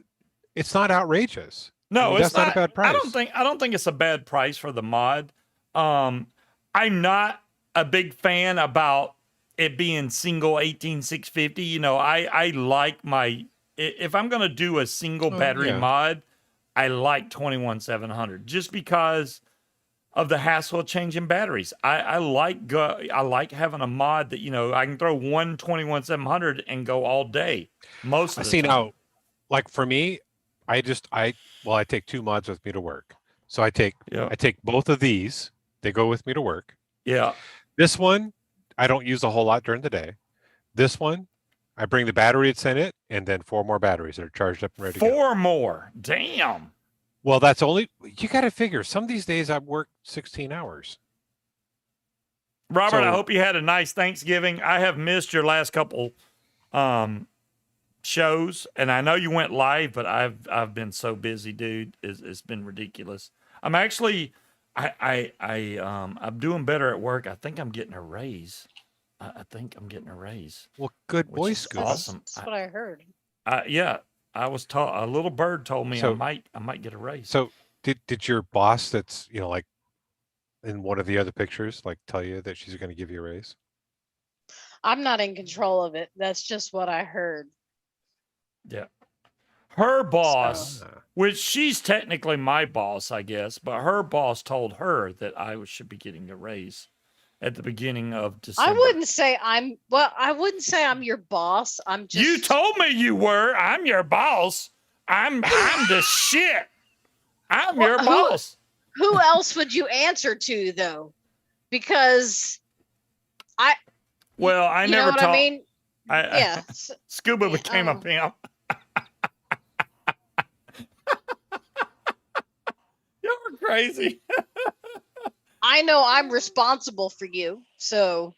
outrageous. I No, mean, it's that's not a bad price. I don't think it's a bad price for the mod. I'm not a big fan about it being single 18650. You know, I like my if I'm gonna do a single battery yeah. mod, I like 21700 just because of the hassle of changing batteries. I like having a mod that, you know, I can throw one 21700 and go all day most I of the see time. now. Like for me, I take 2 mods with me to work. So I take both of these. They go with me to work. Yeah. This one, I don't use a whole lot during the day. This one, I bring the battery that's in it, and then 4 more batteries that are charged up and ready to go. 4 more. Damn. Well, that's only, you got to figure. Some of these days I work 16 hours. Robert, I hope you had a nice Thanksgiving. I have missed your last couple shows, and I know you went live, but I've been so busy, dude. It's been ridiculous. I'm actually I'm doing better at work. I think I'm getting a raise. I think I'm getting a raise. Well, good boy, Scuba. Awesome. That's what I heard. Yeah, I was taught. A little bird told me So- I might get a raise. So did your boss that's, you know, like in one of the other pictures, like tell you that she's going to give you a raise? I'm not in control of it. That's just what I heard. Yeah. Her boss, Ah. which she's technically my boss, I guess, but her boss told her that I should be getting a raise at the beginning of December. I wouldn't say I'm your boss. I'm just You told me you were. I'm your boss. I'm the shit. I'm your boss. Who else would you answer to though? Because I you never know what talked. I mean? Yeah. Scuba became a Oh. pimp. You're crazy. I know I'm responsible for you, so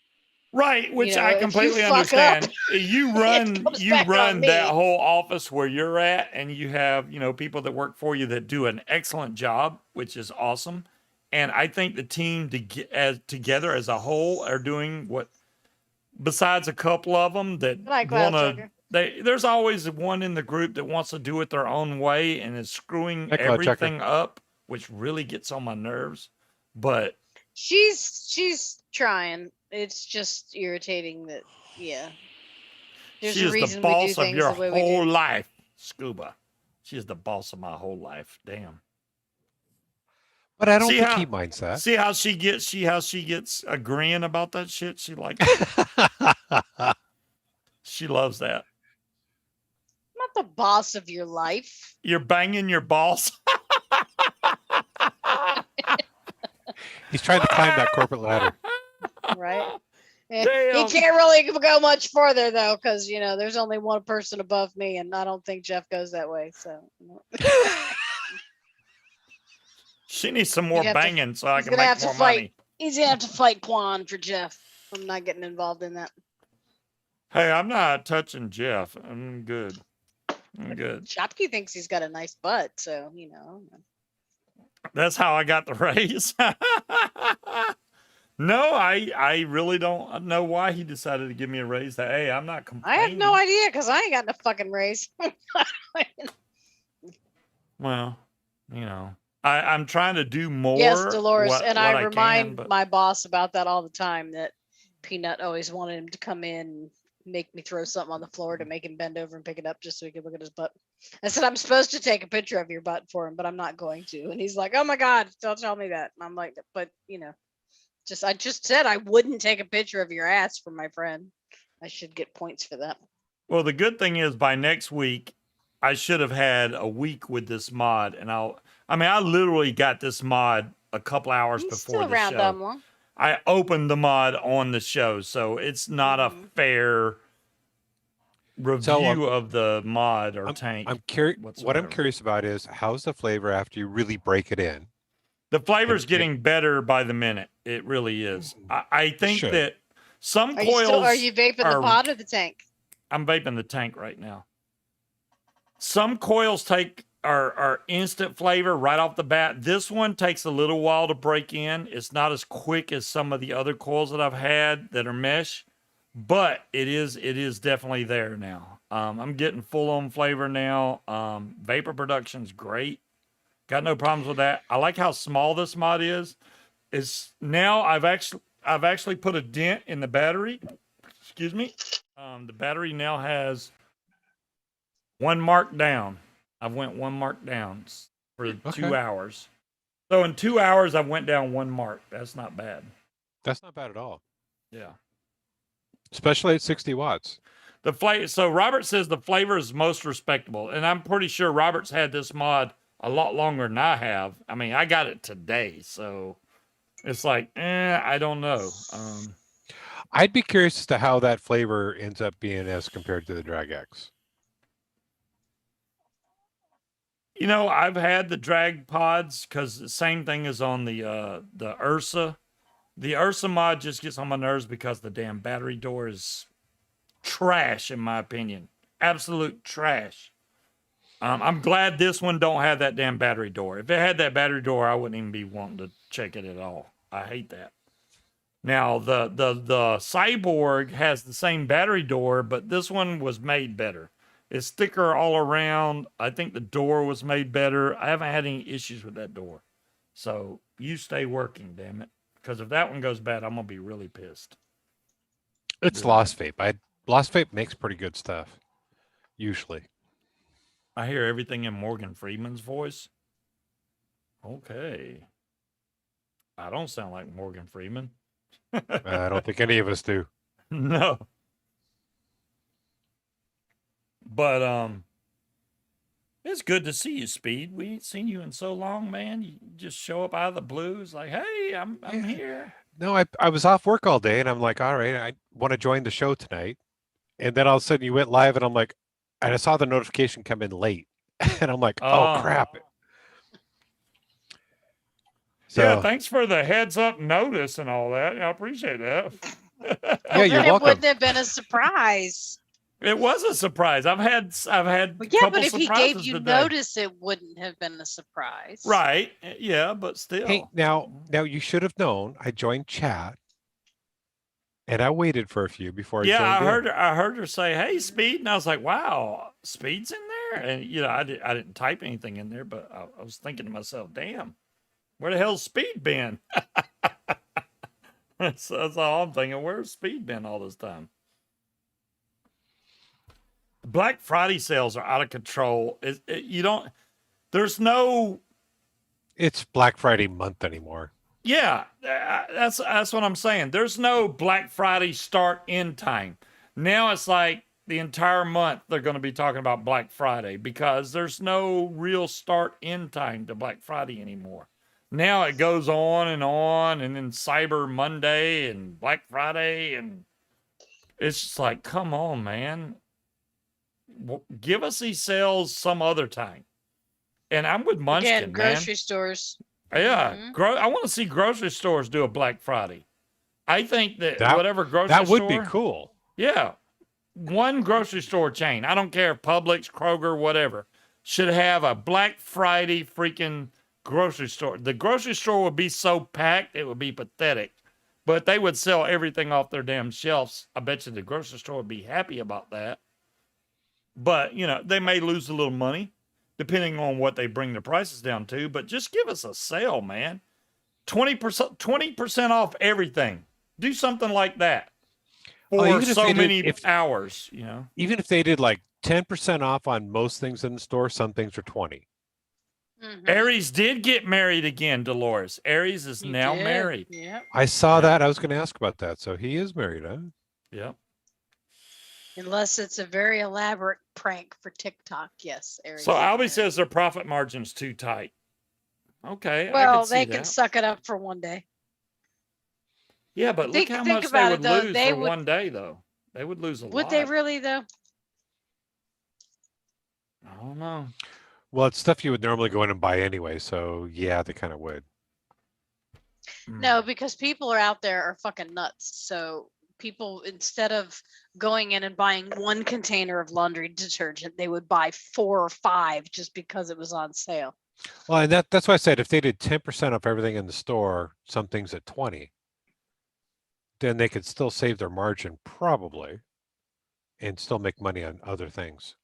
Right, which you know, I if you completely fuck understand. up, You it comes back on me. that whole office where you're at, and you have, you know, people that work for you that do an excellent job, which is awesome. And I think the team together as a whole are doing what. Besides a couple of them that Good night, Cloud want Checker. to, there's always one in the group that wants to do it their own way and is screwing Night, Cloud Checker. everything up, which really gets on my nerves. But she's trying. It's just irritating that there's she a is reason the we do boss of things your the way we whole do. life, Scuba. She is the boss of my whole life. Damn. But I don't See think how- he minds that. See how she gets agreeing about that shit? She likes it. She loves that. I'm not the boss of your life, You're banging your boss. He's trying to climb that corporate ladder. right? He Damn. can't really go much further though, because you know there's only one person above me, and I don't think Jeff goes that way. So She needs some more You'd have to- banging so I he's can gonna make have to more fight. money. he's gonna have to fight Quan for Jeff. I'm not getting involved in that. Hey, I'm not touching Jeff. I'm good. I'm good. Shopke thinks he's got a nice butt, so you know. That's how I got the raise. No, I really don't know why he decided to give me a raise. Hey, I'm not I complaining. have no idea because I ain't got no fucking raise. Well, you know, I'm trying to do more. Yes, Dolores, and I what remind can, my boss about that all the time. That Peanut always wanted him to come in and make me throw something on the floor to make him bend over and pick it up just so he could look at his butt. I said I'm supposed to take a picture of your butt for him, but I'm not going to. And he's like, "Oh my God, don't tell me that." And I'm like, "But you know, I just said I wouldn't take a picture of your ass for my friend. I should get points for that." Well, the good thing is by next week, I should have had a week with this mod, and I literally got this mod a couple hours He's before still the around, show. Dumlong. I opened the mod on the show, so it's not a fair review of the mod or tank. I'm curious. What I'm whatsoever. curious about is how's the flavor after you really break it in. The flavor's And- getting better by the minute. It really is. I think should. that Some Are you coils still? Are you vaping the are- pod or the tank? I'm vaping the tank right now. Some coils are instant flavor right off the bat. This one takes a little while to break in. It's not as quick as some of the other coils that I've had that are mesh, but it is definitely there now. I'm getting full on flavor now. Vapor production's great. Got no problems with that. I like how small this mod is. It's now I've actually put a dent in the battery. Excuse me. The battery now has one mark down. I've went one mark down for 2 hours. So in 2 hours, I went down one mark. That's not bad. That's not bad at all, Yeah. especially at 60 watts. The flavor. So Robert says the flavor is most respectable, and I'm pretty sure Robert's had this mod a lot longer than I have. I mean, I got it today, so it's like, I don't know. I'd be curious as to how that flavor ends up being as compared to the Drag X. You know, I've had the drag pods because the same thing is on the Ursa. The Ursa mod just gets on my nerves because the damn battery door is trash, in my opinion. Absolute trash. I'm glad this one don't have that damn battery door. If it had that battery door, I wouldn't even be wanting to check it at all. I hate that. Now the Cyborg has the same battery door, but this one was made better. It's thicker all around. I think the door was made better. I haven't had any issues with that door. So you stay working, damn it. Because if that one goes bad, I'm gonna be really pissed. It's Yeah. Lost Vape. Lost Vape makes pretty good stuff, usually. I hear everything in Morgan Freeman's voice. Okay. I don't sound like Morgan Freeman. I don't think any of us do. No. But it's good to see you, Speed. We ain't seen you in so long, man. You just show up out of the blue. It's like, hey, I'm here. No, I was off work all day, and I'm like, all right, I want to join the show tonight. And then all of a sudden you went live, and I'm like, and I saw the notification come in late, and I'm like, oh crap. So, yeah, thanks for the heads up notice and all that. I appreciate that. yeah, you're It welcome. wouldn't have been a surprise. It was a surprise. I've had Well, yeah, couple but if he surprises gave you today. notice, it wouldn't have been a surprise. Right. Yeah, but still. Hey, now you should have known. I joined chat, and I waited for a few before I Yeah, joined in. I heard her say, "Hey, Speed," and I was like, "Wow, Speed's in there." And I didn't type anything in there, but I was thinking to myself, "Damn, where the hell's Speed been?" that's all I'm thinking. Where's Speed been all this time? Black Friday sales are out of control. There's no. It's Black Friday month anymore. Yeah, that's what I'm saying. There's no Black Friday start end time. Now it's like the entire month they're going to be talking about Black Friday because there's no real start end time to Black Friday anymore. Now it goes on, and then Cyber Monday and Black Friday, and it's just like, come on, man. Give us these sales some other time. And I'm with Munchkin, Again, grocery stores. Yeah, Mhm. I want to see grocery stores do a Black Friday. I think that whatever grocery That would store, be cool. yeah, one grocery store chain. I don't care, Publix, Kroger, whatever, should have a Black Friday freaking grocery store. The grocery store would be so packed, it would be pathetic. But they would sell everything off their damn shelves. I bet you the grocery store would be happy about that. But, they may lose a little money depending on what they bring the prices down to. But just give us a sale, man. 20% off everything. Do something like that for even if so they did- many if- hours, Even if they did like 10% off on most things in the store, some things are 20. Mhm. Aries did get married again, Dolores. Aries is He now did. married. Yep. I saw Yeah. that. I was going to ask about that. So he is married, huh? Yep. Unless it's a very elaborate prank for TikTok. Yes. Aries So is Albie married. says their profit margin's too tight. Okay. I Well, can see they can that. suck it up for one day. Yeah, but Think- look how think much they about would it, though. lose They for would- one day, though. They would lose a lot. Would they really though? I don't know. Well, it's stuff you would normally go in and buy anyway. So yeah, they kind of would. Hmm. No, because people are out there are fucking nuts. So people, instead of going in and buying one container of laundry detergent, they would buy 4 or 5 just because it was on sale. Well, and that's why I said if they did 10% off everything in the store, some things at 20, then they could still save their margin probably and still make money on other things.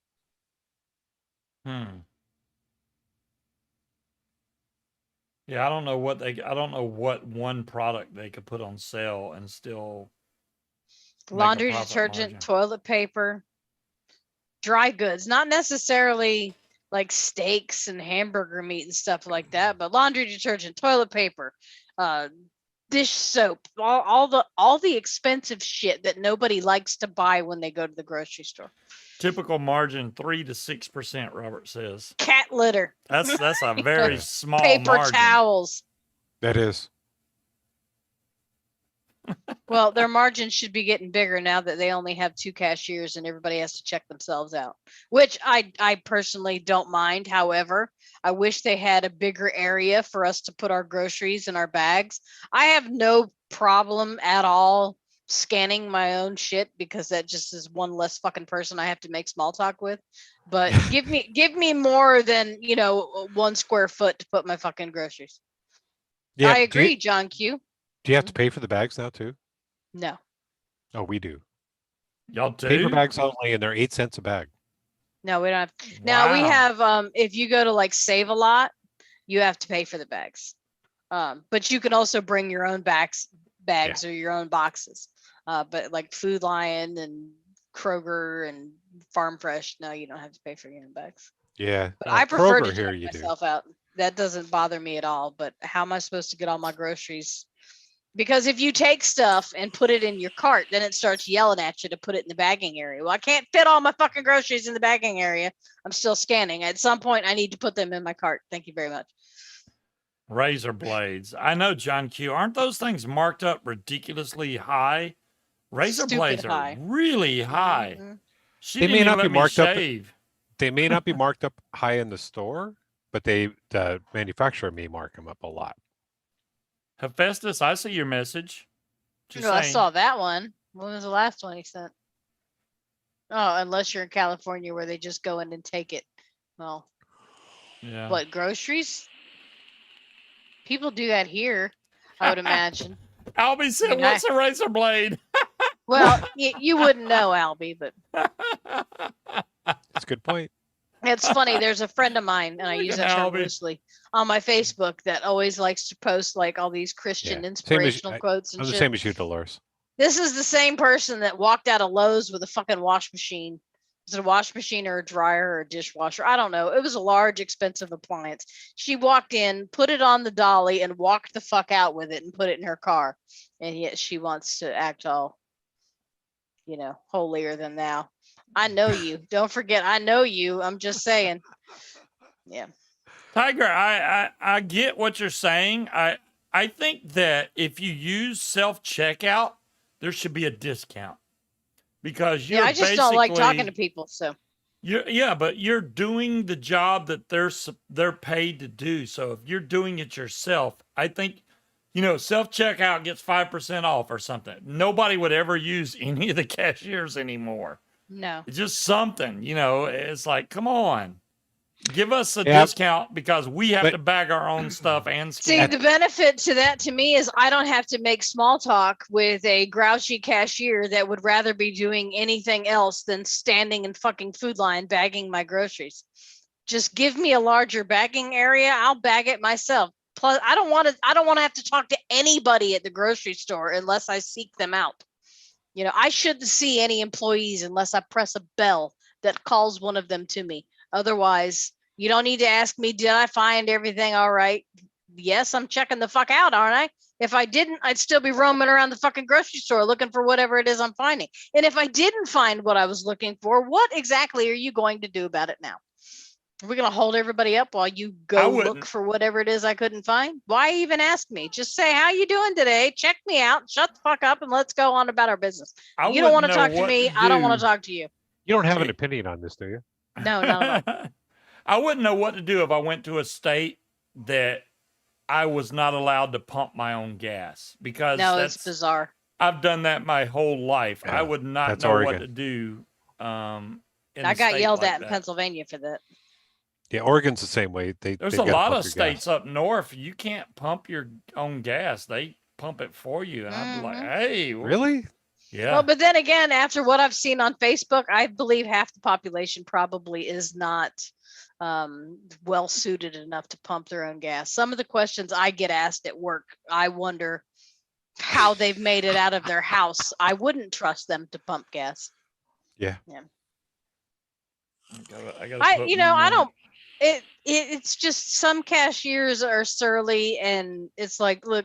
Yeah, I don't know what one product they could put on sale and still make a Laundry profit detergent, margin. toilet paper, dry goods, not necessarily like steaks and hamburger meat and stuff like that, but laundry detergent, toilet paper, dish soap, all the expensive shit that nobody likes to buy when they go to the grocery store. Typical margin 3 to 6%. Robert says Cat litter, that's a very Yeah. small paper margin. towels. That is. Well, their margins should be getting bigger now that they only have 2 cashiers and everybody has to check themselves out, which I personally don't mind. However, I wish they had a bigger area for us to put our groceries in our bags. I have no problem at all scanning my own shit because that just is one less fucking person I have to make small talk with. But give me more than, 1 square foot to put my fucking groceries. Yeah. I agree, John Q. Do you have to pay for the bags now too? No. Oh, we do. Y'all do? Paper bags only, and they're 8 cents a bag. No, we don't have. Now we Wow. have, if you go to like Save a Lot, you have to pay for the bags. But you can also bring your own bags or your own boxes. But like Food Lion and Kroger and Farm Fresh, no, you don't have to pay for your own bags. Yeah. But no, I prefer Kroger to here check you do. myself out. That doesn't bother me at all. But how am I supposed to get all my groceries? Because if you take stuff and put it in your cart, then it starts yelling at you to put it in the bagging area. Well, I can't fit all my fucking groceries in the bagging area. I'm still scanning. At some point, I need to put them in my cart. Thank you very much. Razor blades. I know, John Q. Aren't those things marked up ridiculously high? Razor Stupid blades high. are really high. Mhm. She They didn't may even not let be me marked up- shave. They may not be marked up high in the store, but the manufacturer may mark them up a lot. Hephaestus, I see your message. Just No, I saying. saw that one. When was the last one he sent? Oh, unless you're in California where they just go in and take it. Well, Yeah. what, groceries? People do that here, I would imagine. Albie said, I mean, what's a razor blade? Well, you wouldn't know, Albie, but That's a good point. it's funny. There's a friend of mine, and I Look use at that term Albie. loosely, on my Facebook that always likes to post like all these Christian Yeah. inspirational quotes and I'm the shit. same as you, Dolores. This is the same person that walked out of Lowe's with a fucking wash machine. Was it a wash machine or a dryer or a dishwasher? I don't know. It was a large, expensive appliance. She walked in, put it on the dolly, and walked the fuck out with it and put it in her car. And yet she wants to act all, holier than thou. I know you. Don't forget, I know you. I'm just saying. Yeah. Tiger, I get what you're saying. I think that if you use self-checkout, there should be a discount. Because you're I just don't like talking to basically- people. So but you're doing the job that they're paid to do. So if you're doing it yourself, I think, self-checkout gets 5% off or something. Nobody would ever use any of the cashiers anymore. no. It's just something, it's like, come on. Give us a Yeah. discount because we have to bag our own stuff and See, scan. the benefit to that to me is I don't have to make small talk with a grouchy cashier that would rather be doing anything else than standing in fucking Food Line bagging my groceries. Just give me a larger bagging area. I'll bag it myself. Plus, I don't want to have to talk to anybody at the grocery store unless I seek them out. I shouldn't see any employees unless I press a bell that calls one of them to me. Otherwise, you don't need to ask me, did I find everything all right? Yes, I'm checking the fuck out, aren't I? If I didn't, I'd still be roaming around the fucking grocery store looking for whatever it is I'm finding. And if I didn't find what I was looking for, what exactly are you going to do about it now? Are we going to hold everybody up while you go look for whatever it is I couldn't find? Why even ask me? Just say, how you doing today? Check me out. Shut the fuck up and let's go on about our business. You don't want to talk to me. I don't want to talk to you. You don't have an opinion on this, do you? No, not at all. I wouldn't know what to do if I went to a state that I was not allowed to pump my own gas because No, it's bizarre. I've done that my whole life. I Yeah, would not that's know what Oregon. to do. In I a got state yelled like at in that. Pennsylvania for that. Yeah, Oregon's the same way. They've There's a got to lot pump of your states gas. up north. You can't pump your own gas. They pump it for you. And I'd be like, hey, Really? yeah. Well, but then again, after what I've seen on Facebook, I believe half the population probably is not well suited enough to pump their own gas. Some of the questions I get asked at work, I wonder how they've made it out of their house. I wouldn't trust them to pump gas. Yeah. I don't. It's just some cashiers are surly, and it's like, look,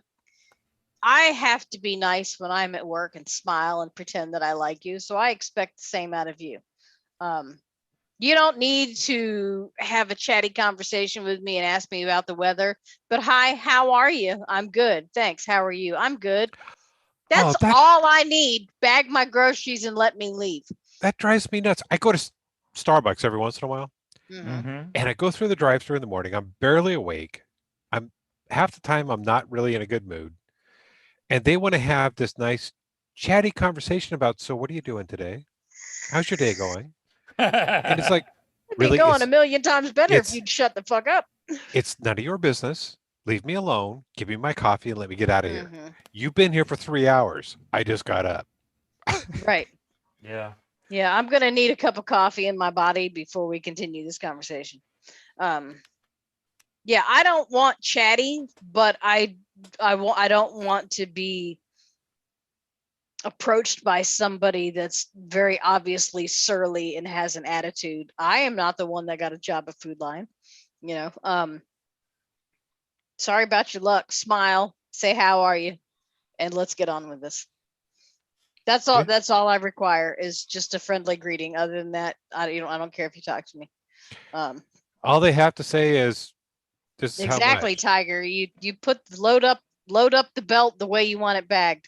I have to be nice when I'm at work and smile and pretend that I like you. So I expect the same out of you. You don't need to have a chatty conversation with me and ask me about the weather. But hi, how are you? I'm good. Thanks. How are you? I'm good. That's all I need. Bag my groceries and let me leave. That drives me nuts. I go to Starbucks every once in a while, Mm-hmm. and I go through the drive-thru in the morning. I'm barely awake. I'm half the time I'm not really in a good mood, and they want to have this nice chatty conversation about, so what are you doing today? How's your day going? And it's like, It'd really, be going a million times better if you'd shut the fuck up. it's none of your business. Leave me alone. Give me my coffee and let me get out of here. You've been here for 3 hours. I just got up. Right. Yeah. Yeah, I'm gonna need a cup of coffee in my body before we continue this conversation. Yeah, I don't want chatty, but I don't want to be approached by somebody that's very obviously surly and has an attitude. I am not the one that got a job at Food Line, you know. Sorry about your luck. Smile, say how are you, and let's get on with this. That's all. That's all I require is just a friendly greeting. Other than that, I don't care if you talk to me. All they have to say is, "This is exactly, how much." Tiger. You put load up the belt the way you want it bagged.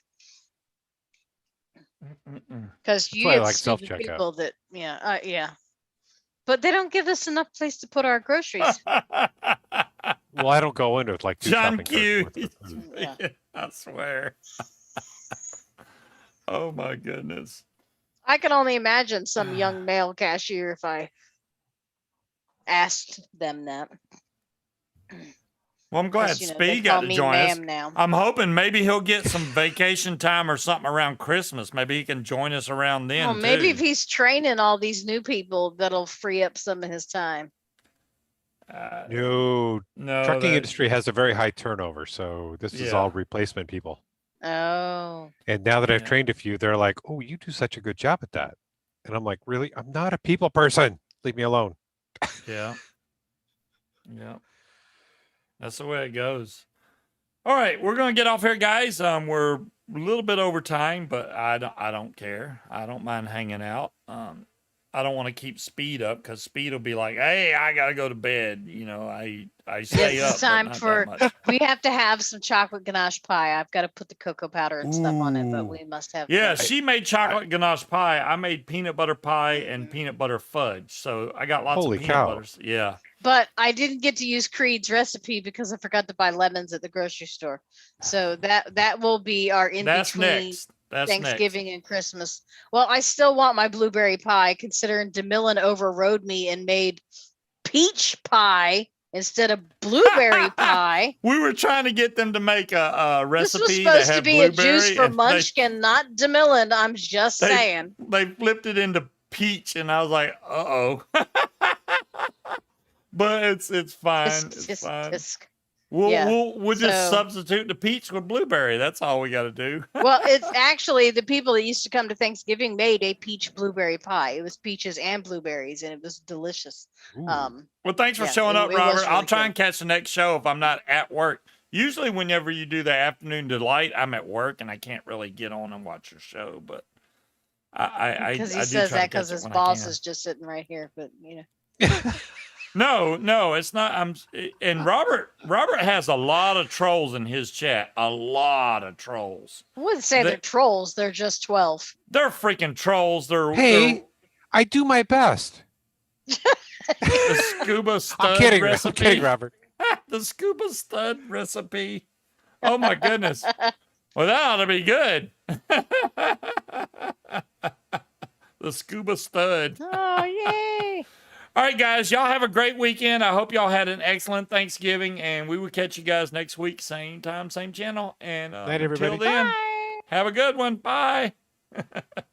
Because you get like stupid self-checkout. people that yeah, but they don't give us enough place to put our groceries. Well, I don't go into it like two John shopping Q. carts worth of food. Yeah. I swear. Oh my goodness. I can only imagine some young male cashier if I asked them that. Well, I'm glad Speed got to join us. Now. I'm hoping maybe he'll get some vacation time or something around Christmas. Maybe he can join us around then. Well, maybe if he's training all these new people, that'll free up some of his time. No, trucking industry has a very high turnover, so this is all replacement people. Oh. And now that I've trained a few, they're like, "Oh, you do such a good job at that," and I'm like, "Really? I'm not a people person. Leave me alone." Yeah. Yeah. That's the way it goes. All right, we're gonna get off here, guys. We're a little bit over time, but I don't care. I don't mind hanging out. I don't want to keep Speed up because Speed will be like, "Hey, I gotta go to bed." You know, I stay up. It's time for. We have to have some chocolate ganache pie. I've got to put the cocoa powder and stuff on it, but we must have. Yeah, she made chocolate ganache pie. I made peanut butter pie and peanut butter fudge. So I got lots of peanut butters. Yeah. But I didn't get to use Creed's recipe because I forgot to buy lemons at the grocery store. So that will be our in between Thanksgiving and Christmas. Well, I still want my blueberry pie, considering DeMillan overrode me and made peach pie instead of blueberry pie. We were trying to get them to make a recipe. This was supposed to be a juice for Munchkin, not DeMillan. I'm just saying. They flipped it into peach, and I was like, uh-oh. But it's fine. It's fine. We'll just substitute the peach with blueberry. That's all we got to do. Well, it's actually the people that used to come to Thanksgiving made a peach blueberry pie. It was peaches and blueberries, and it was delicious. Well, thanks for showing up, Robert. Really I'll try and catch the next show if I'm not at work. Usually, whenever you do the afternoon delight, I'm at work and I can't really get on and watch your show. But because he says that because his boss is just sitting right here. But you know. No, it's not. And Robert has a lot of trolls in his chat. A lot of trolls. I wouldn't say they're trolls. They're just 12. They're freaking trolls. I do my best. The scuba stud I'm kidding, recipe. I'm kidding, Robert. The scuba stud recipe. Oh my goodness. Well, that ought to be good. The Scuba stud. Oh, yay. All right, guys, y'all have a great weekend. I hope y'all had an excellent Thanksgiving, and we will catch you guys next week, same time, same channel. And Night, everybody. until then, Bye. have a good one. Bye.